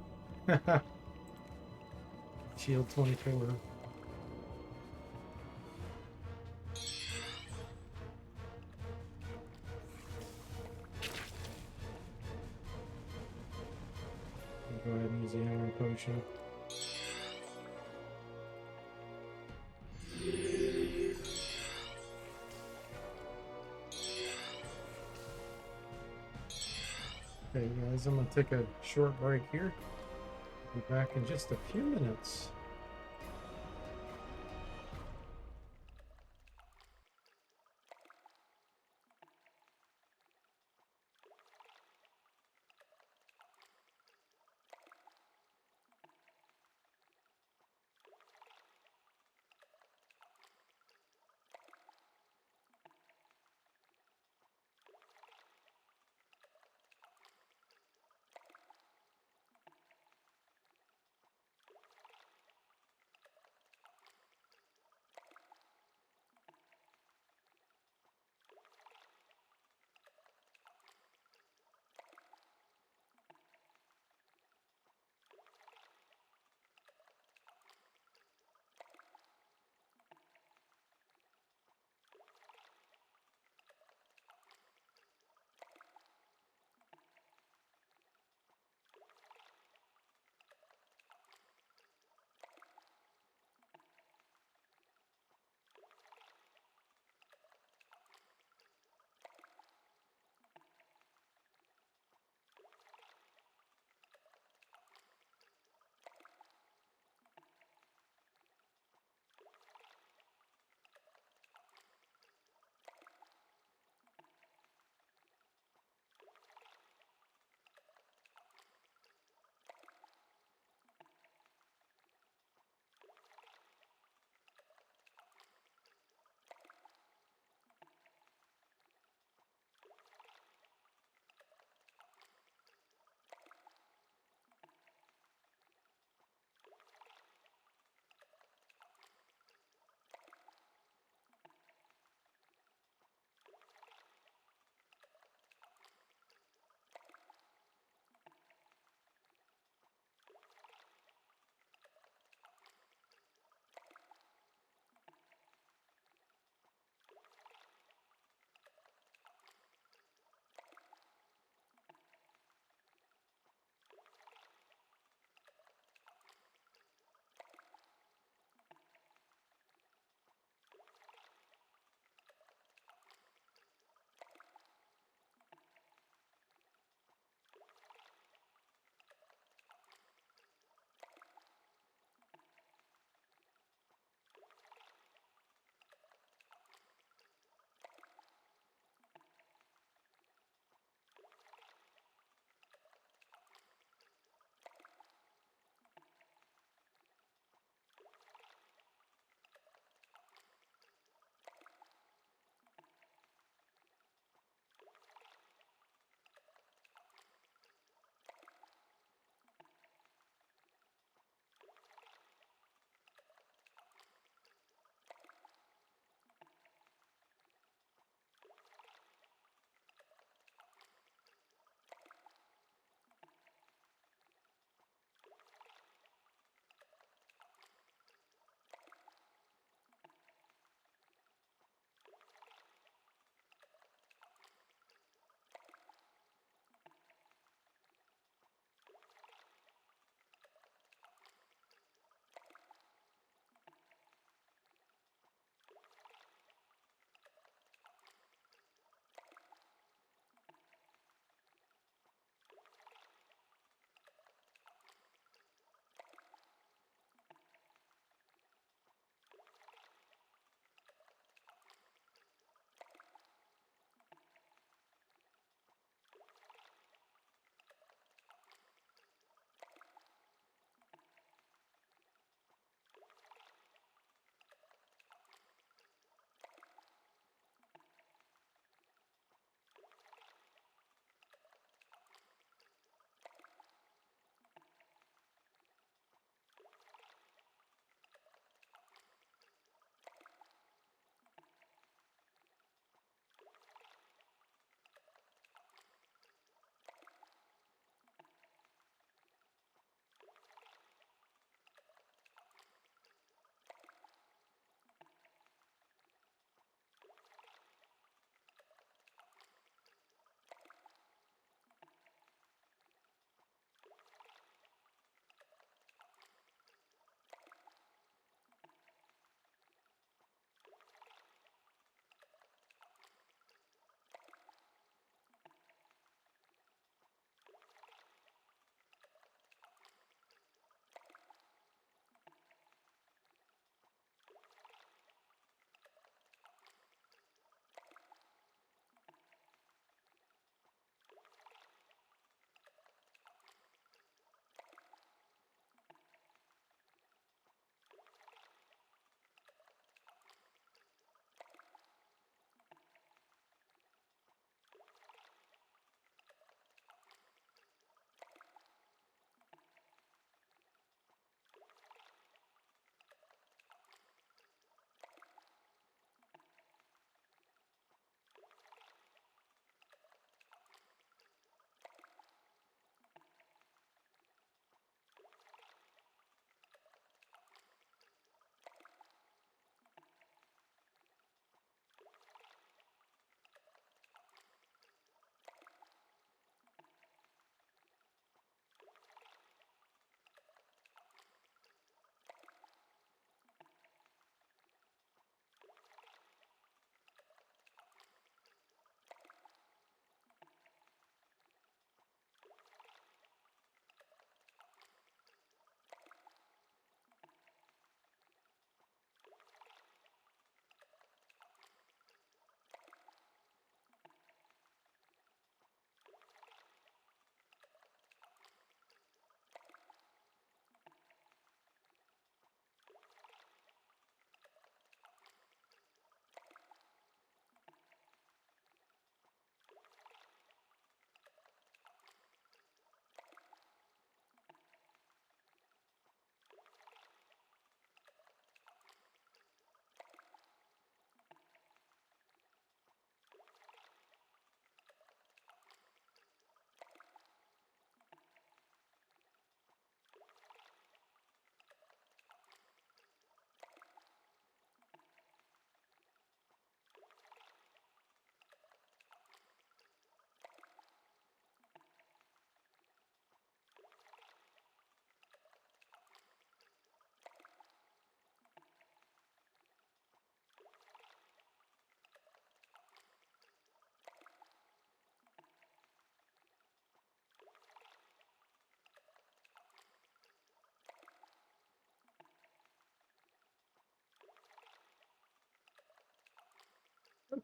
Shield 24. Go ahead and use the healing potion. Okay, guys, I'm gonna take a short break here. Be back in just a few minutes.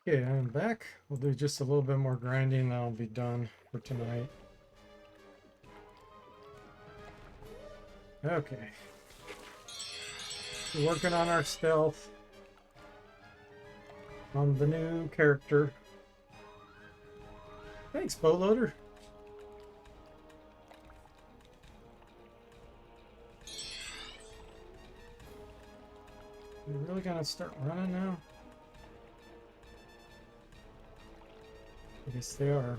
Okay, I'm back. We'll do just a little bit more grinding, then I'll be done for tonight. Okay. We're working on our stealth on the new character. Thanks, boatloader. We're really gonna start running now? I guess they are.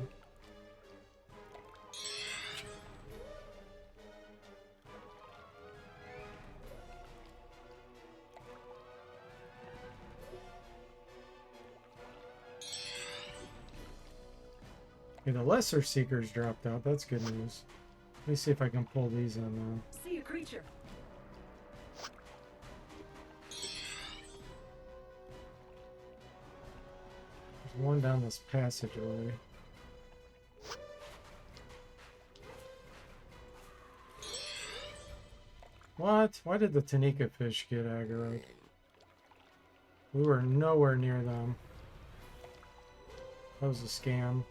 Okay, the lesser seekers dropped out. That's good news. Let me see if I can pull these in now. See a creature. There's one down this passageway. What? Why did the Tanika fish get aggroed? We were nowhere near them. That was a scam.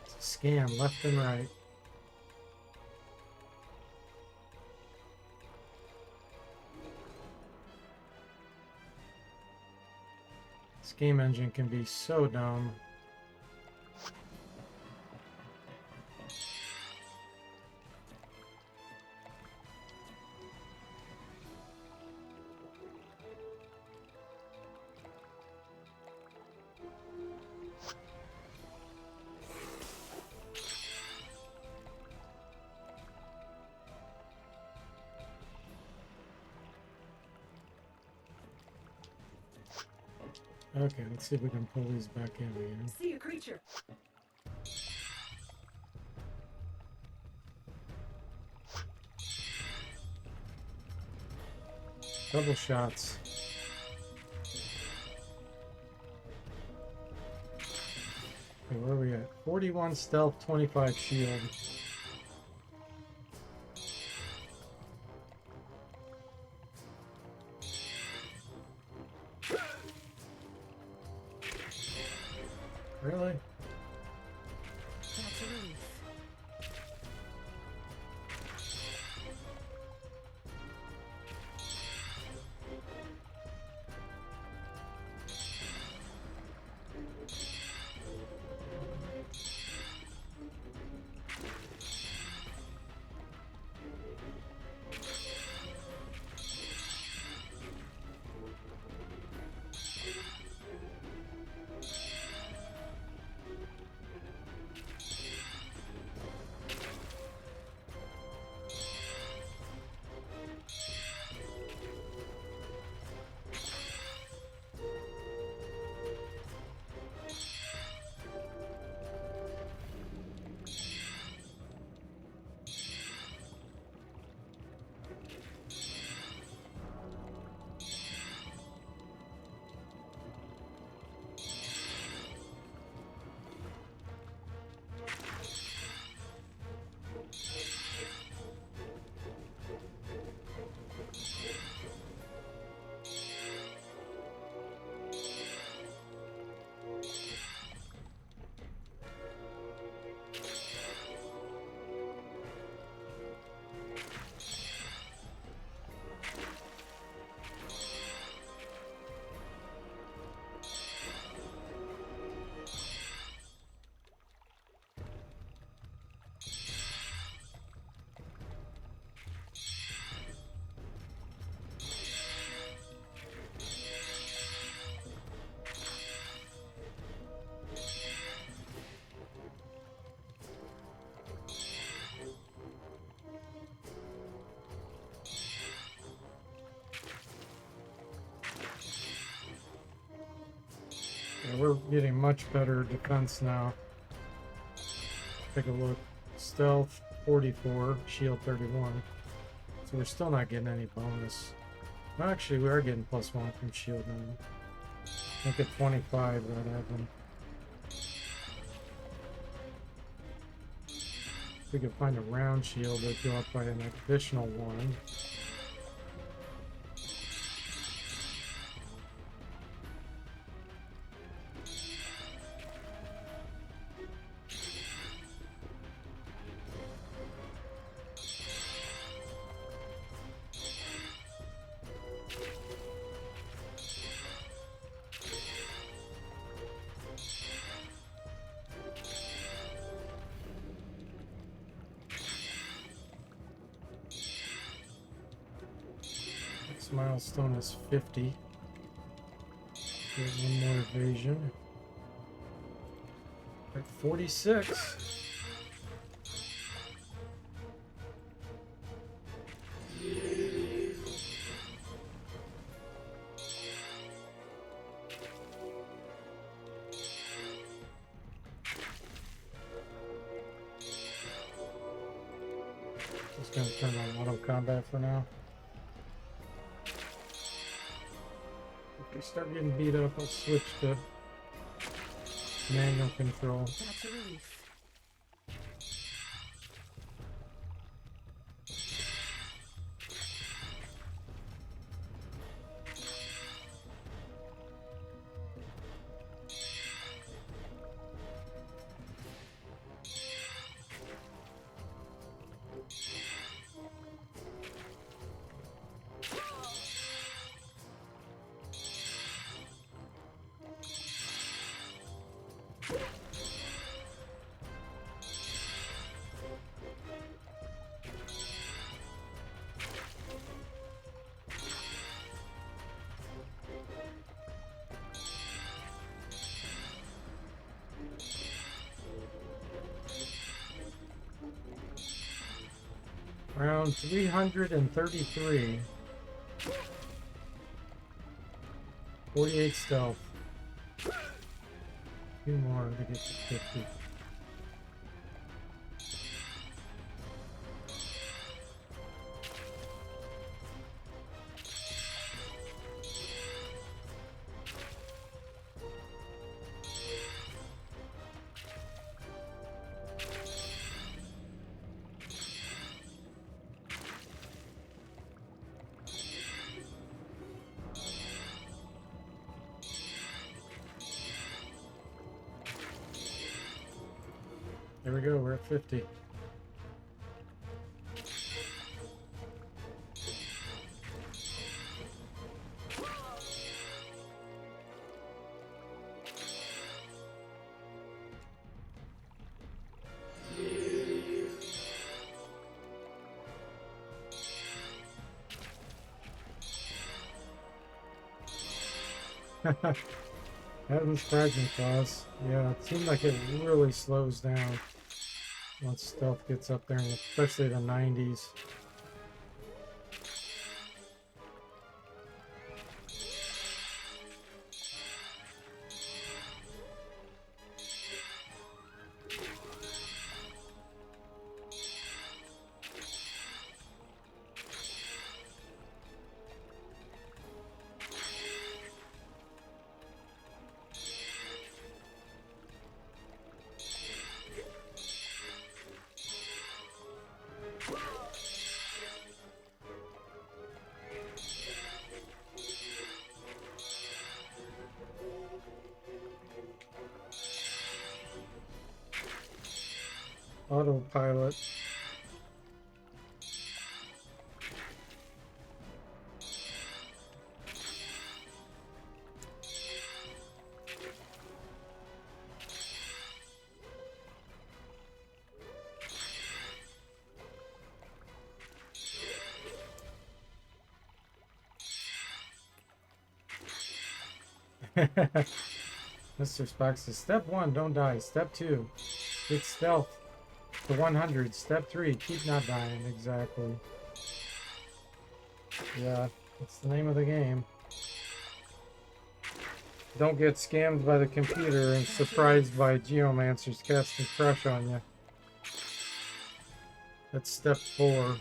It's a scam left and right. This game engine can be so dumb. Okay, let's see if we can pull these back in again. See a creature. Double shots. Okay, where are we at? 41 stealth, 25 shield. Really? That's a relief. Yeah, we're getting much better defense now. Take a look. Stealth 44, shield 31. So we're still not getting any bonus. Well, actually, we are getting +1 from shield now. I think at 25 that happened. If we could find a round shield, it'd go up by an additional 1. Next milestone is 50. Get one more evasion. At 46. Just gonna turn on auto combat for now. If we start getting beat up, I'll switch to manual control. That's a relief. Round 333. 48 stealth. Two more to get to 50. There we go, we're at 50. That was fragment claws. Yeah, it seemed like it really slows down once stealth gets up there, and especially the 90s. Autopilot. Mr. Spock says, step 1, don't die. Step 2, get stealth to 100. Step 3, keep not dying. Exactly. Yeah, that's the name of the game. Don't get scammed by the computer and surprised by geomancers casting crush on you. That's step 4.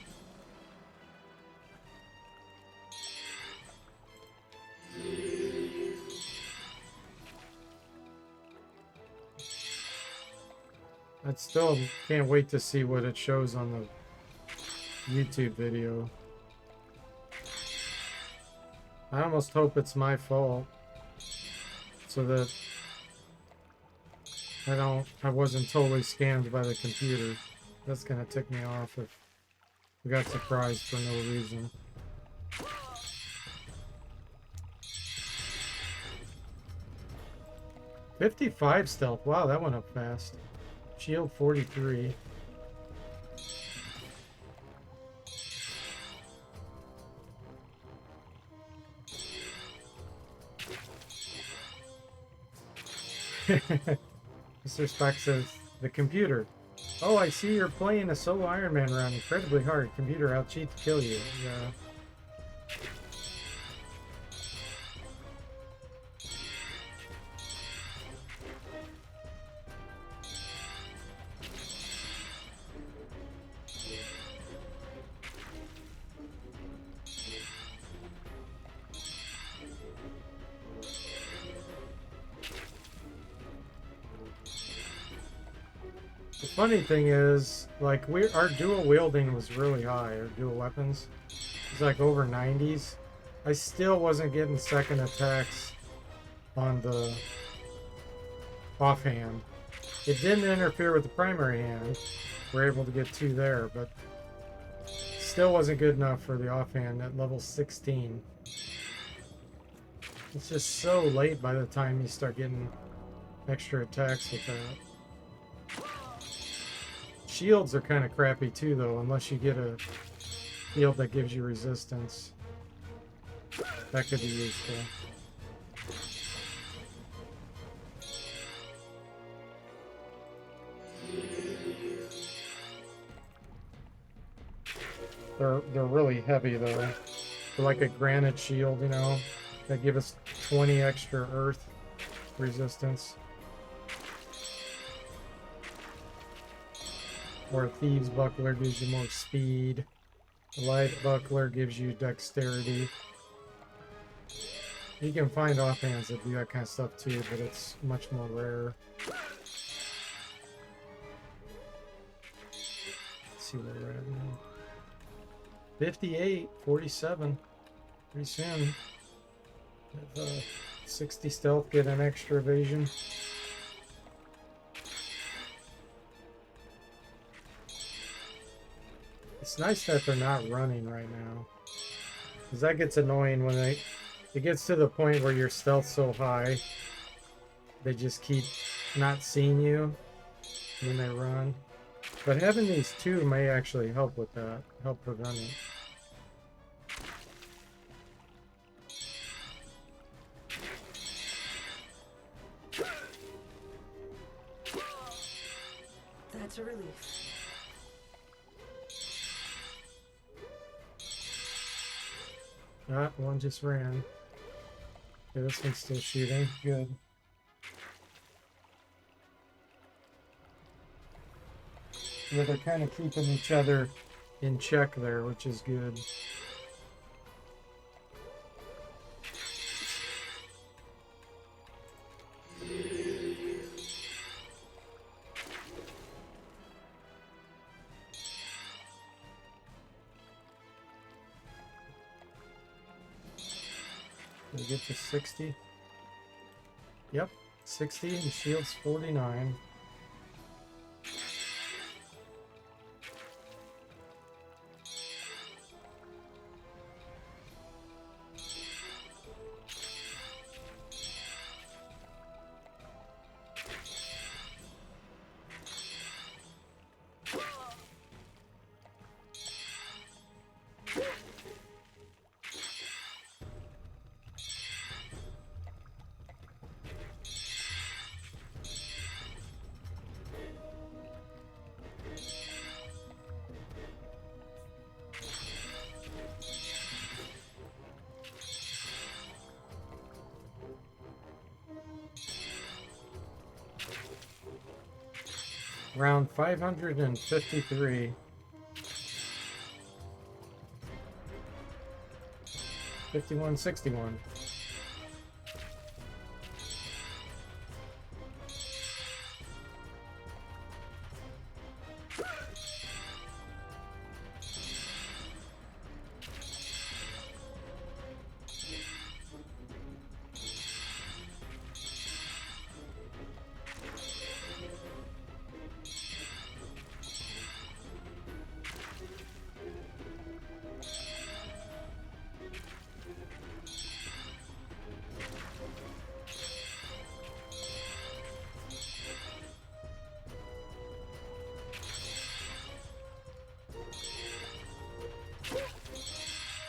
I still can't wait to see what it shows on the YouTube video. I almost hope it's my fault, so that I wasn't totally scammed by the computer. That's gonna tick me off if we got surprised for no reason. $55 stealth. Wow, that went up fast. Shield 43. Mr. Spock says, the computer. Oh, I see you're playing a solo Iron Man round incredibly hard. Computer, I'll cheat to kill you. Yeah. The funny thing is, like, our dual wielding was really high, our dual weapons. It's like over 90s. I still wasn't getting second attacks on the offhand. It didn't interfere with the primary hand. We're able to get 2 there, but still wasn't good enough for the offhand at level 16. It's just so late by the time you start getting extra attacks with that. Shields are kind of crappy too, though, unless you get a shield that gives you resistance. That could be useful. They're really heavy though. They're like a granite shield, you know. They give us 20 extra earth resistance. Or a thieves buckler gives you more speed. A light buckler gives you dexterity. You can find offhands that do that kind of stuff too, but it's much more rare. Let's see where we're at now. 58, 47. Pretty soon. 60 stealth, get an extra evasion. It's nice that they're not running right now. Because that gets annoying when it gets to the point where your stealth's so high, they just keep not seeing you when they run. But having these 2 may actually help with that, help prevent it. That's a relief. Ah, one just ran. Okay, this one's still shooting. Good. Yeah, they're kind of keeping each other in check there, which is good. Did we get to 60? Yep, 60 and shield's 49. Round 553. 5161.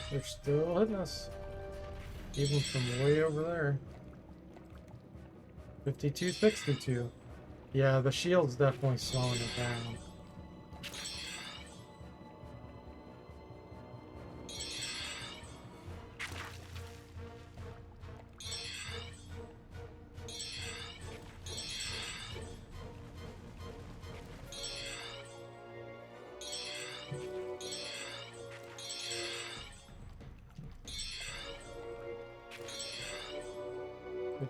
They're still hitting us. Even from way over there. 52-62. Yeah, the shield's definitely slowing it down.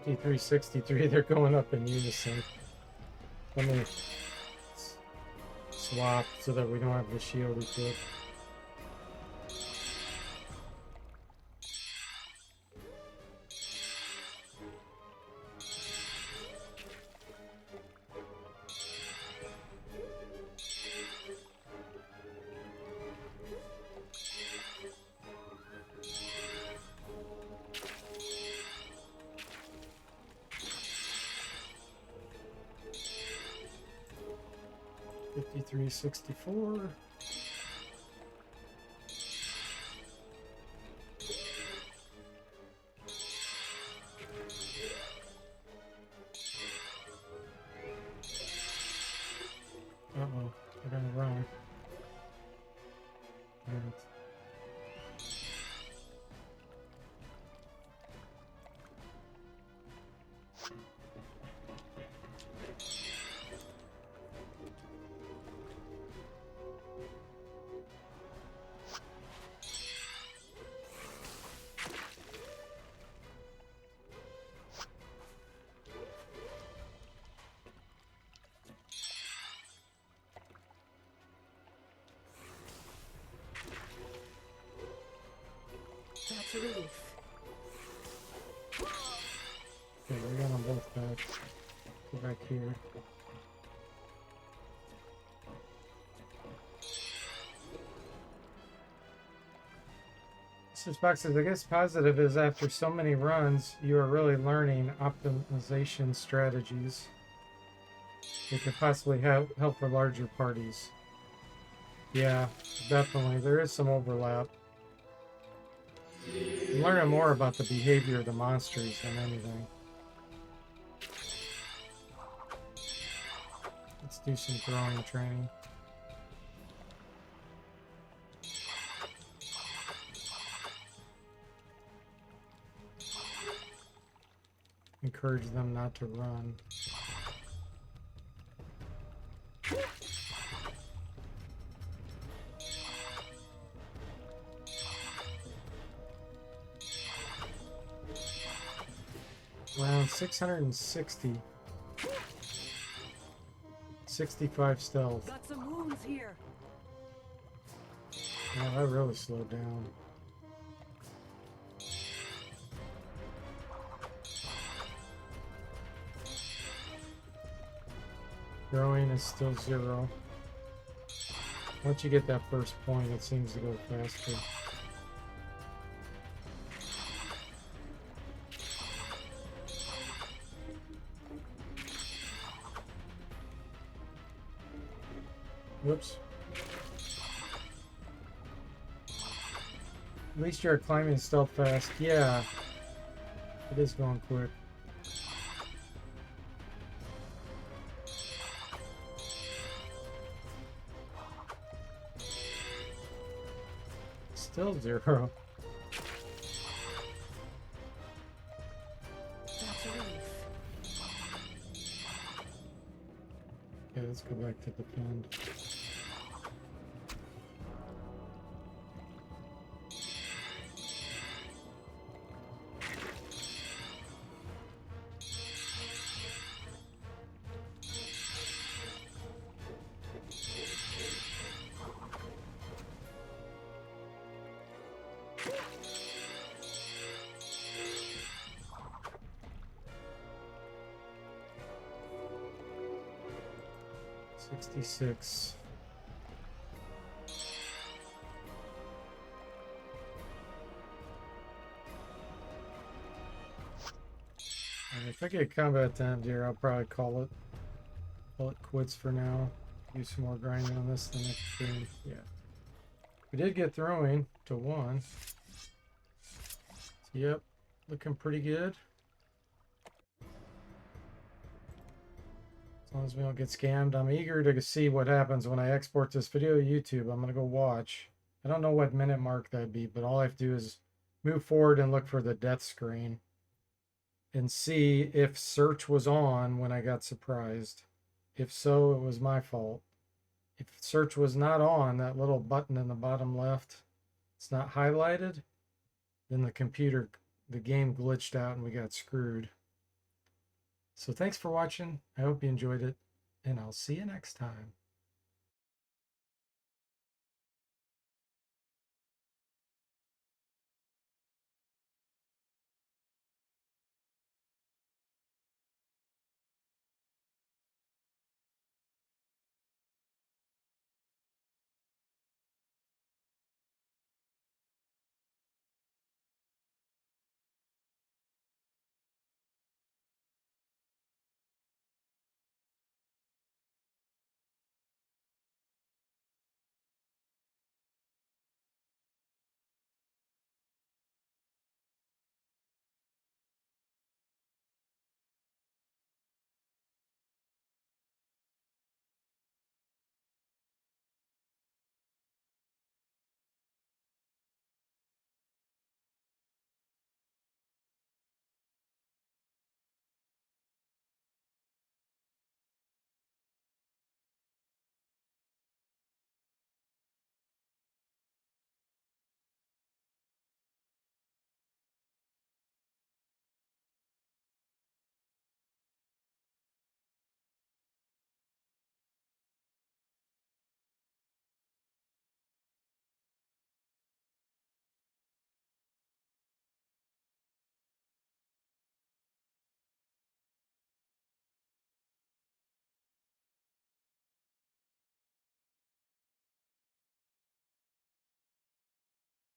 $53.63, they're going up in unison. Let me swap so that we don't have the shield equipped. $53.64. Uh-oh, they're gonna run. And That's a relief. okay, we got them both back. Go back here. This box says, I guess positive is after so many runs, you are really learning optimization strategies that could possibly help for larger parties. Yeah, definitely. There is some overlap. I'm learning more about the behavior of the monsters than anything. Let's do some throwing training. Encourage them not to run. Round 660. 65 stealth. Got some wounds here. Yeah, that really slowed down. Growing is still 0. Once you get that first point, it seems to go faster. Whoops. At least you're climbing stealth fast. Yeah. It is going quick. Still 0. That's a relief. Okay, let's go back to defend. $66. Alright, if I get combat time here, I'll probably call it quits for now. Do some more grinding on this the next game. Yeah. We did get throwing to 1. Yep, looking pretty good. As long as we don't get scammed. I'm eager to see what happens when I export this video to YouTube. I'm going to go watch. I don't know what minute mark that'd be, but all I have to do is move forward and look for the death screen and see if search was on when I got surprised. If so, it was my fault. If search was not on, that little button in the bottom left, it's not highlighted, then the game glitched out and we got screwed. So thanks for watching. I hope you enjoyed it, and I'll see you next time.